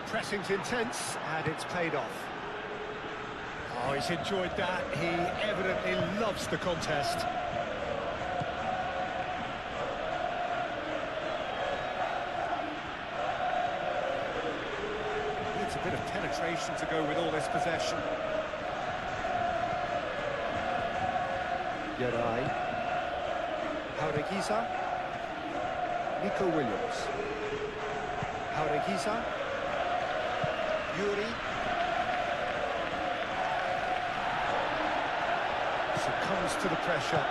The pressing's intense, and it's paid off. Oh, he's enjoyed that. He evidently loves the contest. Needs a bit of penetration to go with all this possession. Geray. Jaureguiza. Nico Williams. Jaureguiza. Yuri. Succumbs to the pressure.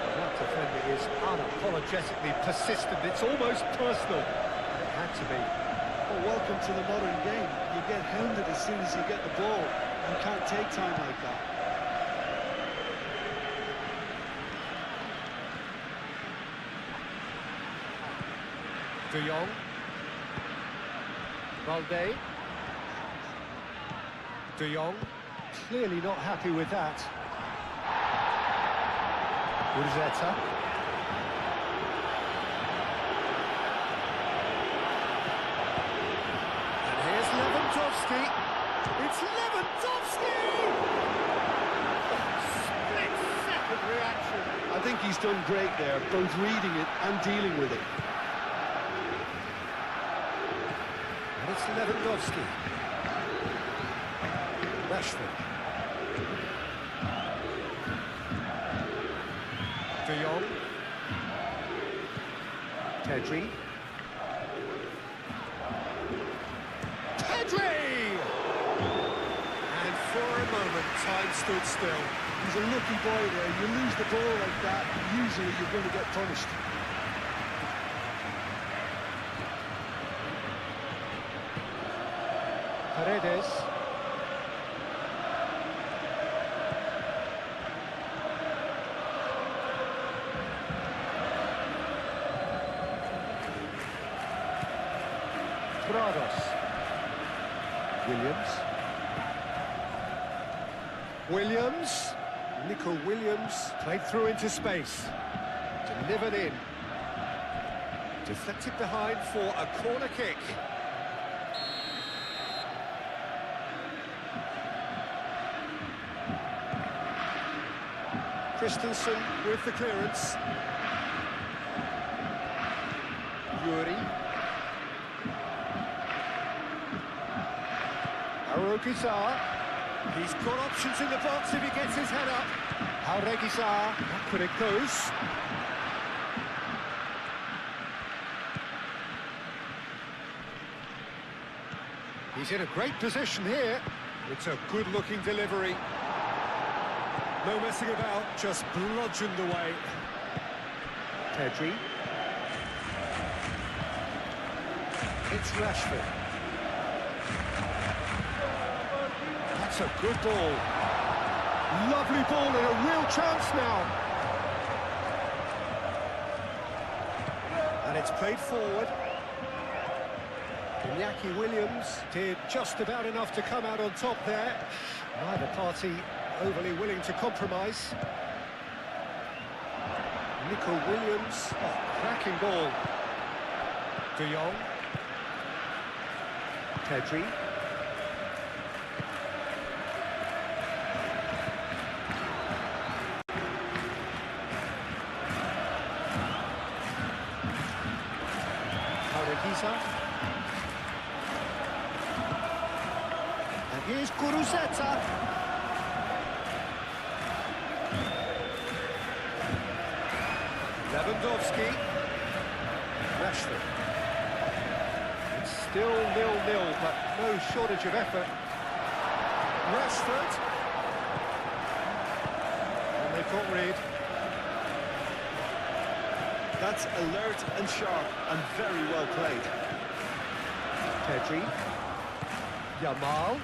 Well, that defending is unapologetically persistent. It's almost personal. It had to be. Well, welcome to the modern game. You get hounded as soon as you get the ball. You can't take time like that. De Jong. Balde. De Jong. Clearly not happy with that. Guruzeta. And here's Lewandowski. It's Lewandowski! Split-second reaction. I think he's done great there, both reading it and dealing with it. And it's Lewandowski. Rashford. De Jong. Pedri. Pedri! And for a moment, time stood still. He's a lucky boy there. You lose the ball like that, usually you're going to get punished. Paredes. Prados. Williams. Williams. Nico Williams played through into space. Delivered in. Deflected behind for a corner kick. Christensen with the clearance. Yuri. Arogizar. He's got options in the box if he gets his head up. Arogizar. Backward it goes. He's in a great position here. It's a good-looking delivery. No messing about, just bludgeoned away. Pedri. It's Rashford. That's a good ball. Lovely ball and a real chance now. And it's played forward. Iñaki Williams did just about enough to come out on top there. Neither party overly willing to compromise. Nico Williams, cracking ball. De Jong. Pedri. Arregisa. And here's Kuruzeta. Lewandowski. Rashford. It's still 0-0, but no shortage of effort. Rashford. And they've got rid. That's alert and sharp and very well played. Pedri. Yamal.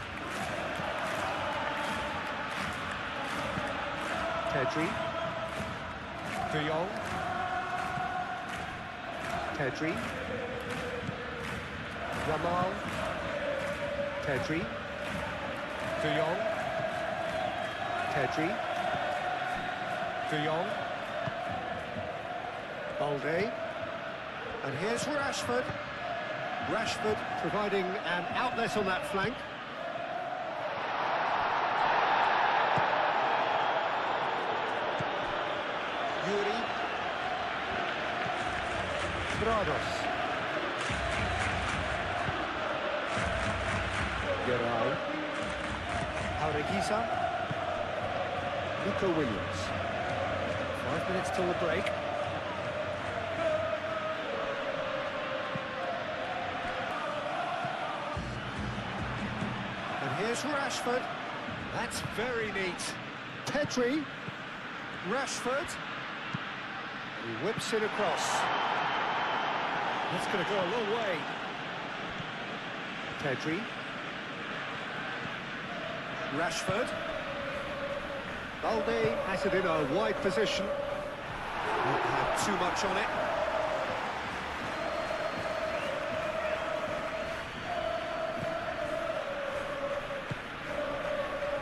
Pedri. De Jong. Pedri. Yamal. Pedri. De Jong. Pedri. De Jong. Balde. And here's Rashford. Rashford providing an outlet on that flank. Yuri. Prados. Geral. Arregisa. Nico Williams. 5 minutes till the break. And here's Rashford. That's very neat. Pedri. Rashford. He whips it across. That's going to go a long way. Pedri. Rashford. Balde has it in a wide position. Not had too much on it.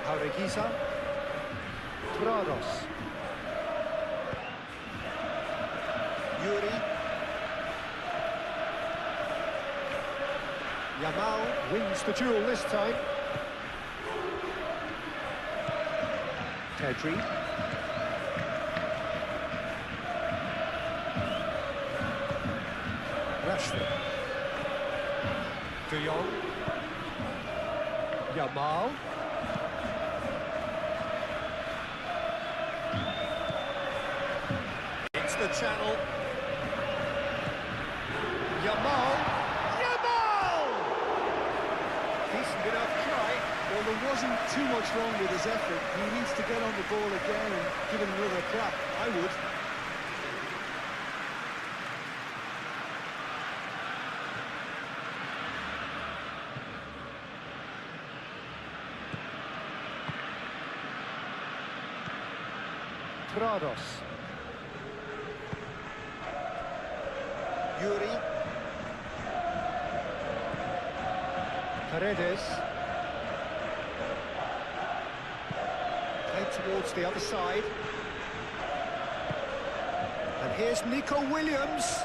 Arregisa. Prados. Yuri. Yamal wins the duel this time. Pedri. Rashford. De Jong. Yamal. It's the channel. Yamal. Yamal! Decent enough try. Well, there wasn't too much wrong with his effort. He needs to get on the ball again and give it another crack. I would. Prados. Yuri. Paredes. towards the other side. And here's Nico Williams.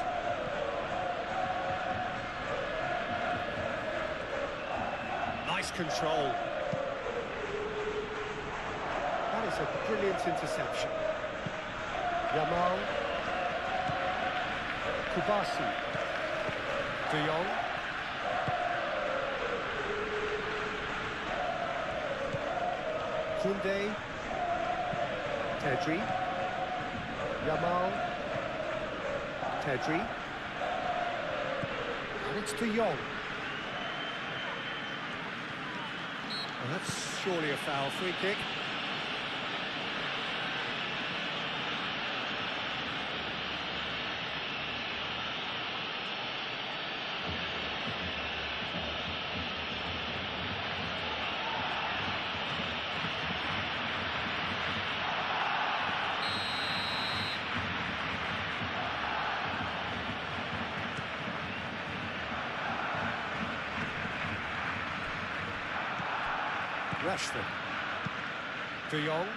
Nice control. That is a brilliant interception. Yamal. Kubasi. De Jong. Koundé. Pedri. Yamal. Pedri. And it's De Jong. Well, that's surely a foul. Free kick. Rashford. De Jong.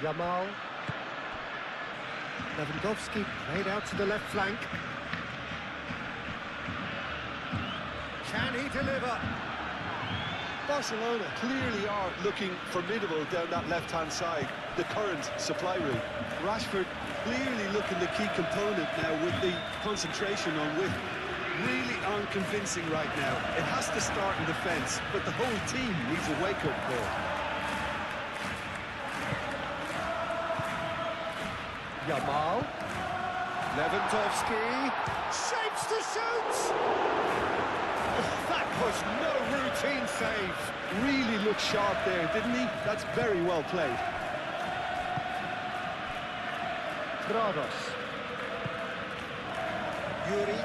Yamal. Lewandowski played out to the left flank. Can he deliver? Barcelona clearly are looking formidable down that left-hand side, the current supply route. Rashford clearly looking the key component now with the concentration on width. Really unconvincing right now. It has to start in defence, but the whole team needs a wake-up call. Yamal. Lewandowski. Shapes to shoot! That was no routine save. Really looked sharp there, didn't he? That's very well played. Prados. Yuri.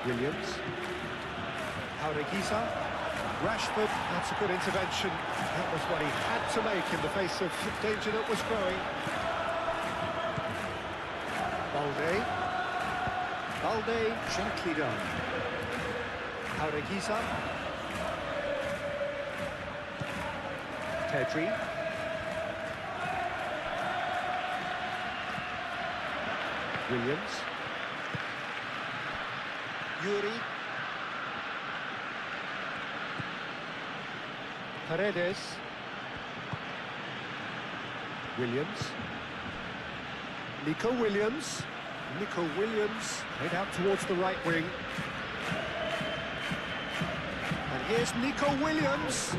Williams. Aurigiza. Rashford, that's a good intervention. That was what he had to make in the face of danger that was growing. Balde. Balde, gently done. Aurigiza. Pedri. Williams. Yuri. Paredes. Williams. Nico Williams. Nico Williams played out towards the right wing. And here's Nico Williams.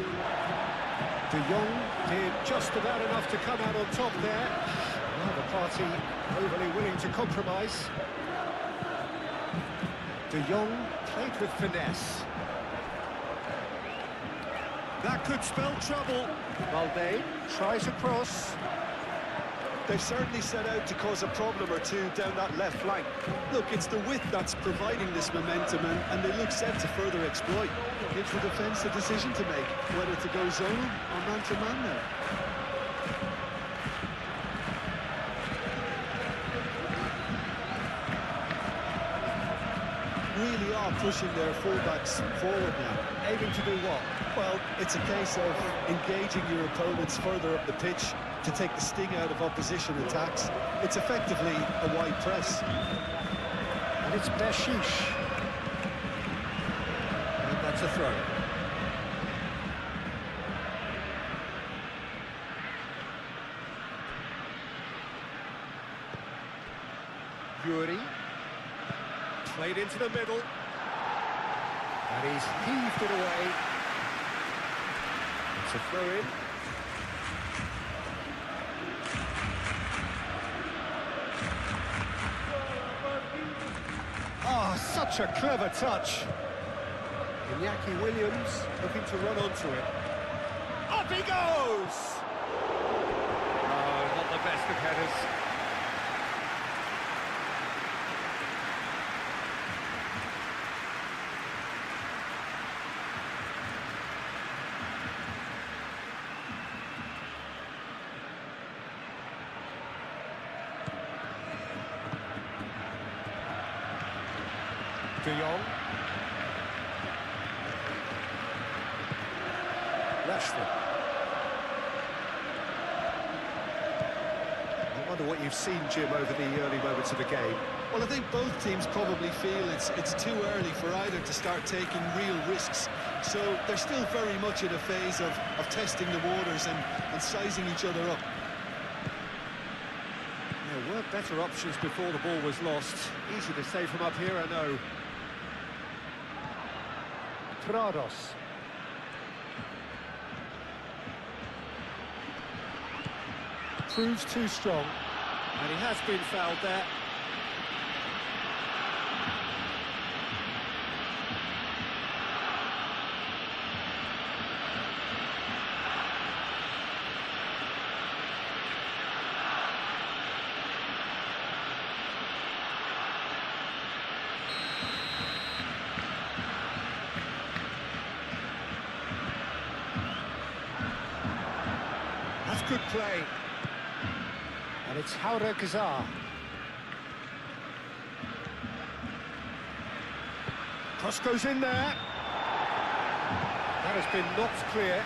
De Jong did just about enough to come out on top there. Now the party overly willing to compromise. De Jong played with finesse. That could spell trouble. Balde tries a cross. They've certainly set out to cause a problem or two down that left flank. Look, it's the width that's providing this momentum, and they look set to further exploit. Gives the defence a decision to make, whether to go zone or man-to-man now. Really are pushing their fullbacks forward now. Aiming to do what? Well, it's a case of engaging your opponents further up the pitch to take the sting out of opposition attacks. It's effectively a wide press. And it's Bershish. And that's a throw. Yuri. Played into the middle. And he's heaved it away. It's a throw-in. Oh, such a clever touch. Iñaki Williams looking to run onto it. Up he goes! Oh, not the best of headers. De Jong. Rashford. I wonder what you've seen, Jim, over the early moments of the game. Well, I think both teams probably feel it's too early for either to start taking real risks. So they're still very much in a phase of testing the waters and sizing each other up. There were better options before the ball was lost. Easy to say from up here, I know. Prados. Proves too strong. And he has been fouled there. That's good play. And it's Haura Kazar. Cross goes in there. That has been knocked clear.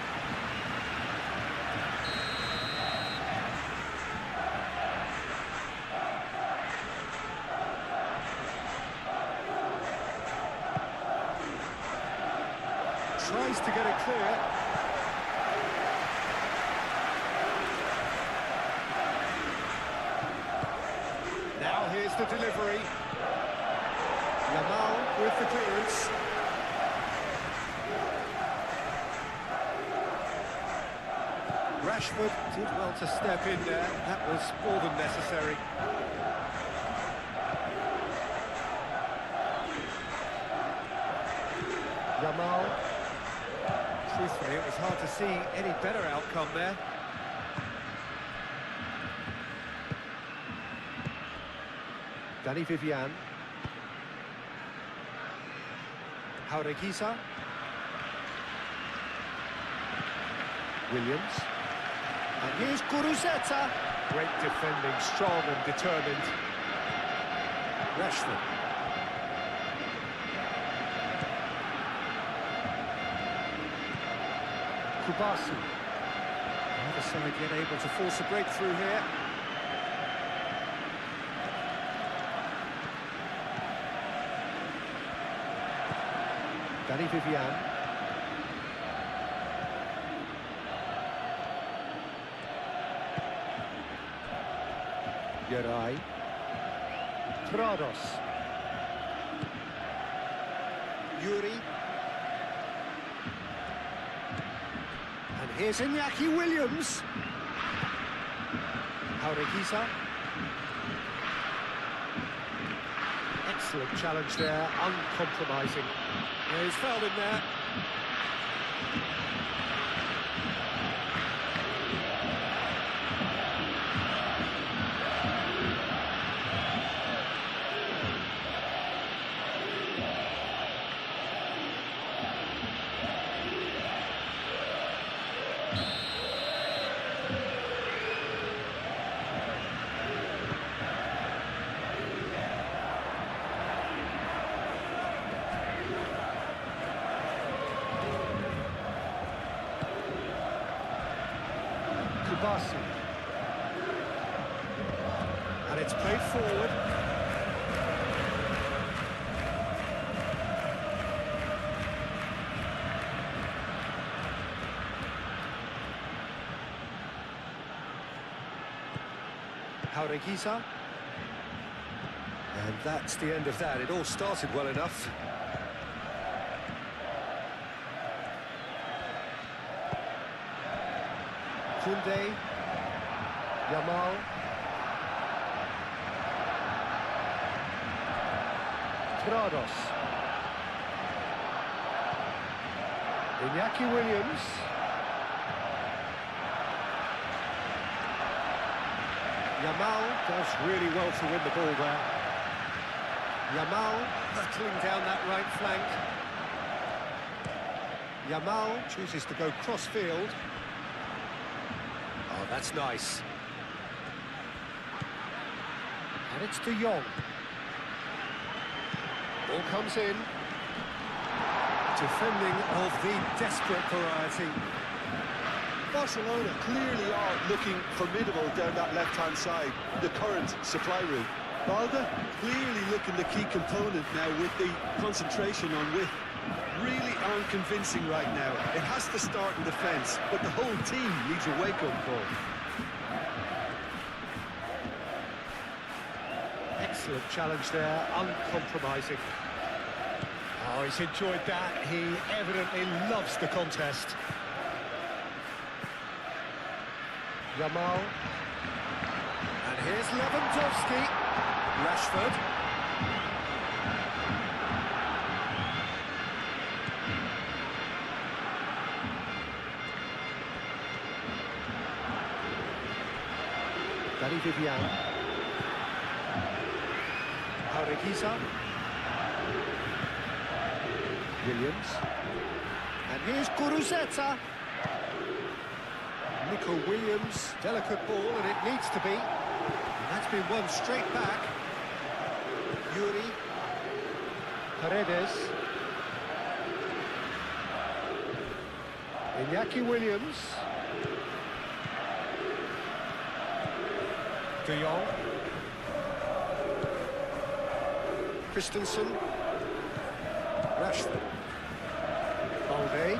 Tries to get it clear. Now here's the delivery. Yamal with the clearance. Rashford did well to step in there. That was more than necessary. Yamal. Truthfully, it was hard to see any better outcome there. Dani Vivian. Jaureguisa. Williams. And here's Guruzeta. Great defending, strong and determined. Rashford. Kubasi. The other side yet able to force a breakthrough here. Dani Vivian. Geray. Prados. Yuri. And here's Iñaki Williams. Jaureguisa. Excellent challenge there, uncompromising. Yeah, he's fouled in there. Kubasi. And it's played forward. Jaureguisa. And that's the end of that. It all started well enough. Koundé, Yamal, Prados, Iñaki Williams, Yamal does really well to win the ball there. Yamal hurtling down that right flank. Yamal chooses to go cross-field. Oh, that's nice. And it's De Jong. Ball comes in. Defending of the desperate variety. Barcelona clearly are looking formidable down that left-hand side, the current supply route. Balda clearly looking the key component now with the concentration on width. Really aren't convincing right now. It has to start in defence, but the whole team needs a wake-up call. Excellent challenge there, uncompromising. Oh, he's enjoyed that. He evidently loves the contest. Yamal. And here's Lewandowski. Rashford. Danny Vivian. Harekiza. Williams. And here's Kuruzeta. Nico Williams, delicate ball, and it needs to be. And that's been won straight back. Yuri. Paredes. Iñaki Williams. De Jong. Christensen. Rashford. Balde.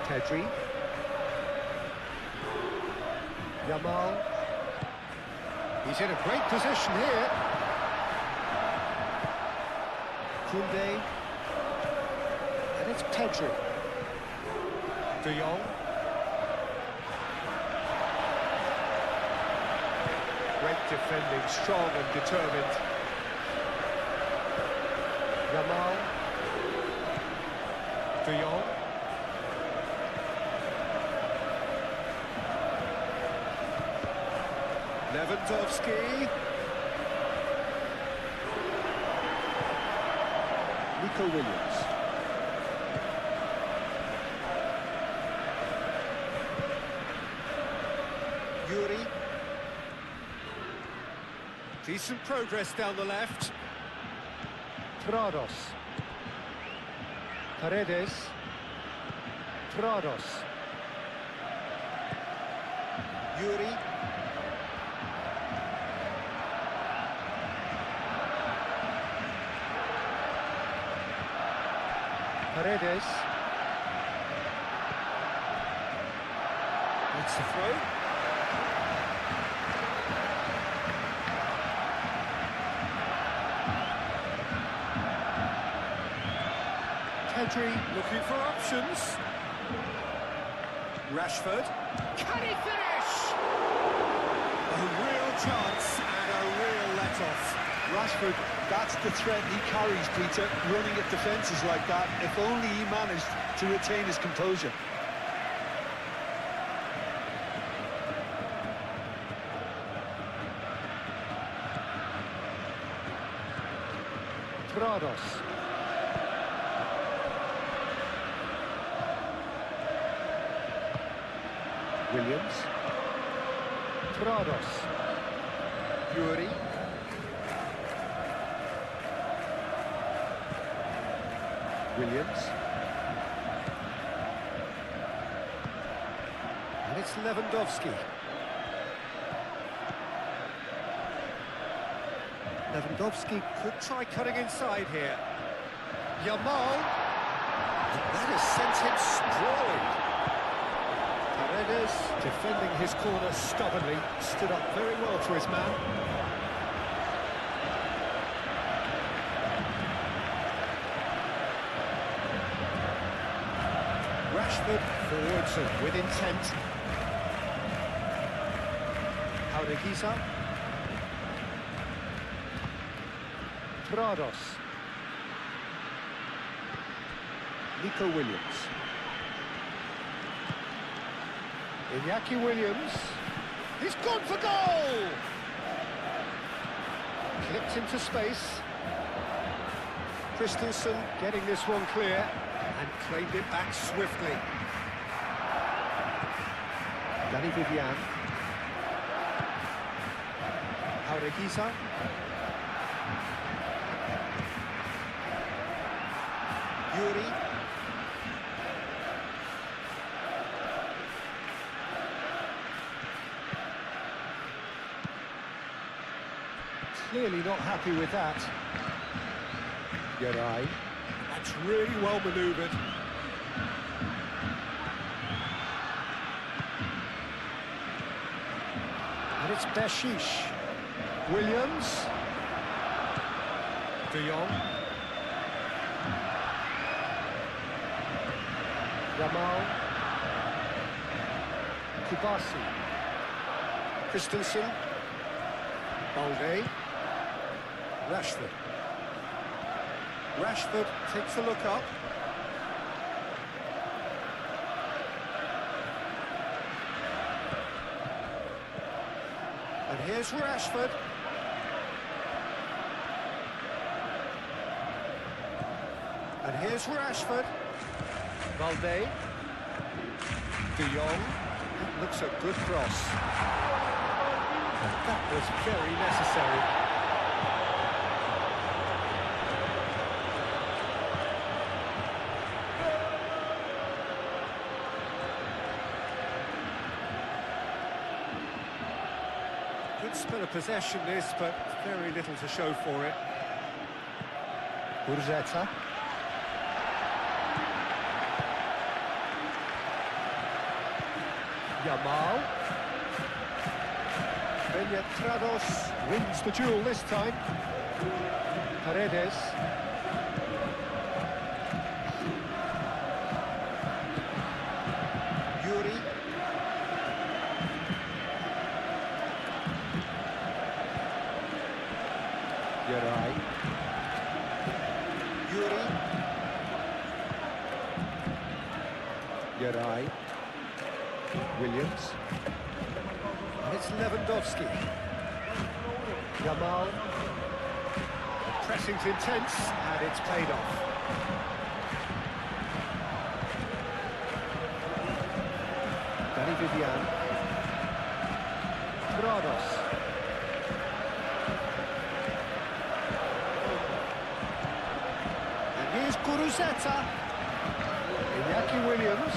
Pedri. Yamal. He's in a great position here. Koundé. And it's Pedri. De Jong. Great defending, strong and determined. Yamal. De Jong. Lewandowski. Nico Williams. Yuri. Decent progress down the left. Prados. Paredes. Prados. Yuri. Paredes. That's the throw. Pedri looking for options. Rashford. Can he finish? A real chance and a real let-off. Rashford, that's the threat he carries, Peter, running at defences like that. If only he managed to retain his composure. Prados. Williams. Prados. Yuri. Williams. And it's Lewandowski. Lewandowski could try cutting inside here. Yamal. And that has sent him sprawling. Paredes, defending his corner stubbornly, stood up very well for his man. Rashford forwards and with intent. Harekiza. Prados. Nico Williams. Iñaki Williams. He's gone for goal! Clipped into space. Christensen getting this one clear and claimed it back swiftly. Danny Vivian. Harekiza. Yuri. Clearly not happy with that. Geray. That's really well manoeuvred. And it's Beshish. Williams. De Jong. Yamal. Kubasi. Christensen. Balde. Rashford. Rashford takes a look up. And here's Rashford. And here's Rashford. Balde. De Jong. That looks a good cross. That was very necessary. Good spell of possession this, but very little to show for it. Urzeta. Yamal. Beñatrados wins the duel this time. Paredes. Yuri. Geray. Yuri. Geray. Williams. And it's Lewandowski. Yamal. Pressing's intense, and it's paid off. Danny Vivian. Prados. And here's Kuruzeta. Iñaki Williams.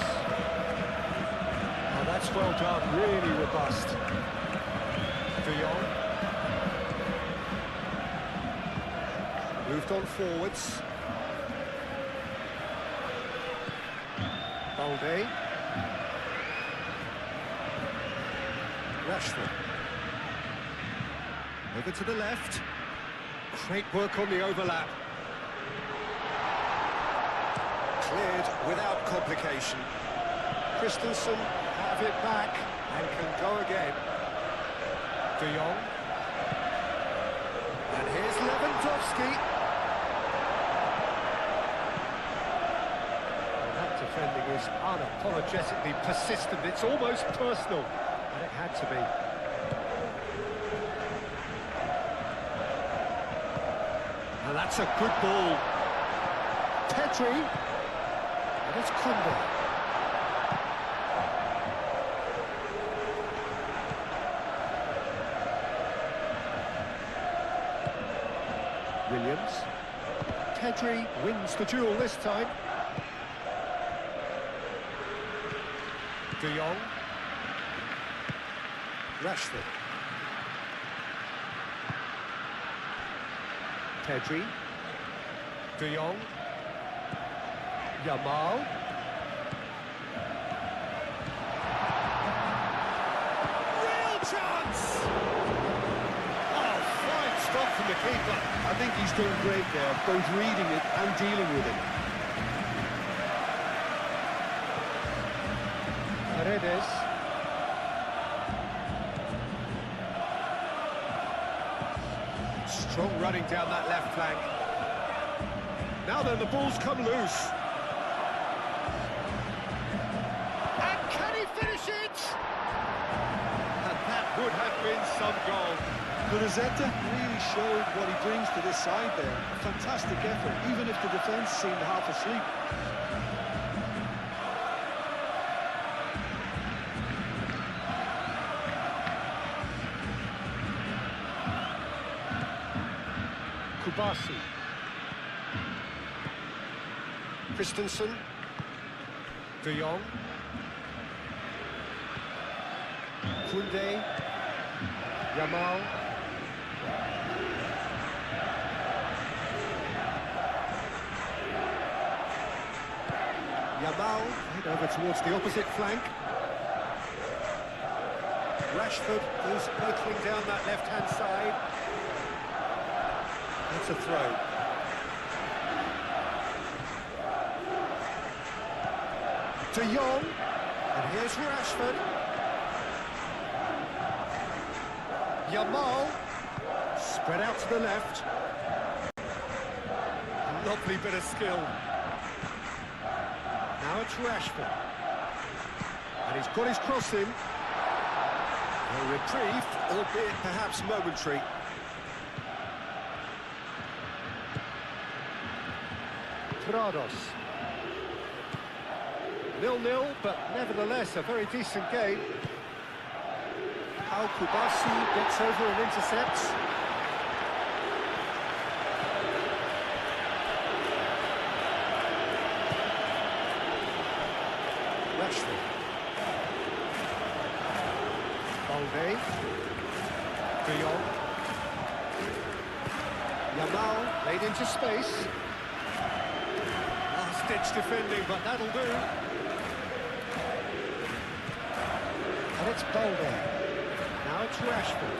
Oh, that's well done, really robust. De Jong. Moved on forwards. Balde. Rashford. Over to the left. Great work on the overlap. Cleared without complication. Christensen have it back and can go again. De Jong. And here's Lewandowski. That defending is unapologetically persistent. It's almost personal, and it had to be. And that's a good ball. Petri. And it's Kunde. Williams. Pedri wins the duel this time. De Jong. Rashford. Pedri. De Jong. Yamal. Real chance! Oh, fine stop from the keeper. I think he's done great there, both reading it and dealing with it. Paredes. Strong running down that left flank. Now then, the ball's come loose. And can he finish it? And that would have been some goal. Kuruzeta really showed what he brings to this side there. A fantastic effort, even if the defence seemed half asleep. Kubasi. Christensen. De Jong. Koundé. Yamal. Yamal, head over towards the opposite flank. Rashford goes poking down that left-hand side. That's a throw. De Jong, and here's Rashford. Yamal, spread out to the left. Lovely bit of skill. Now it's Rashford. And he's got his cross in. A reprieve, albeit perhaps momentary. Prados. 0-0, but nevertheless a very decent game. Al Kubasi gets over and intercepts. Rashford. Balde. De Jong. Yamal laid into space. Last-ditch defending, but that'll do. And it's Balde. Now it's Rashford.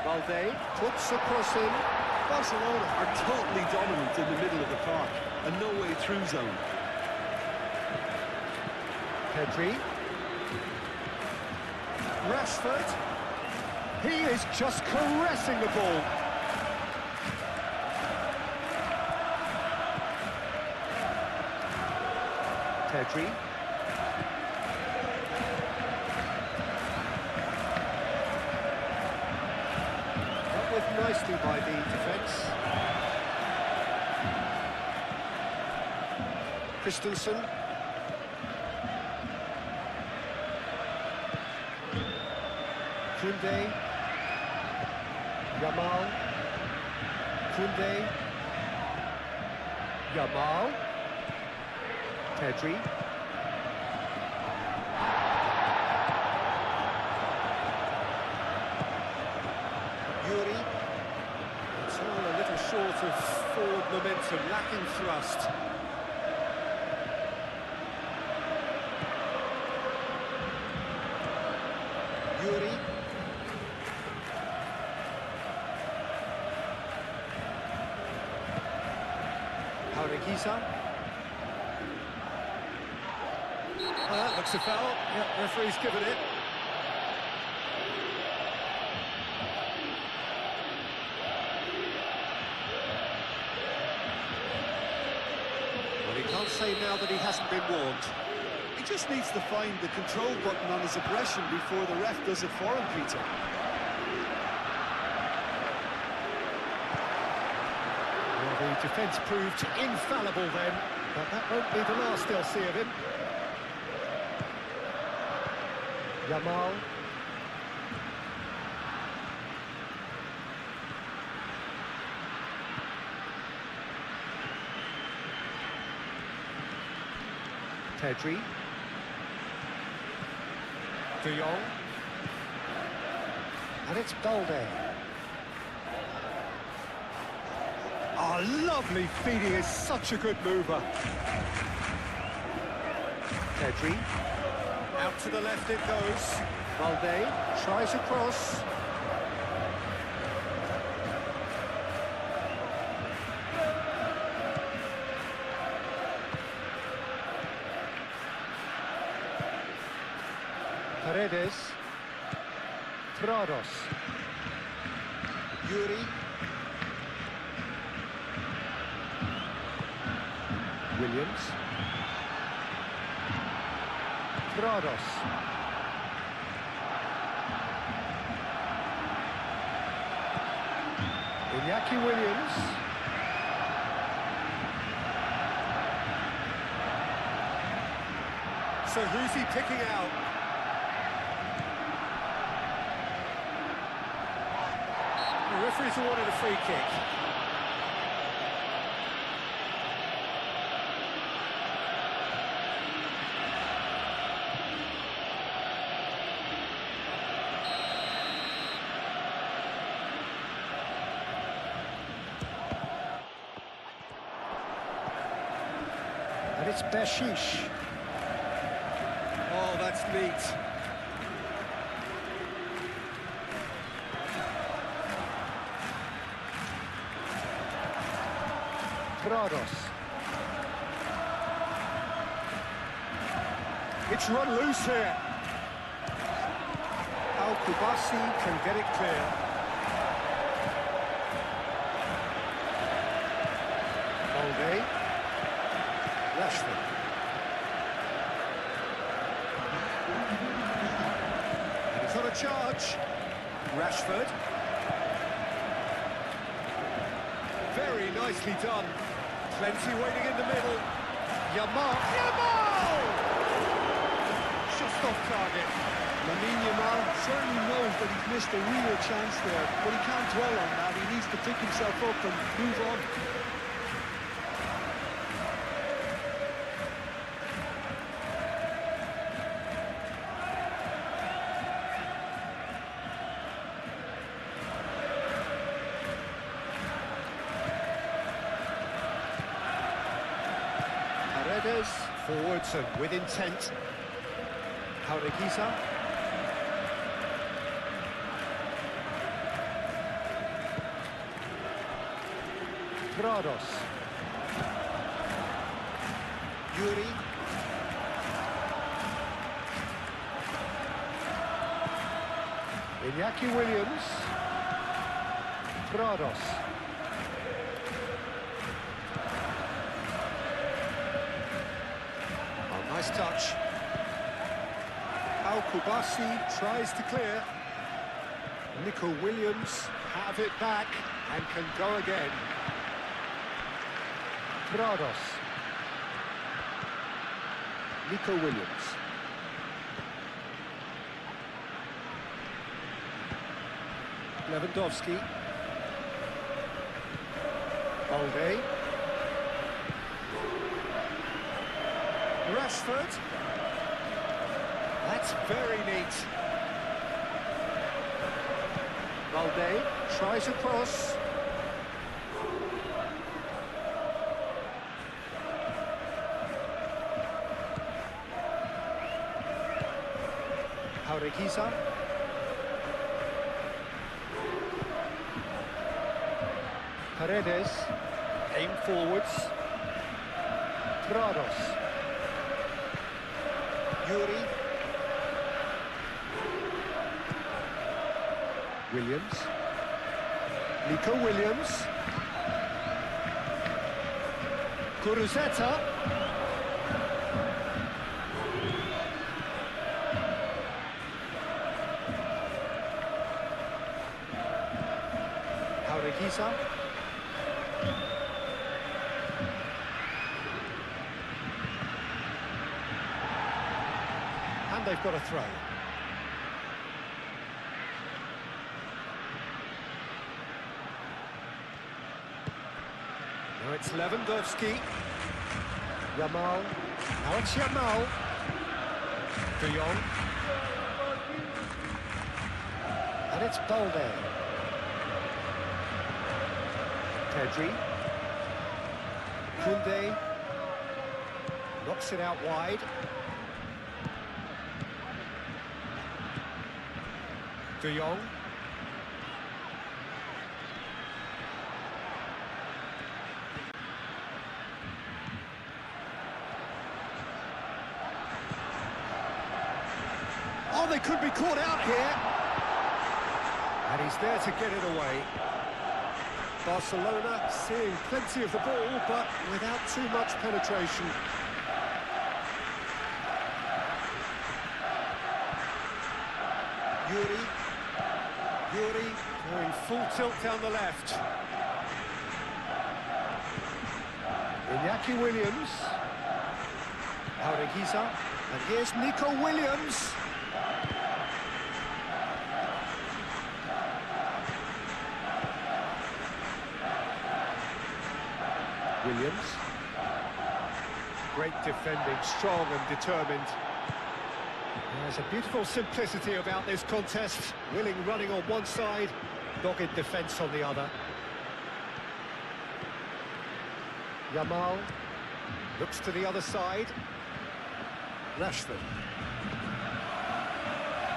Balde puts the cross in. Barcelona are totally dominant in the middle of the park, a no-way through zone. Pedri. Rashford. He is just caressing the ball. Pedri. Dealt with nicely by the defence. Christensen. Koundé. Yamal. Koundé. Yamal. Pedri. Yuri. It's all a little short of forward momentum, lacking thrust. Yuri. Pareguisa. Oh, that looks a foul. Yep, referee's given it. Well, he can't say now that he hasn't been warned. He just needs to find the control button on his aggression before the ref does it for him, Peter. Well, the defence proved infallible then, but that won't be the last they'll see of him. Yamal. Pedri. De Jong. And it's Balde. Oh, lovely feed, he is such a good mover. Pedri. Out to the left it goes. Balde tries a cross. Paredes. Prados. Yuri. Williams. Prados. Iñaki Williams. So who's he picking out? The referee's awarded a free kick. And it's Beshish. Oh, that's neat. Prados. It's run loose here. Al-Kubasi can get it clear. Balde. Rashford. And he's on a charge. Rashford. Very nicely done. Plenty waiting in the middle. Yamal. Yamal! Just off target. Lamine Yamal certainly knows that he's missed a real chance there, but he can't dwell on that. He needs to pick himself up and move on. Paredes, forwards and with intent. Jaureguiza. Prados. Yuri. Iñaki Williams. Prados. Oh, nice touch. Al-Kubasi tries to clear. Nico Williams have it back and can go again. Prados. Nico Williams. Lewandowski. Balde. Rashford. That's very neat. Balde tries a cross. Jaureguiza. Paredes. Aim forwards. Prados. Yuri. Williams. Nico Williams. Kuruzeta. Jaureguiza. And they've got a throw. Now it's Lewandowski. Yamal. Now it's Yamal. De Jong. And it's Balde. Pedri. Koundé. Knocks it out wide. De Jong. Oh, they could be caught out here. And he's there to get it away. Barcelona seeing plenty of the ball, but without too much penetration. Yuri going full tilt down the left. Iñaki Williams. Jaureguiza. And here's Nico Williams. Williams. Great defending, strong and determined. There's a beautiful simplicity about this contest. Willing running on one side, dogged defence on the other. Yamal looks to the other side. Rashford.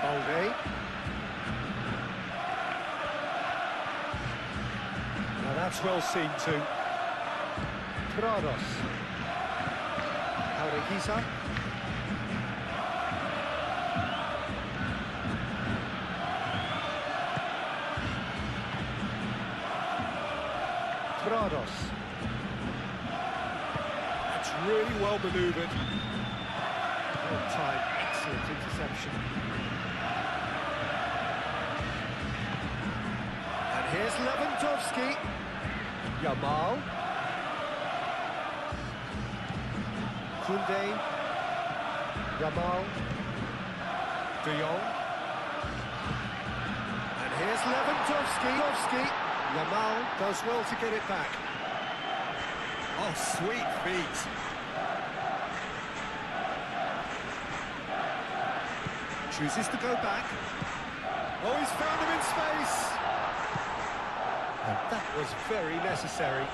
Balde. Now that's well seen too. Prados. Aureguiza. Prados. That's really well manoeuvred. Well timed, excellent interception. And here's Lewandowski. Yamal. Koundé. Yamal. De Jong. And here's Lewandowski. Yamal does well to get it back. Oh, sweet feet. Chooses to go back. Oh, he's found him in space. And that was very necessary.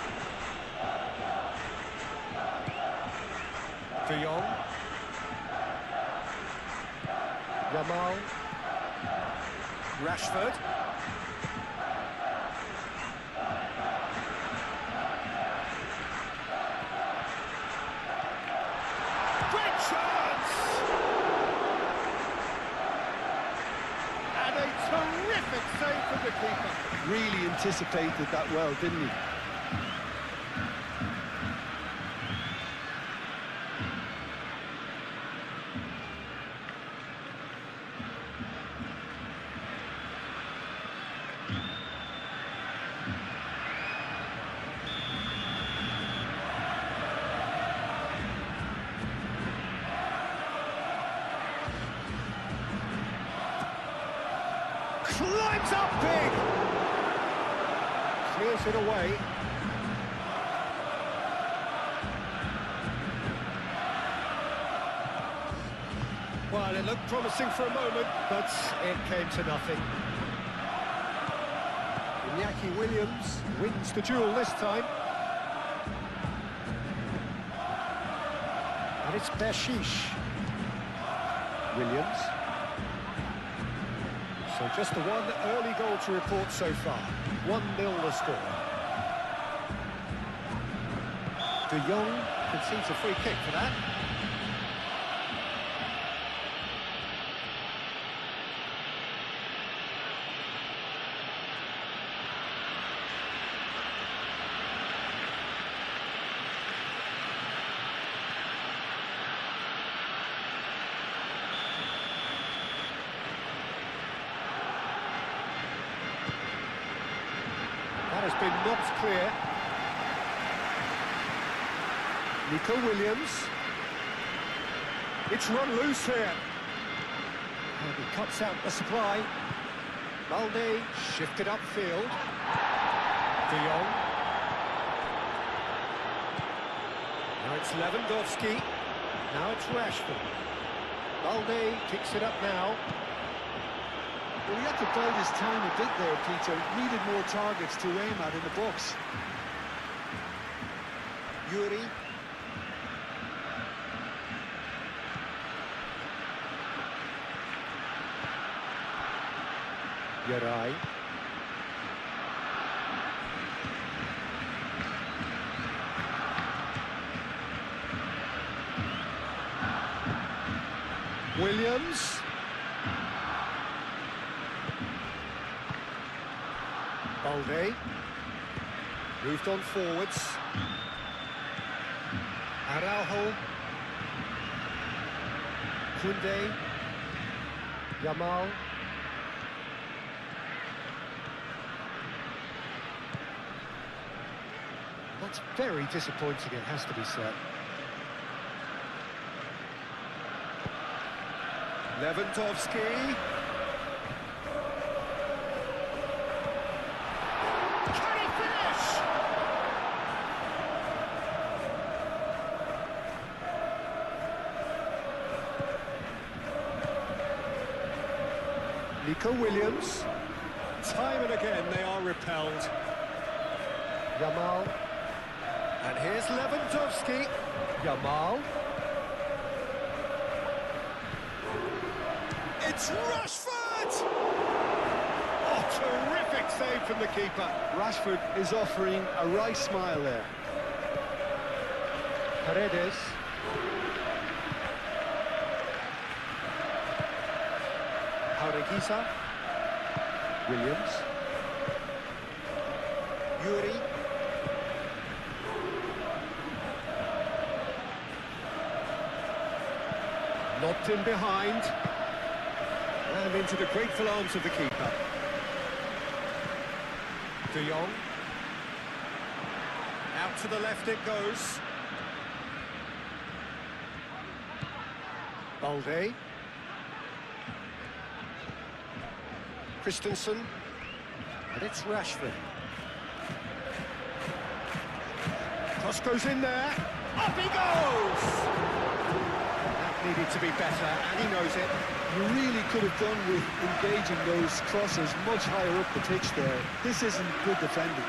De Jong. Yamal. Rashford. Great chance! And a terrific save from the keeper. Really anticipated that well, didn't he? Climbs up big! Clears it away. Well, it looked promising for a moment, but it came to nothing. Iñaki Williams wins the duel this time. And it's Bershish. Williams. So just the one early goal to report so far. 1-0 the score. De Jong concedes a free kick for that. That has been knocked clear. Nico Williams. It's run loose here. And he cuts out the supply. Balde shifted upfield. De Jong. Now it's Lewandowski. Now it's Rashford. Balde picks it up now. Well, he had to bide his time a bit there, Peter. Needed more targets to aim at in the box. Yuri. Yarai. Williams. Balde. Moved on forwards. Araujo. Koundé. Yamal. That's very disappointing, it has to be said. Lewandowski. Can he finish? Nico Williams. Time and again they are repelled. Yamal. And here's Lewandowski. Yamal. It's Rashford! Oh, terrific save from the keeper. Rashford is offering a wry smile there. Paredes. Jaureguisa. Williams. Yuri. Lobbed in behind. And into the grateful arms of the keeper. De Jong. Out to the left it goes. Balde. Christensen. And it's Rashford. Cross goes in there. Up he goes! That needed to be better, and he knows it. You really could have done with engaging those crosses much higher up the pitch there. This isn't good defending.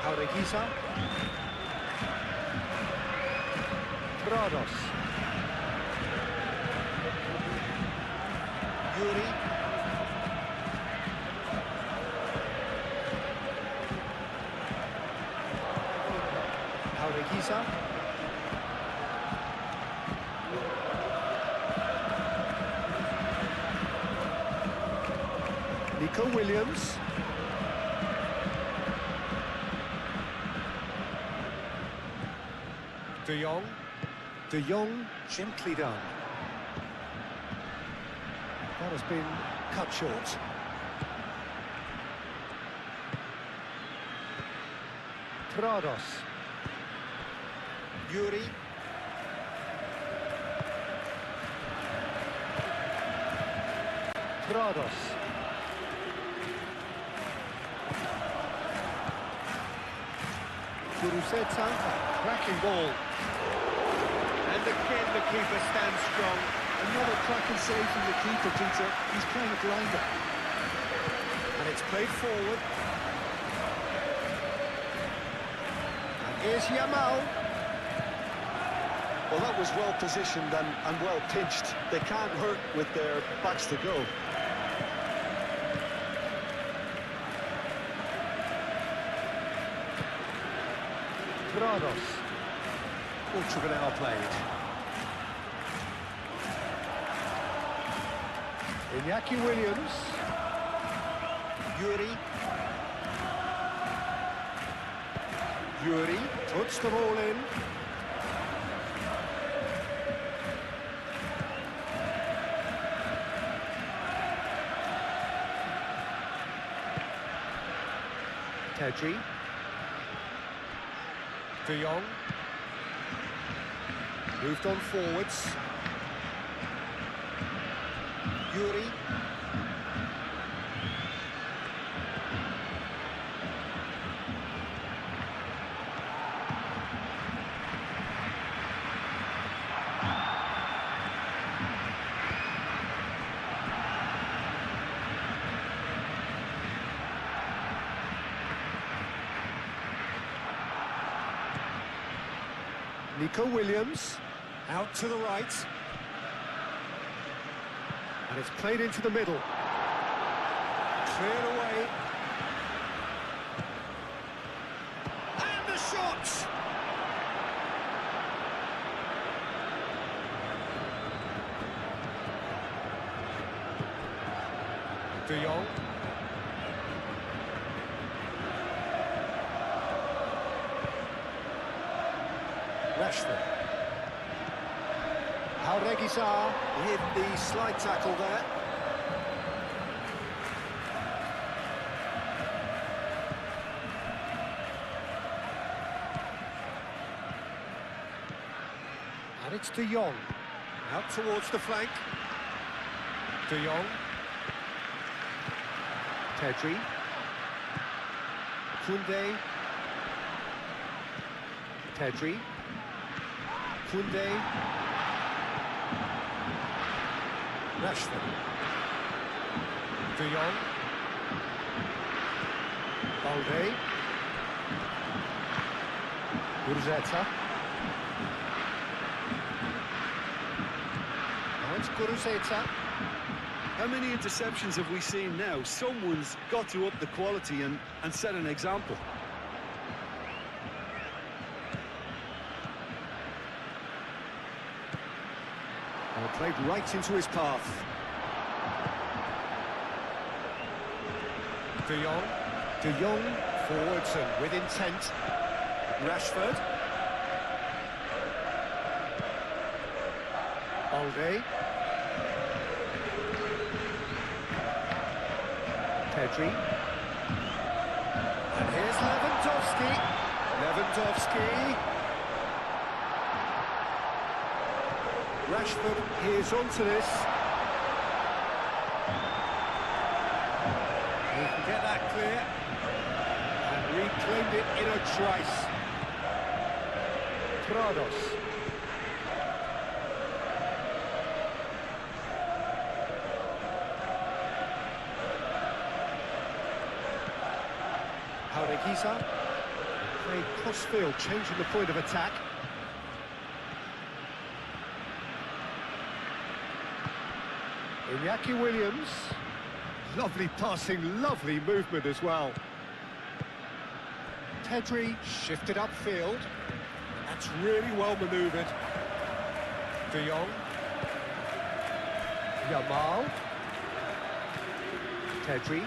Jaureguisa. Prados. Yuri. Jaureguisa. Nico Williams. De Jong. De Jong, gently done. That has been cut short. Prados. Yuri. Prados. Kuruseta, cracking ball. And again the keeper stands strong. Another cracking save from the keeper, Peter. He's playing a blinder. And it's played forward. And here's Yamal. Well, that was well positioned and well pitched. They can't hurt with their backs to go. Prados. Portugal now played. Iñaki Williams. Yuri. Yuri puts the ball in. Teddy. De Jong. Moved on forwards. Yuri. Nico Williams, out to the right. And it's played into the middle. Cleared away. And the shot! De Jong. Rashford. Jaureguisa with the slide tackle there. And it's De Jong. Out towards the flank. De Jong. Pedri. Koundé. Pedri. Koundé. Rashford. De Jong. Balde. Gurzeta. Now it's Gurzeta. How many interceptions have we seen now? Someone's got to up the quality and set an example. Well, played right into his path. De Jong. De Jong forwards and with intent. Rashford. Balde. Pedri. And here's Lewandowski. Lewandowski. Rashford here's onto this. He can get that clear. And reclaimed it in a trice. Prados. Haureguiza. Played crossfield, changing the point of attack. Iñaki Williams. Lovely passing, lovely movement as well. Pedri shifted upfield. That's really well manoeuvred. De Jong. Yamal. Pedri.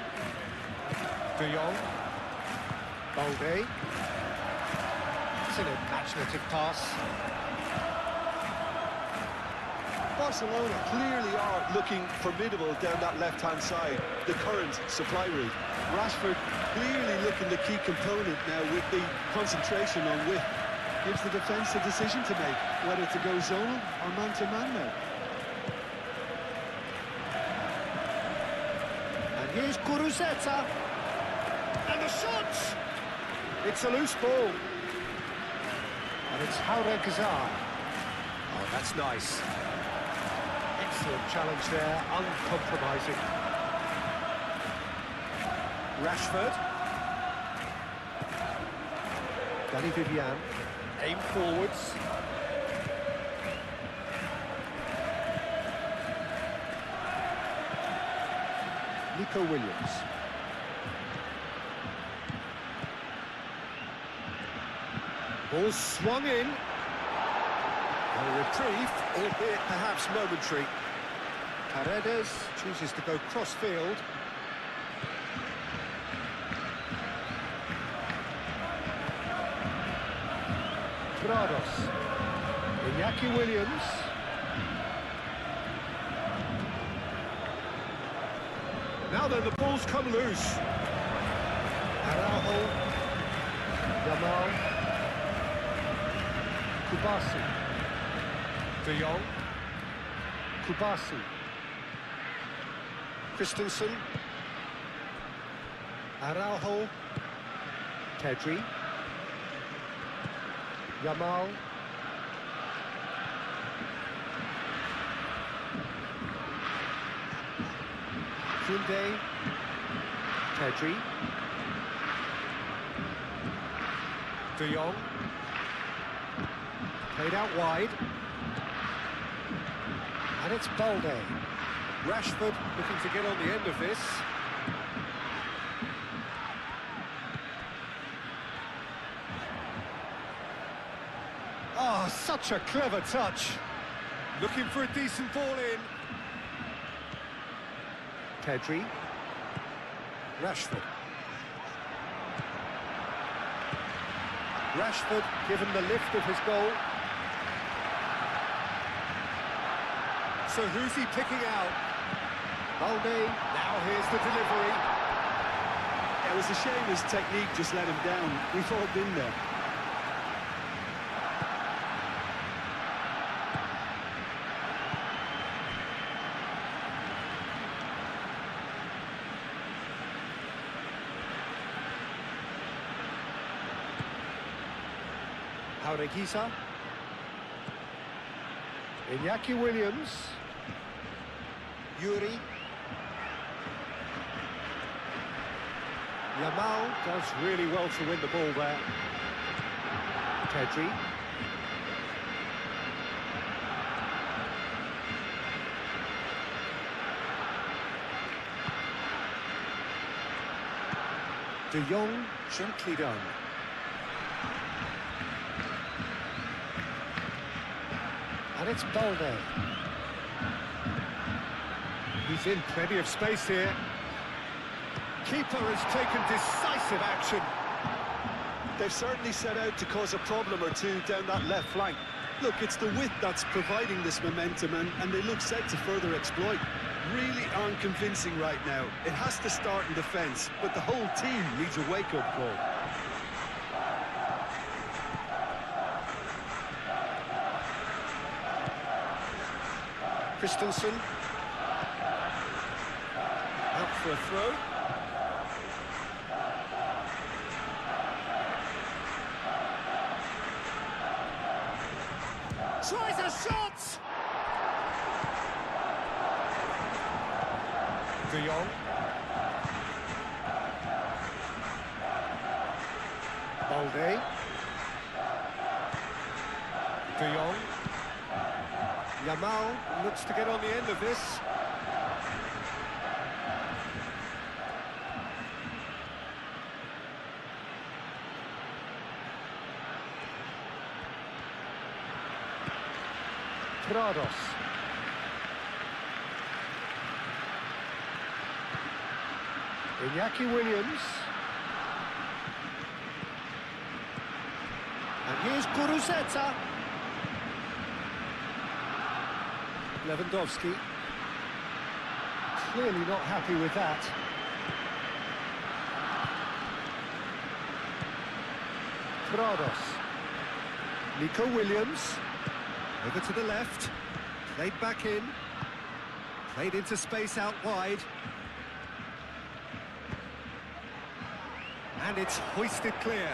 De Jong. Balde. It's an imaginative pass. Barcelona clearly are looking formidable down that left-hand side, the current supply route. Rashford clearly looking the key component now with the concentration on width. Gives the defence a decision to make, whether to go zonal or man-to-man now. And here's Gurzeta. And the shot! It's a loose ball. And it's Haureguiza. Oh, that's nice. Excellent challenge there, uncompromising. Rashford. Danny Vivian. Aim forwards. Nico Williams. Ball swung in. A reprieve, albeit perhaps momentary. Paredes chooses to go cross-field. Prados. Iñaki Williams. Now then, the ball's come loose. Araujo. Yamal. Kubasi. De Jong. Kubasi. Christensen. Araujo. Pedri. Yamal. Koundé. Pedri. De Jong. Played out wide. And it's Balde. Rashford looking to get on the end of this. Oh, such a clever touch. Looking for a decent ball in. Pedri. Rashford. Rashford given the lift of his goal. So who's he picking out? Balde, now here's the delivery. It was a shame his technique just let him down. We've all been there. Jaureguisa. Iñaki Williams. Yuri. Yamal does really well to win the ball there. Pedri. De Jong, gently done. And it's Balde. He's in plenty of space here. Keeper has taken decisive action. They've certainly set out to cause a problem or two down that left flank. Look, it's the width that's providing this momentum, and they look set to further exploit. Really aren't convincing right now. It has to start in defence, but the whole team needs a wake-up call. Christensen. Out for a throw. Tries a shot! De Jong. Balde. De Jong. Yamal looks to get on the end of this. Prados. Iñaki Williams. And here's Guruzeta. Lewandowski. Clearly not happy with that. Prados. Nico Williams. Over to the left. Played back in. Played into space out wide. And it's hoisted clear.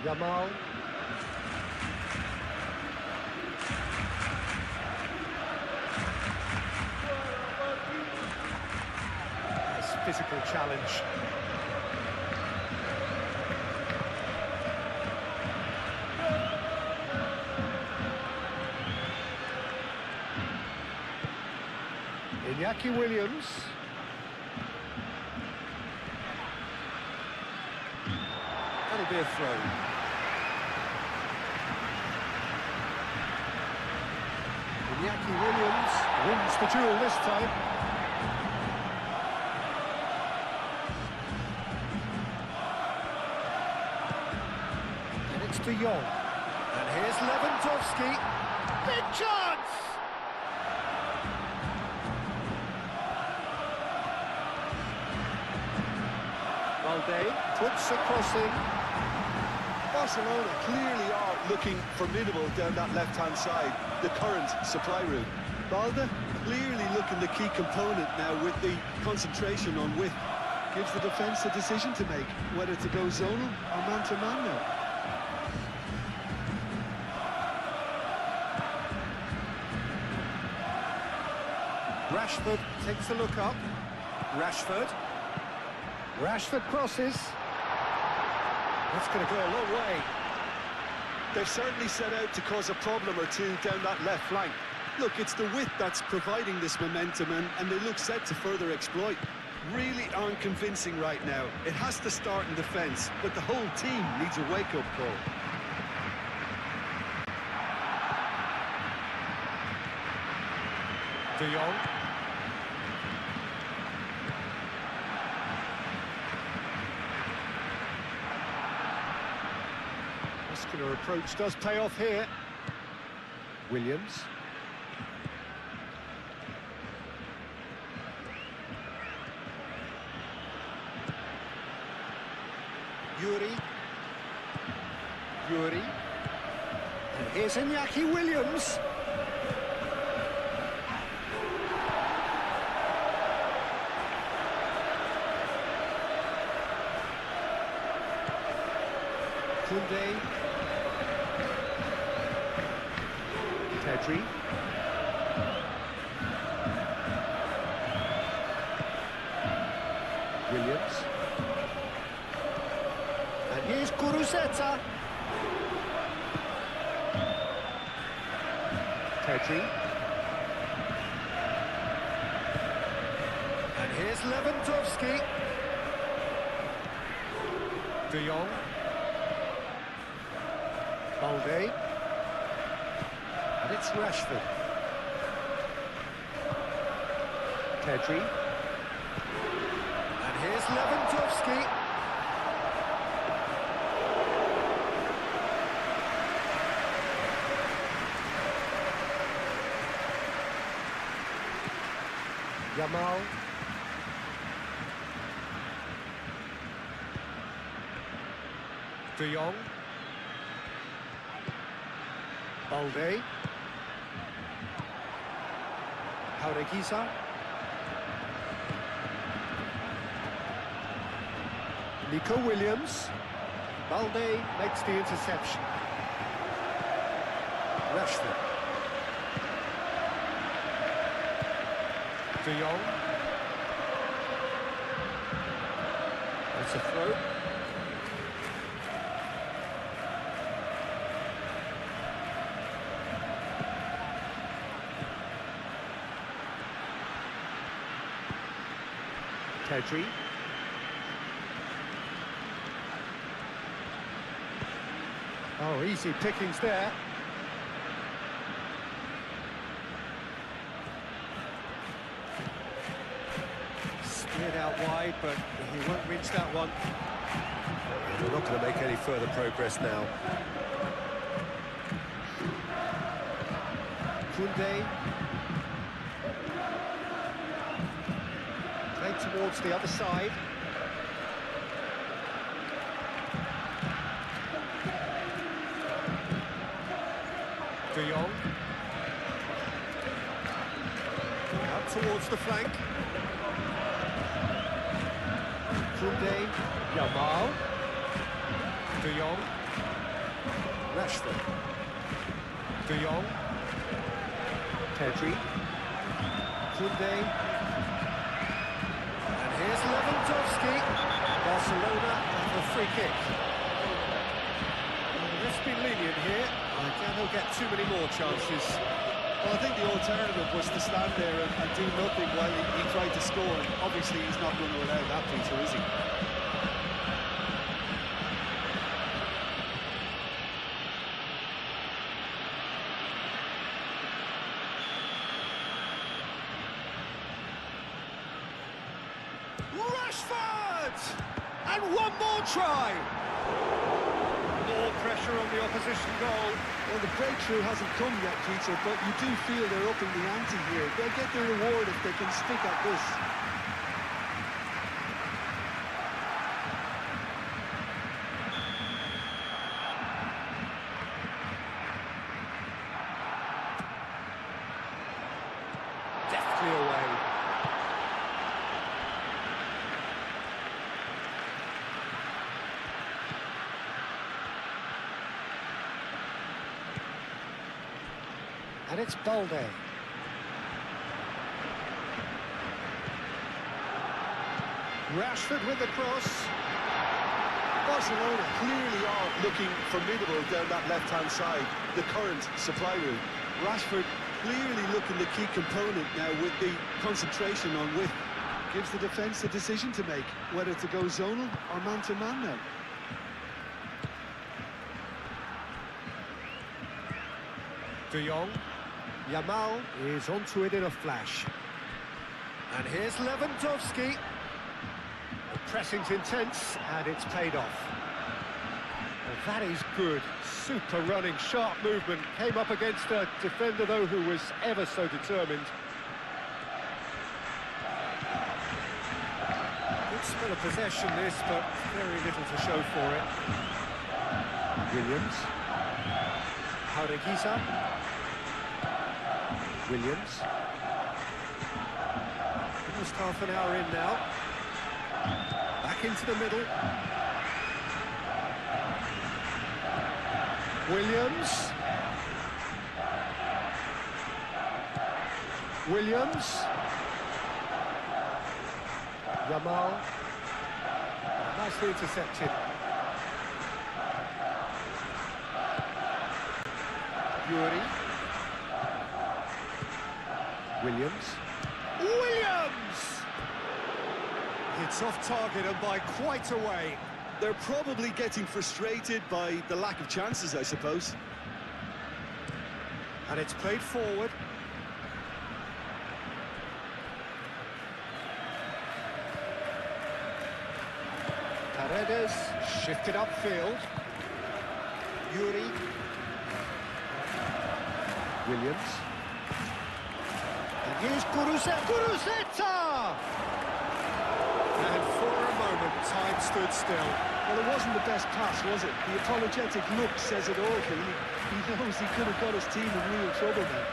Yamal. Nice physical challenge. Iñaki Williams. That'll be a throw. Iñaki Williams wins the duel this time. And it's De Jong. And here's Lewandowski. Big chance! Balde puts a cross in. Barcelona clearly are looking formidable down that left-hand side, the current supply route. Balde clearly looking the key component now with the concentration on width. Gives the defence a decision to make, whether to go zonal or man-to-man now. Rashford takes a look up. Rashford crosses. That's going to go a long way. They've certainly set out to cause a problem or two down that left flank. Look, it's the width that's providing this momentum, and they look set to further exploit. Really aren't convincing right now. It has to start in defence, but the whole team needs a wake-up call. De Jong. Muscular approach does pay off here. Williams. Yuri. And here's Iñaki Williams. Koundé. Pedri. Williams. And here's Kuruzeta. Pedri. And here's Lewandowski. De Jong. Balde. And it's Rashford. Pedri. And here's Lewandowski. Yamal. De Jong. Balde. Jaureguisa. Nico Williams. Balde makes the interception. Rashford. De Jong. That's a throw. Pedri. Oh, easy pickings there. Steered out wide, but he won't reach that one. We're not going to make any further progress now. Koundé. Played towards the other side. De Jong. Up towards the flank. Koundé. Yamal. De Jong. Rashford. De Jong. Pedri. Koundé. And here's Lewandowski. Barcelona have a free kick. Let's be lenient here. I doubt he'll get too many more chances. Well, I think the alternative was to stand there and do nothing while he tried to score. And obviously, he's not going to allow that, Peter, is he? Rashford! And one more try! More pressure on the opposition goal. Well, the breakthrough hasn't come yet, Peter, but you do feel they're upping the ante here. They'll get their reward if they can stick at this. Deftly away. And it's Balde. Rashford with the cross. Barcelona clearly are looking formidable down that left-hand side, the current supply route. Rashford clearly looking the key component now with the concentration on width. Gives the defence a decision to make, whether to go zonal or man-to-man now. De Jong. Yamal is onto it in a flash. And here's Lewandowski. The pressing's intense, and it's paid off. Well, that is good. Super running, sharp movement. Came up against a defender, though, who was ever so determined. Good spell of possession, this, but very little to show for it. Williams. Jaureguisa. Williams. Almost half an hour in now. Back into the middle. Williams. Williams. Yamal. Nicely intercepted. Yuri. Williams. Williams! It's off target and by quite a way. They're probably getting frustrated by the lack of chances, I suppose. And it's played forward. Paredes shifted upfield. Yuri. Williams. And here's Guruzeta! And for a moment, time stood still. Well, it wasn't the best pass, was it? The apologetic look says it all, really. He knows he could have got his team in real trouble now.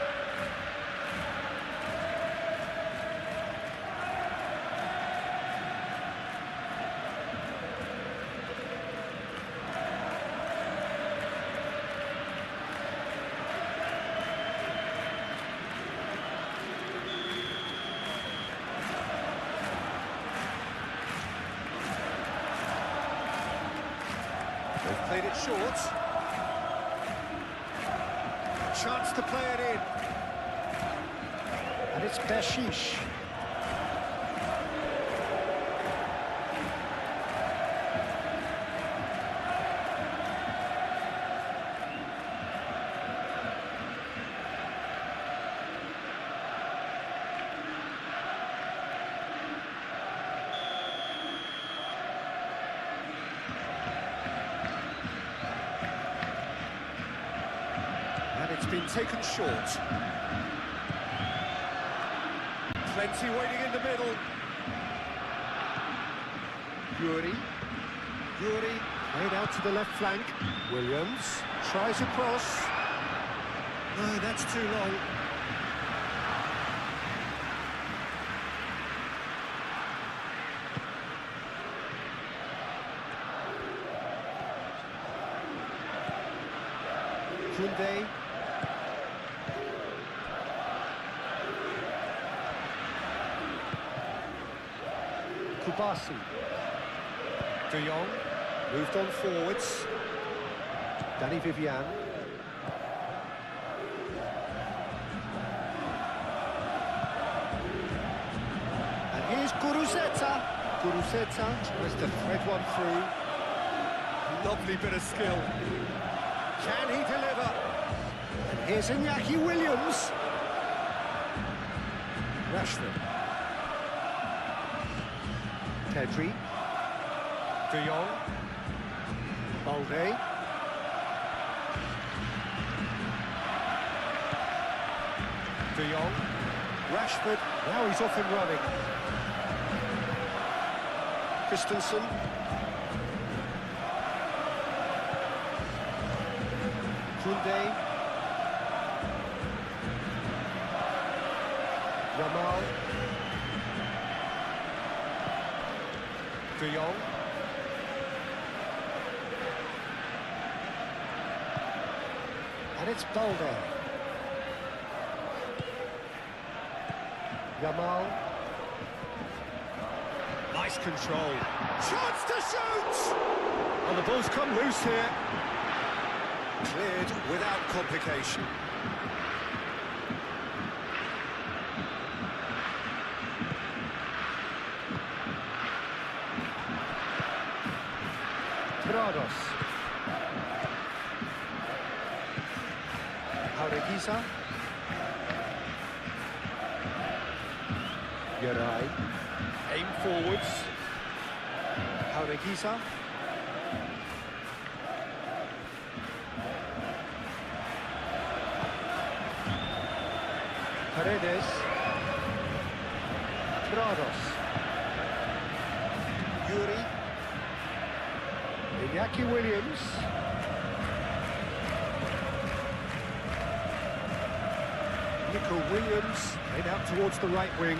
They've played it short. Chance to play it in. And it's Bashish. And it's been taken short. Plenty waiting in the middle. Yuri. Yuri played out to the left flank. Williams tries a cross. No, that's too long. Kunde. Kubasi. De Jong moved on forwards. Danny Vivian. And here's Guruzeta. Guruzeta tries to thread one through. Lovely bit of skill. Can he deliver? And here's Iñaki Williams. Rashford. Pedri. De Jong. Balde. De Jong. Rashford. Now he's off and running. Christensen. Kunde. Yamal. De Jong. And it's Balde. Yamal. Nice control. Chance to shoot! And the ball's come loose here. Cleared without complication. Trados. Jaureguisa. Geray. Aim forwards. Jaureguisa. Paredes. Trados. Yuri. Iñaki Williams. Nico Williams played out towards the right wing.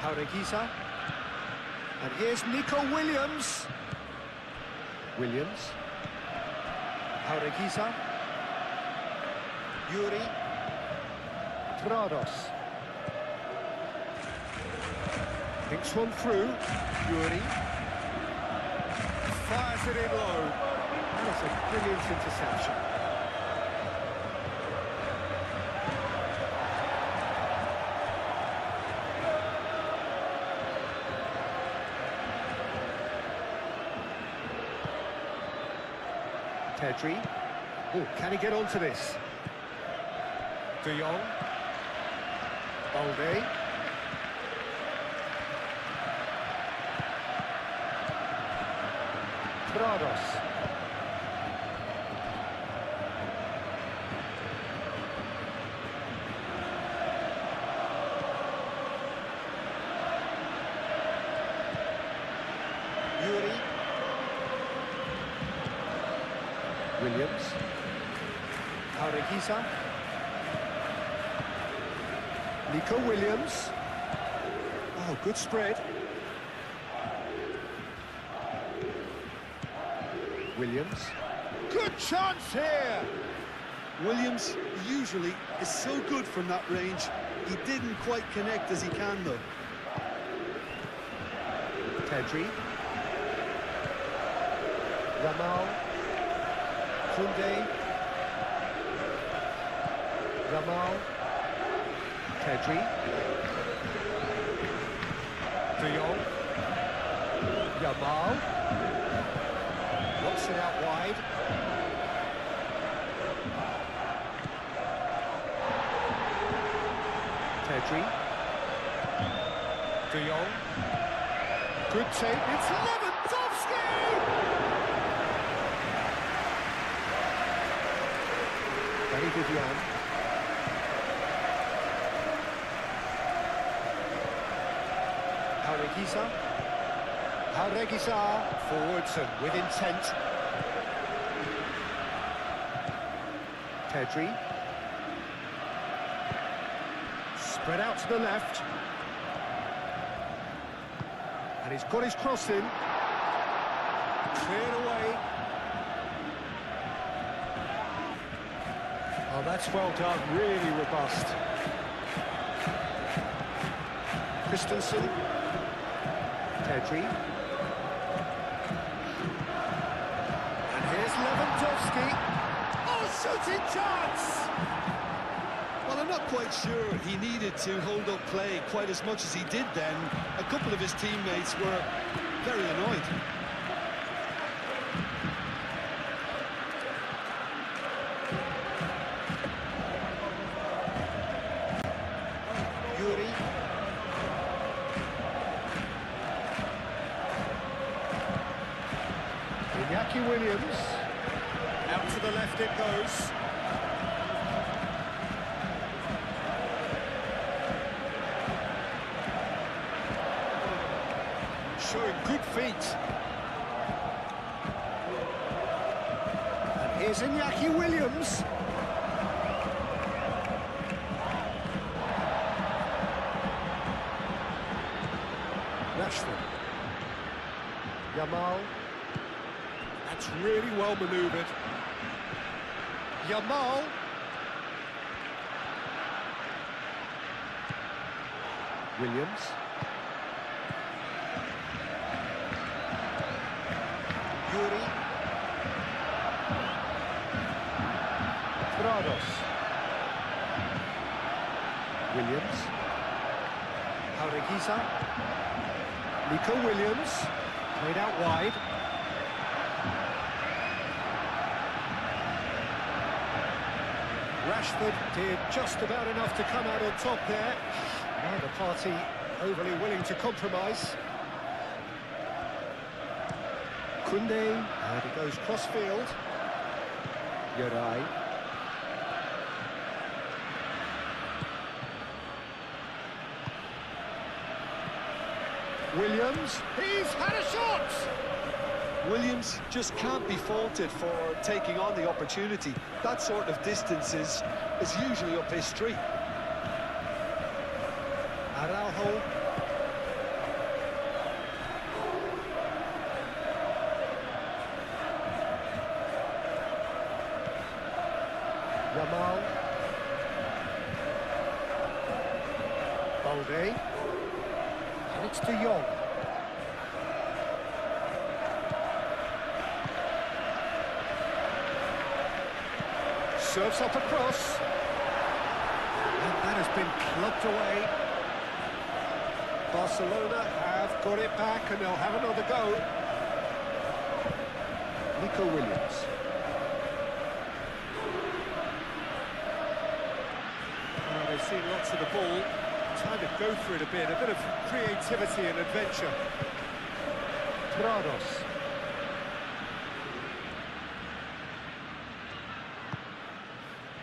Jaureguisa. And here's Nico Williams. Williams. Jaureguisa. Yuri. Prados. Thinks one through. Yuri. Fires it in low. And it's a brilliant interception. Pedri. Oh, can he get onto this? De Jong. Balde. Prados. Yuri. Williams. Jaureguisa. Nico Williams. Oh, good spread. Williams. Good chance here! Williams usually is so good from that range. He didn't quite connect as he can, though. Pedri. Ramal. Koundé. Ramal. Pedri. De Jong. Yamal. Wants it out wide. Pedri. De Jong. Good take. It's Lewandowski! Danny Vivian. Jaureguisa. Jaureguisa forwards and with intent. Pedri. Spread out to the left. And he's got his cross in. Cleared away. Oh, that's well done, really robust. Christensen. Pedri. And here's Lewandowski. Oh, shooting chance! Well, I'm not quite sure he needed to hold up play quite as much as he did then. A couple of his teammates were very annoyed. Yuri. Iñaki Williams. Out to the left it goes. Showing good feet. And here's Iñaki Williams. Rashford. Yamal. That's really well manoeuvred. Yamal. Williams. Yuri. Prados. Williams. Jaureguisa. Nico Williams. Played out wide. Rashford did just about enough to come out on top there. Neither party overly willing to compromise. Koundé, and it goes cross-field. Yorai. Williams, he's had a shot! Williams just can't be faulted for taking on the opportunity. That sort of distance is usually up his street. Araujo. Yamal. Balde. And it's De Jong. Serves up across. And that has been clubbed away. Barcelona have got it back and they'll have another go. Nico Williams. They've seen lots of the ball. Time to go for it a bit of creativity and adventure. Prados.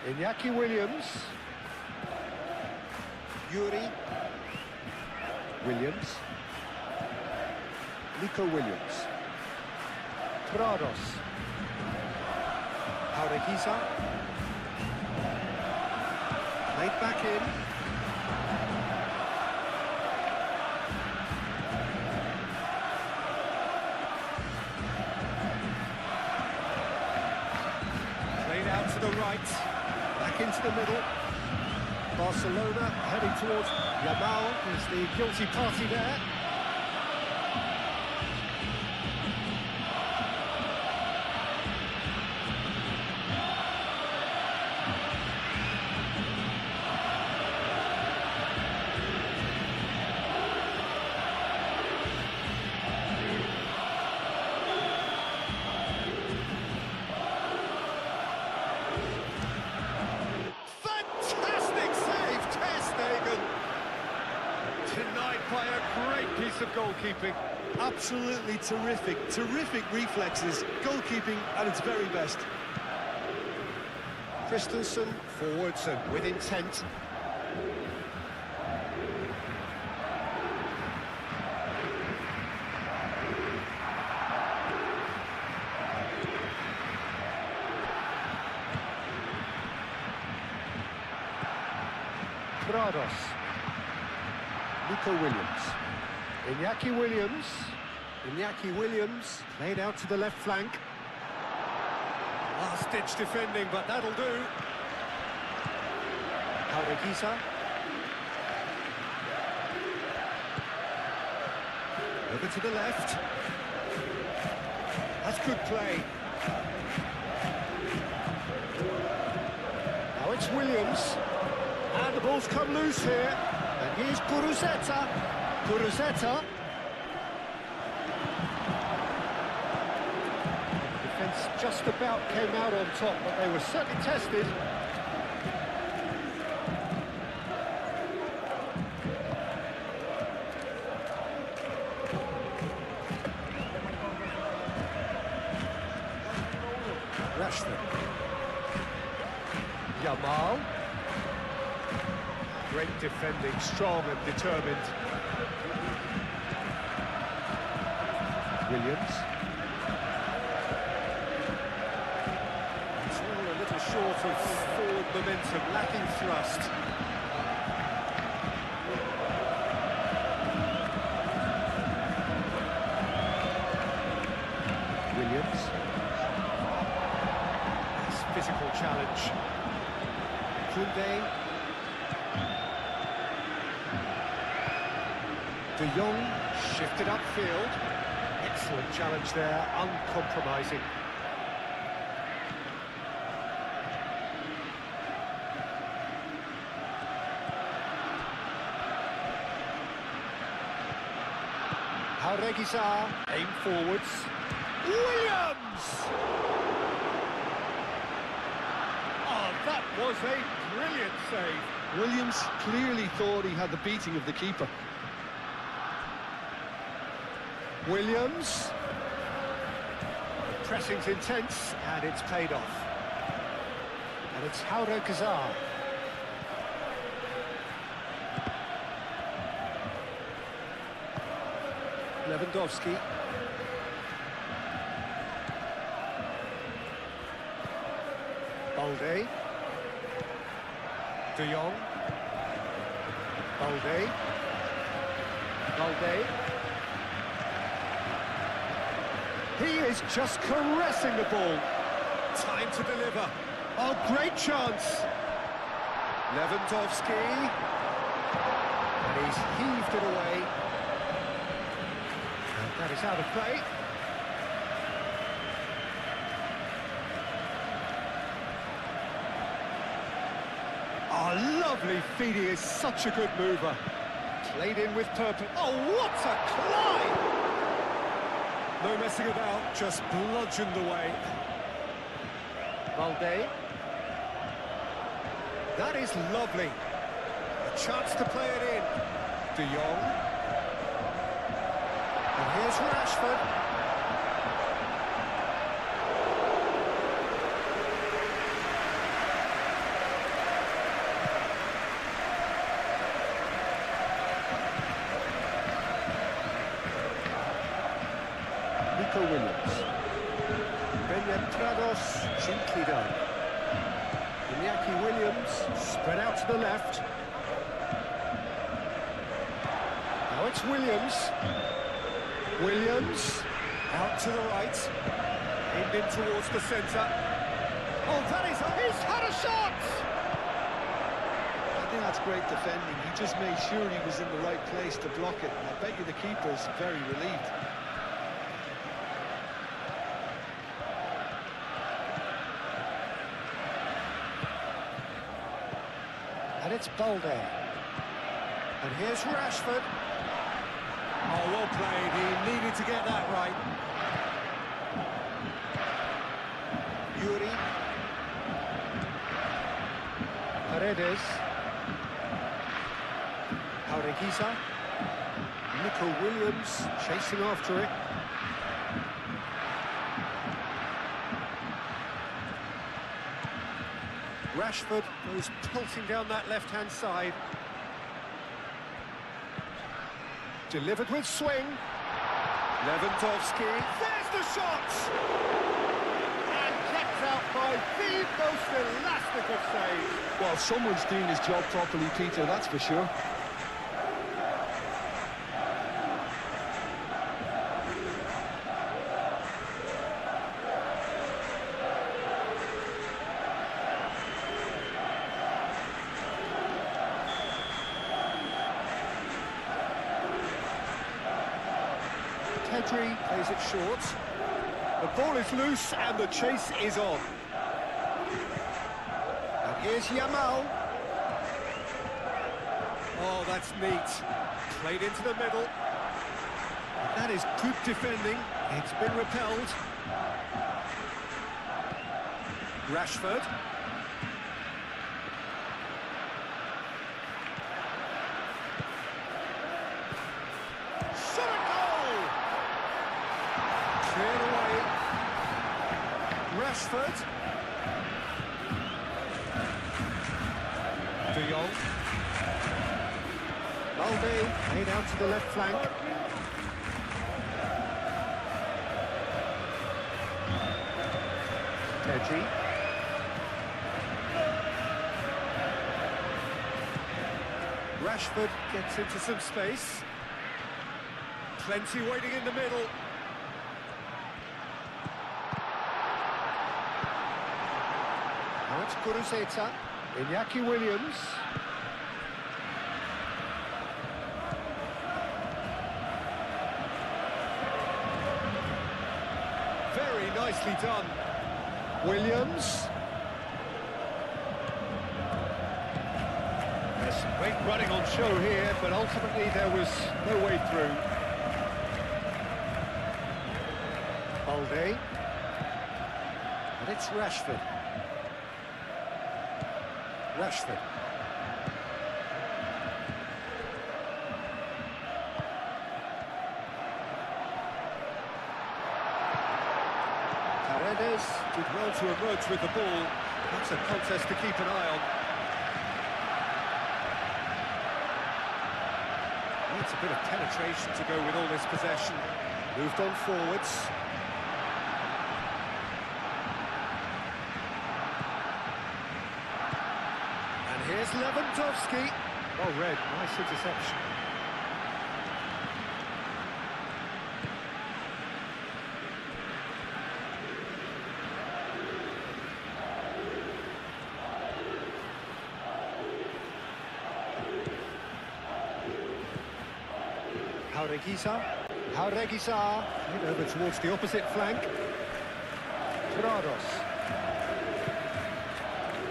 Iñaki Williams. Yuri. Williams. Nico Williams. Prados. Auregiza. Played back in. Played out to the right. Back into the middle. Barcelona heading towards Yamal is the guilty party there. Denied by a great piece of goalkeeping. Absolutely terrific, terrific reflexes. Goalkeeping at its very best. Christensen forwards and with intent. Prados. Nico Williams. Iñaki Williams. Iñaki Williams played out to the left flank. Last-ditch defending, but that'll do. Auregiza. Over to the left. That's good play. Now it's Williams. And the ball's come loose here. And here's Kuruzeta. Kuruzeta. Defence just about came out on top, but they were certainly tested. Rashford. Yamal. Great defending, strong and determined. Williams. It's all a little short of forward momentum, lacking thrust. Williams. Nice physical challenge. Koundé. De Jong shifted upfield. Excellent challenge there, uncompromising. Auregiza, aim forwards. Williams! Oh, that was a brilliant save. Williams clearly thought he had the beating of the keeper. Williams. The pressing's intense, and it's paid off. And it's Auregiza. Lewandowski. Balde. De Jong. Balde. Balde. He is just caressing the ball. Time to deliver. Oh, great chance. Lewandowski. And he's heaved it away. And that is out of play. Oh, lovely feed. He is such a good mover. Played in with purpose. Oh, what a climb! No messing about, just bludgeoned away. Balde. That is lovely. A chance to play it in. De Jong. And here's Rashford. Nico Williams. Benyatrados, gently done. Iñaki Williams, spread out to the left. Now it's Williams. Williams, out to the right. Aimed in towards the centre. Oh, that is... He's had a shot! I think that's great defending. He just made sure he was in the right place to block it. And I bet you the keeper's very relieved. And it's Balde. And here's Rashford. Oh, well played. He needed to get that right. Yuri. Paredes. Aureguiza. Nico Williams chasing after it. Rashford goes pelting down that left-hand side. Delivered with swing. Lewandowski. There's the shot! And kept out by the most elastic of saves. Well, someone's doing his job properly, Peter, that's for sure. Pedri plays it short. The ball is loose and the chase is on. And here's Yamal. Oh, that's neat. Played into the middle. And that is good defending. It's been repelled. Rashford. Cleared away. Rashford. De Jong. Balde made out to the left flank. Pedri. Rashford gets into some space. Plenty waiting in the middle. Now it's Kuruzeta. Iñaki Williams. Very nicely done. Williams. There's some great running on show here, but ultimately there was no way through. Balde. And it's Rashford. Rashford. Paredes did well to emerge with the ball. That's a contest to keep an eye on. Needs a bit of penetration to go with all this possession. Moved on forwards. And here's Lewandowski. Well read, nice interception. Jaureguizar, over towards the opposite flank. Prados.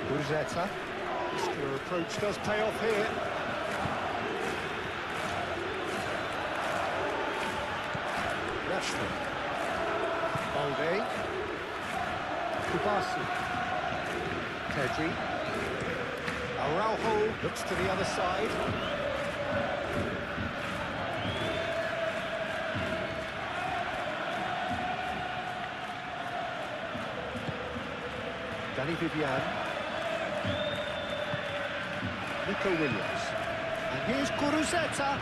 Burzetta. Muscular approach does pay off here. Rashford. Balde. Kubasi. Pedri. Araujo looks to the other side. Danny Vivian. Nico Williams. And here's Guruzzetta.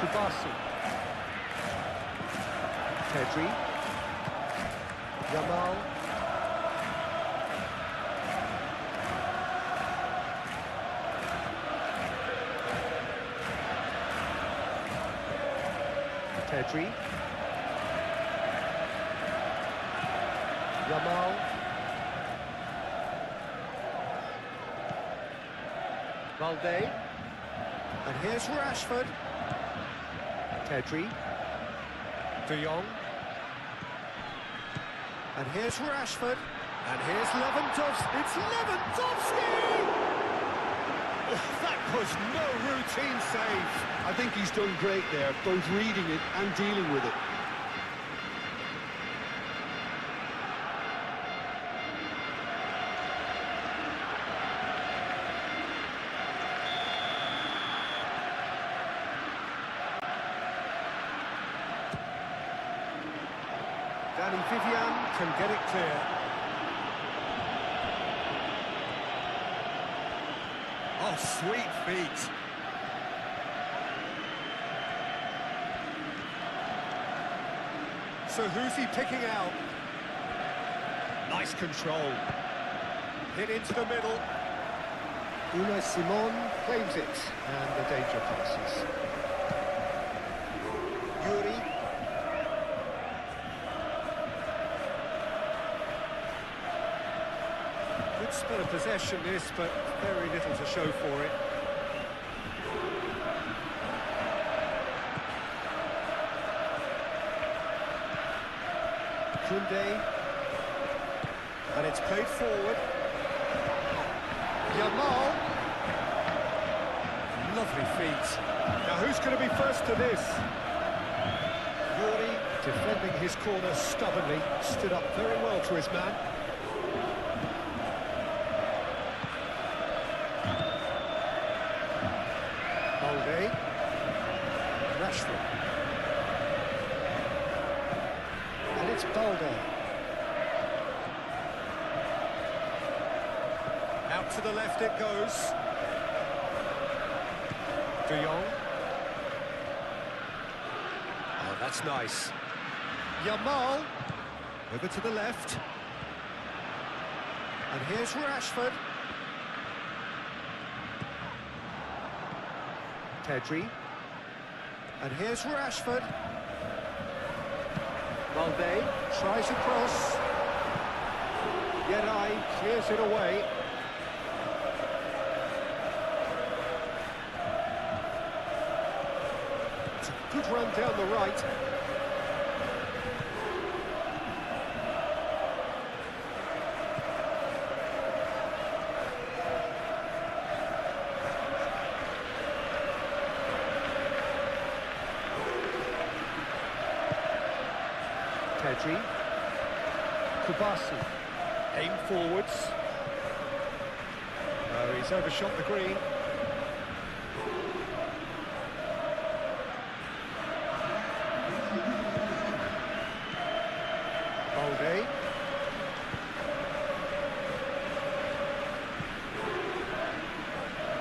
Kubasi. Pedri. Yamal. Pedri. Yamal. Balde. And here's Rashford. Pedri. De Jong. And here's Rashford. And here's Lewandowski. It's Lewandowski! Oh, that was no routine save. I think he's done great there, both reading it and dealing with it. Danny Vivian can get it clear. Oh, sweet feet. So who's he picking out? Nice control. Hit into the middle. Unai Simon claims it, and the danger passes. Yuri. Good spell of possession this, but very little to show for it. Koundé. And it's played forward. Yamal. Lovely feet. Now who's going to be first to this? Yuri, defending his corner stubbornly, stood up very well to his man. Balde. Rashford. And it's Balde. Out to the left it goes. De Jong. Oh, that's nice. Yamal. Over to the left. And here's Rashford. Pedri. And here's Rashford. Balde tries across. Yeray clears it away. It's a good run down the right. Pedri. Kubasi. Aim forwards. Oh, he's overshot the green. Balde.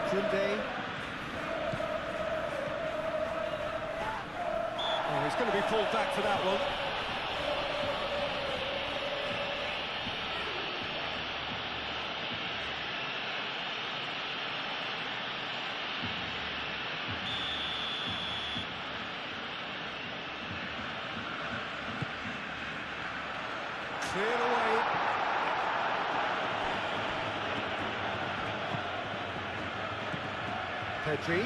Koundé. Oh, he's going to be pulled back for that one. Cleared away. Pedri.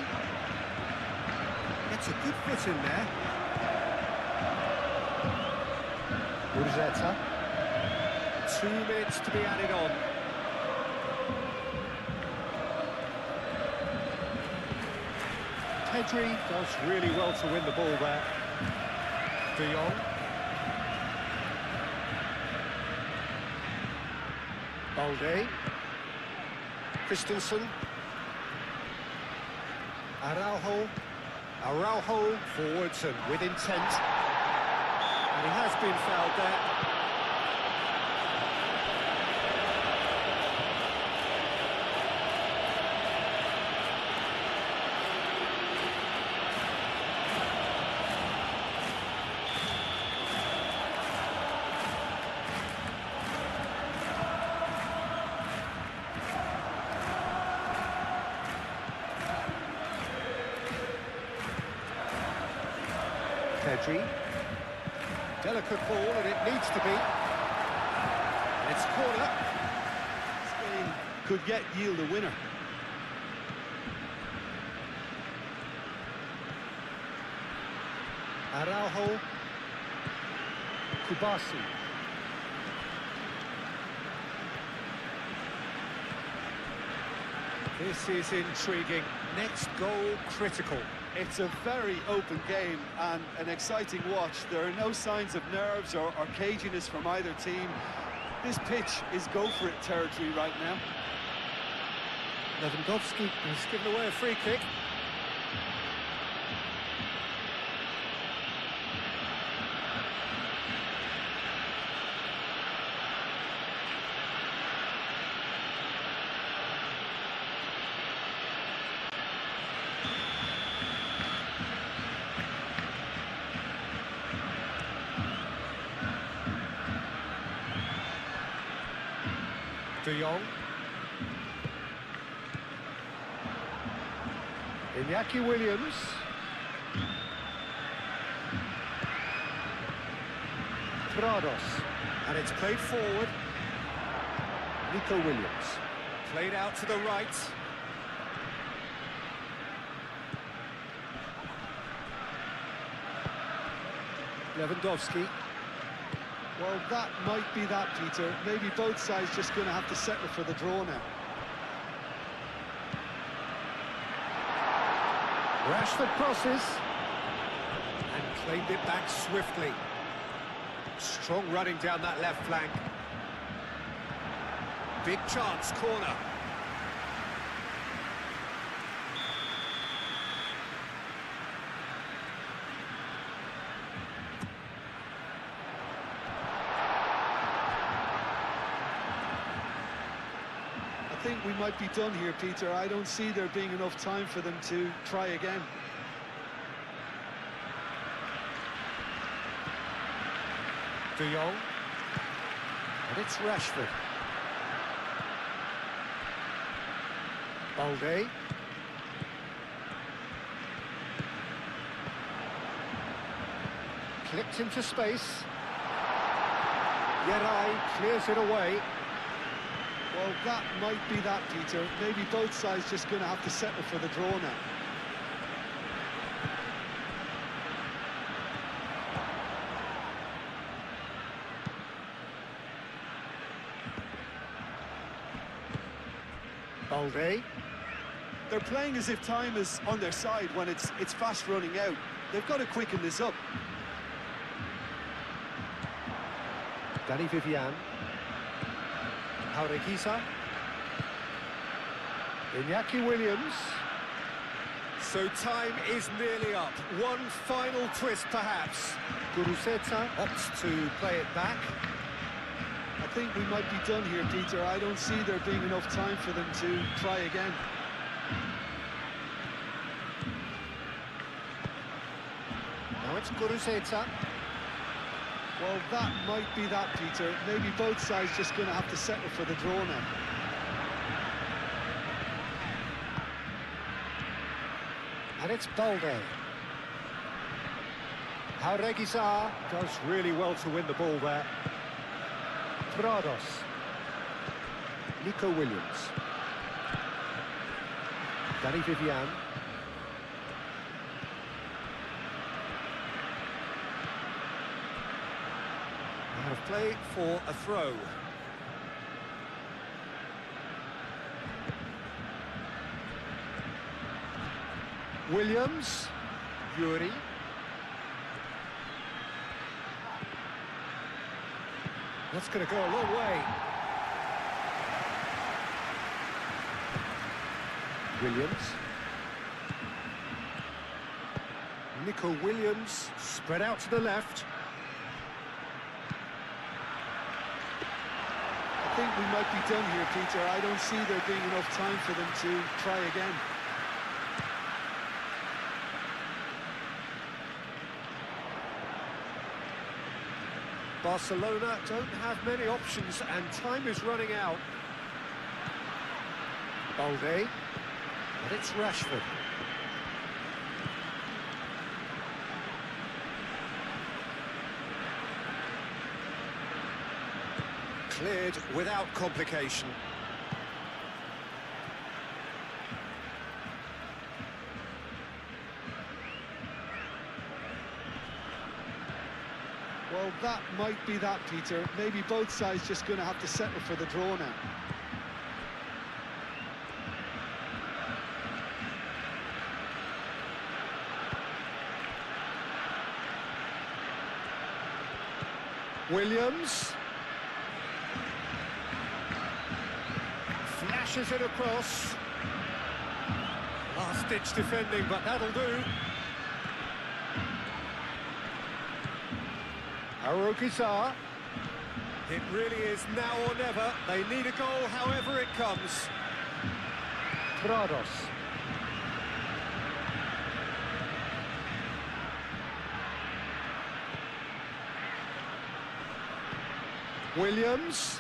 Gets a good foot in there. Urzeta. 2 minutes to be added on. Pedri does really well to win the ball there. De Jong. Balde. Christensen. Araujo forwards and with intent. And he has been fouled there. Pedri. Delicate ball, and it needs to be. And it's corner. Spain could yet yield a winner. Araujo. Kubasi. This is intriguing. Next goal critical. It's a very open game and an exciting watch. There are no signs of nerves or caginess from either team. This pitch is go-for-it territory right now. Lewandowski has given away a free kick. De Jong. Iñaki Williams. Prados. And it's played forward. Nico Williams. Played out to the right. Lewandowski. Well, that might be that, Peter. Maybe both sides just going to have to settle for the draw now. Rashford crosses. And claimed it back swiftly. Strong running down that left flank. Big chance, corner. I think we might be done here, Peter. I don't see there being enough time for them to try again. De Jong. And it's Rashford. Balde. Clipped into space. Yeray clears it away. Well, that might be that, Peter. Maybe both sides just going to have to settle for the draw now. Balde. They're playing as if time is on their side when it's fast running out. They've got to quicken this up. Danny Vivian. Jaureguisa. Iñaki Williams. So time is nearly up. One final twist, perhaps. Guruceta opts to play it back. I think we might be done here, Peter. I don't see there being enough time for them to try again. Now it's Guruceta. Well, that might be that, Peter. Maybe both sides just going to have to settle for the draw now. And it's Balde. Jaureguisa does really well to win the ball there. Prados. Nico Williams. Danny Vivian. Out of play for a throw. Williams. Yuri. That's going to go a long way. Williams. Nico Williams, spread out to the left. I think we might be done here, Peter. I don't see there being enough time for them to try again. Barcelona don't have many options and time is running out. Balde, and it's Rashford. Cleared without complication. Well, that might be that, Peter. Maybe both sides just going to have to settle for the draw now. Williams. Flashes it across. Last-ditch defending, but that'll do. Arokizar. It really is now or never. They need a goal however it comes. Prados. Williams.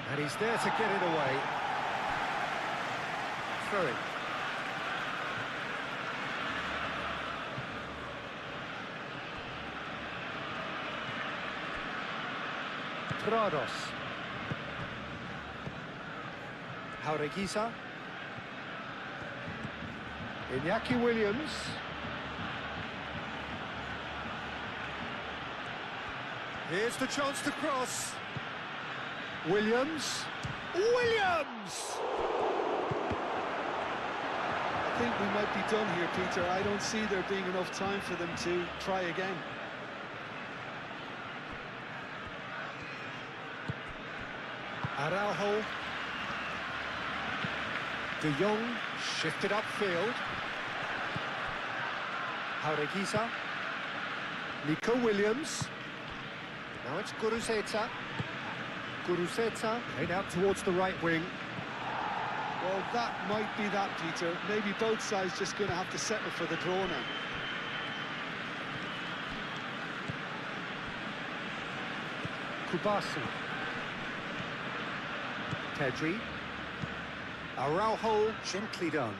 And he's there to get it away. Throw-in. Prados. Jaureguisa. Iñaki Williams. Here's the chance to cross. Williams. Williams! I think we might be done here, Peter. I don't see there being enough time for them to try again. Araujo. De Jong shifted upfield. Jaureguisa. Nico Williams. Now it's Guruzeta. Guruzeta played out towards the right wing. Well, that might be that, Peter. Maybe both sides just going to have to settle for the draw now. Kubasu. Pedri. Araujo, gently done.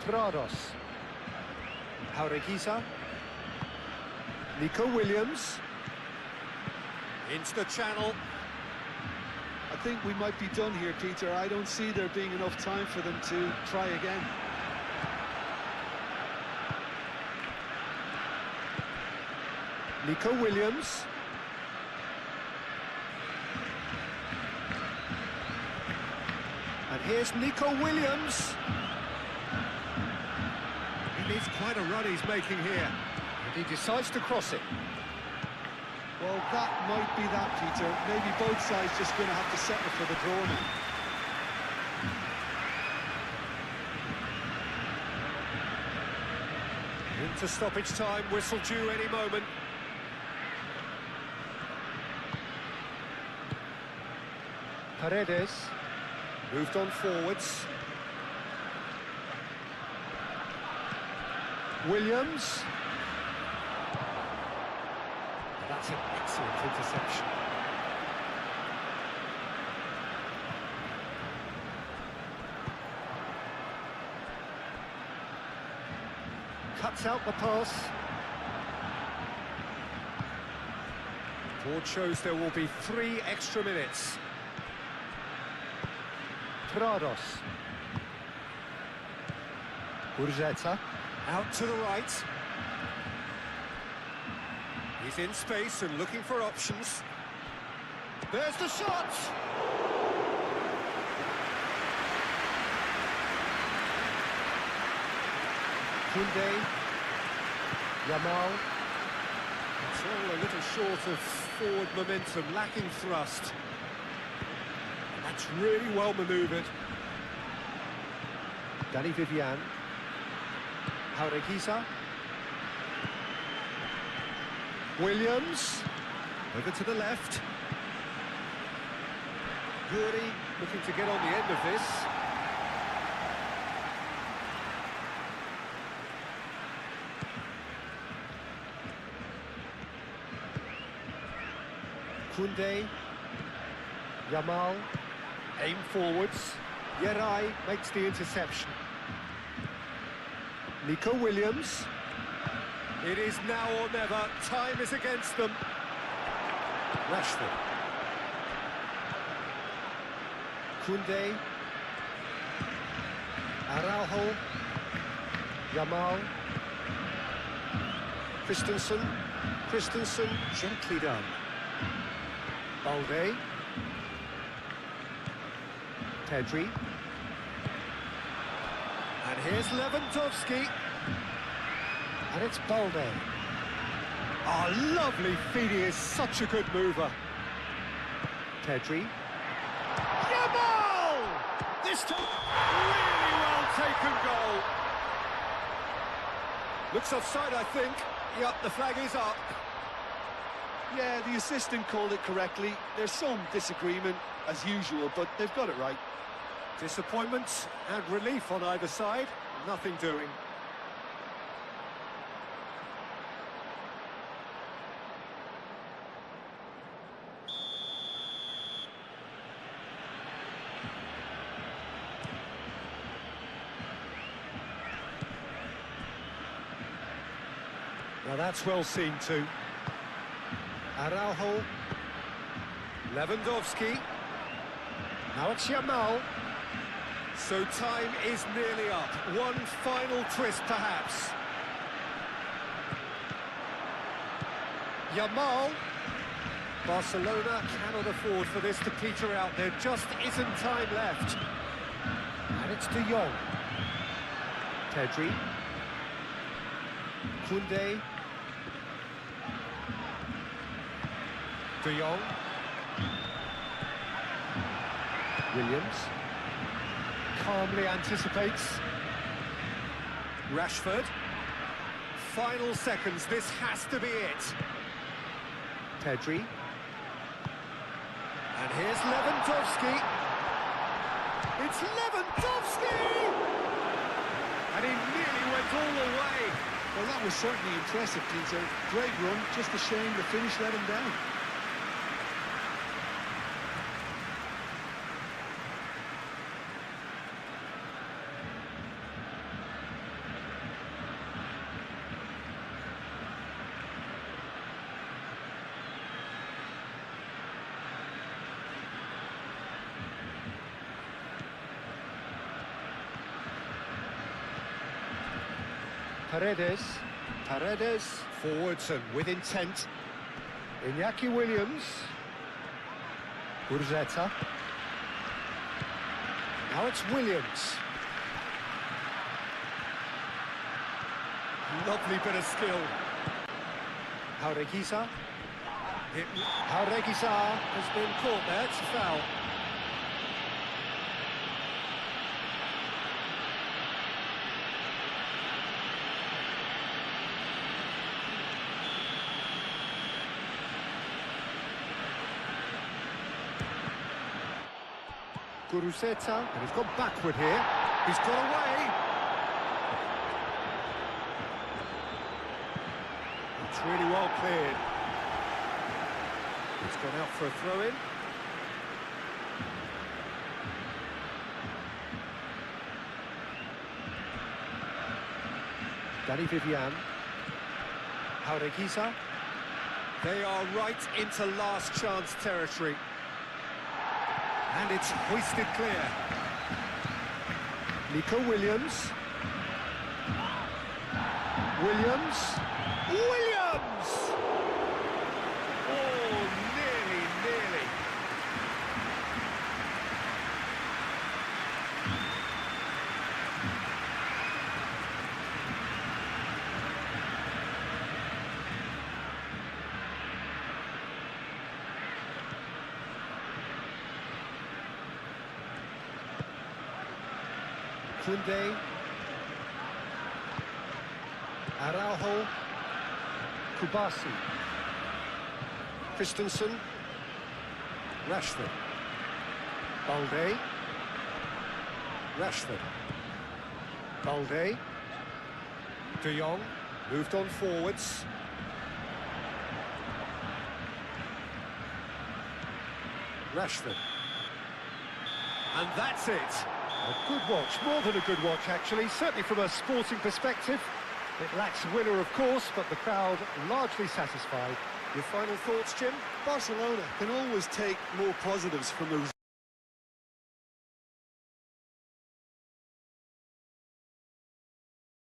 Prados. Jaureguisa. Nico Williams. Into the channel. I think we might be done here, Peter. I don't see there being enough time for them to try again. Nico Williams. And here's Nico Williams. He needs quite a run he's making here. And he decides to cross it. Well, that might be that, Peter. Maybe both sides just going to have to settle for the draw now. Into stoppage time, whistle due any moment. Paredes moved on forwards. Williams. That's an excellent interception. Cuts out the pass. Board shows there will be 3 extra minutes. Prados. Urzeta. Out to the right. He's in space and looking for options. There's the shot! Koundé. Yamal. It's all a little short of forward momentum, lacking thrust. And that's really well manoeuvred. Danny Vivian. Jaureguisa. Williams. Over to the left. Guri looking to get on the end of this. Koundé. Yamal. Aim forwards. Yerai makes the interception. Nico Williams. It is now or never. Time is against them. Rashford. Koundé. Araujo. Yamal. Christensen. Gently done. Balde. Pedri. And here's Lewandowski. And it's Balde. Oh, lovely feed. He is such a good mover. Pedri. Yamal! This time, really well taken goal. Looks offside, I think. Yep, the flag is up. Yeah, the assistant called it correctly. There's some disagreement, as usual, but they've got it right. Disappointment and relief on either side. Nothing doing. Now that's well seen too. Araujo. Lewandowski. Now it's Yamal. So time is nearly up. One final twist perhaps. Yamal. Barcelona cannot afford for this to peter out. There just isn't time left. And it's De Jong. Pedri. Koundé. De Jong. Williams. Calmly anticipates. Rashford. Final seconds, this has to be it. Pedri. And here's Lewandowski. It's Lewandowski! And he nearly went all the way. Well, that was certainly impressive, Peter. Great run, just a shame the finish let him down. Paredes, forwards and with intent. Iñaki Williams. Urzeta. Now it's Williams. Lovely bit of skill. Jaureguisa. Jaureguisa has been caught there, it's a foul. Guruceta, and he's gone backward here. He's got away. It's really well cleared. It's gone out for a throw-in. Danny Vivian. Jaureguisa. They are right into last chance territory. And it's hoisted clear. Nico Williams. Williams. Williams! Oh, nearly, nearly. Koundé. Araujo. Kubasi. Christensen. Rashford. Balde. Rashford. Balde. De Jong. Moved on forwards. Rashford. And that's it. A good watch, more than a good watch actually, certainly from a sporting perspective. It lacks a winner, of course, but the crowd largely satisfied. Your final thoughts, Jim? Barcelona can always take more positives from the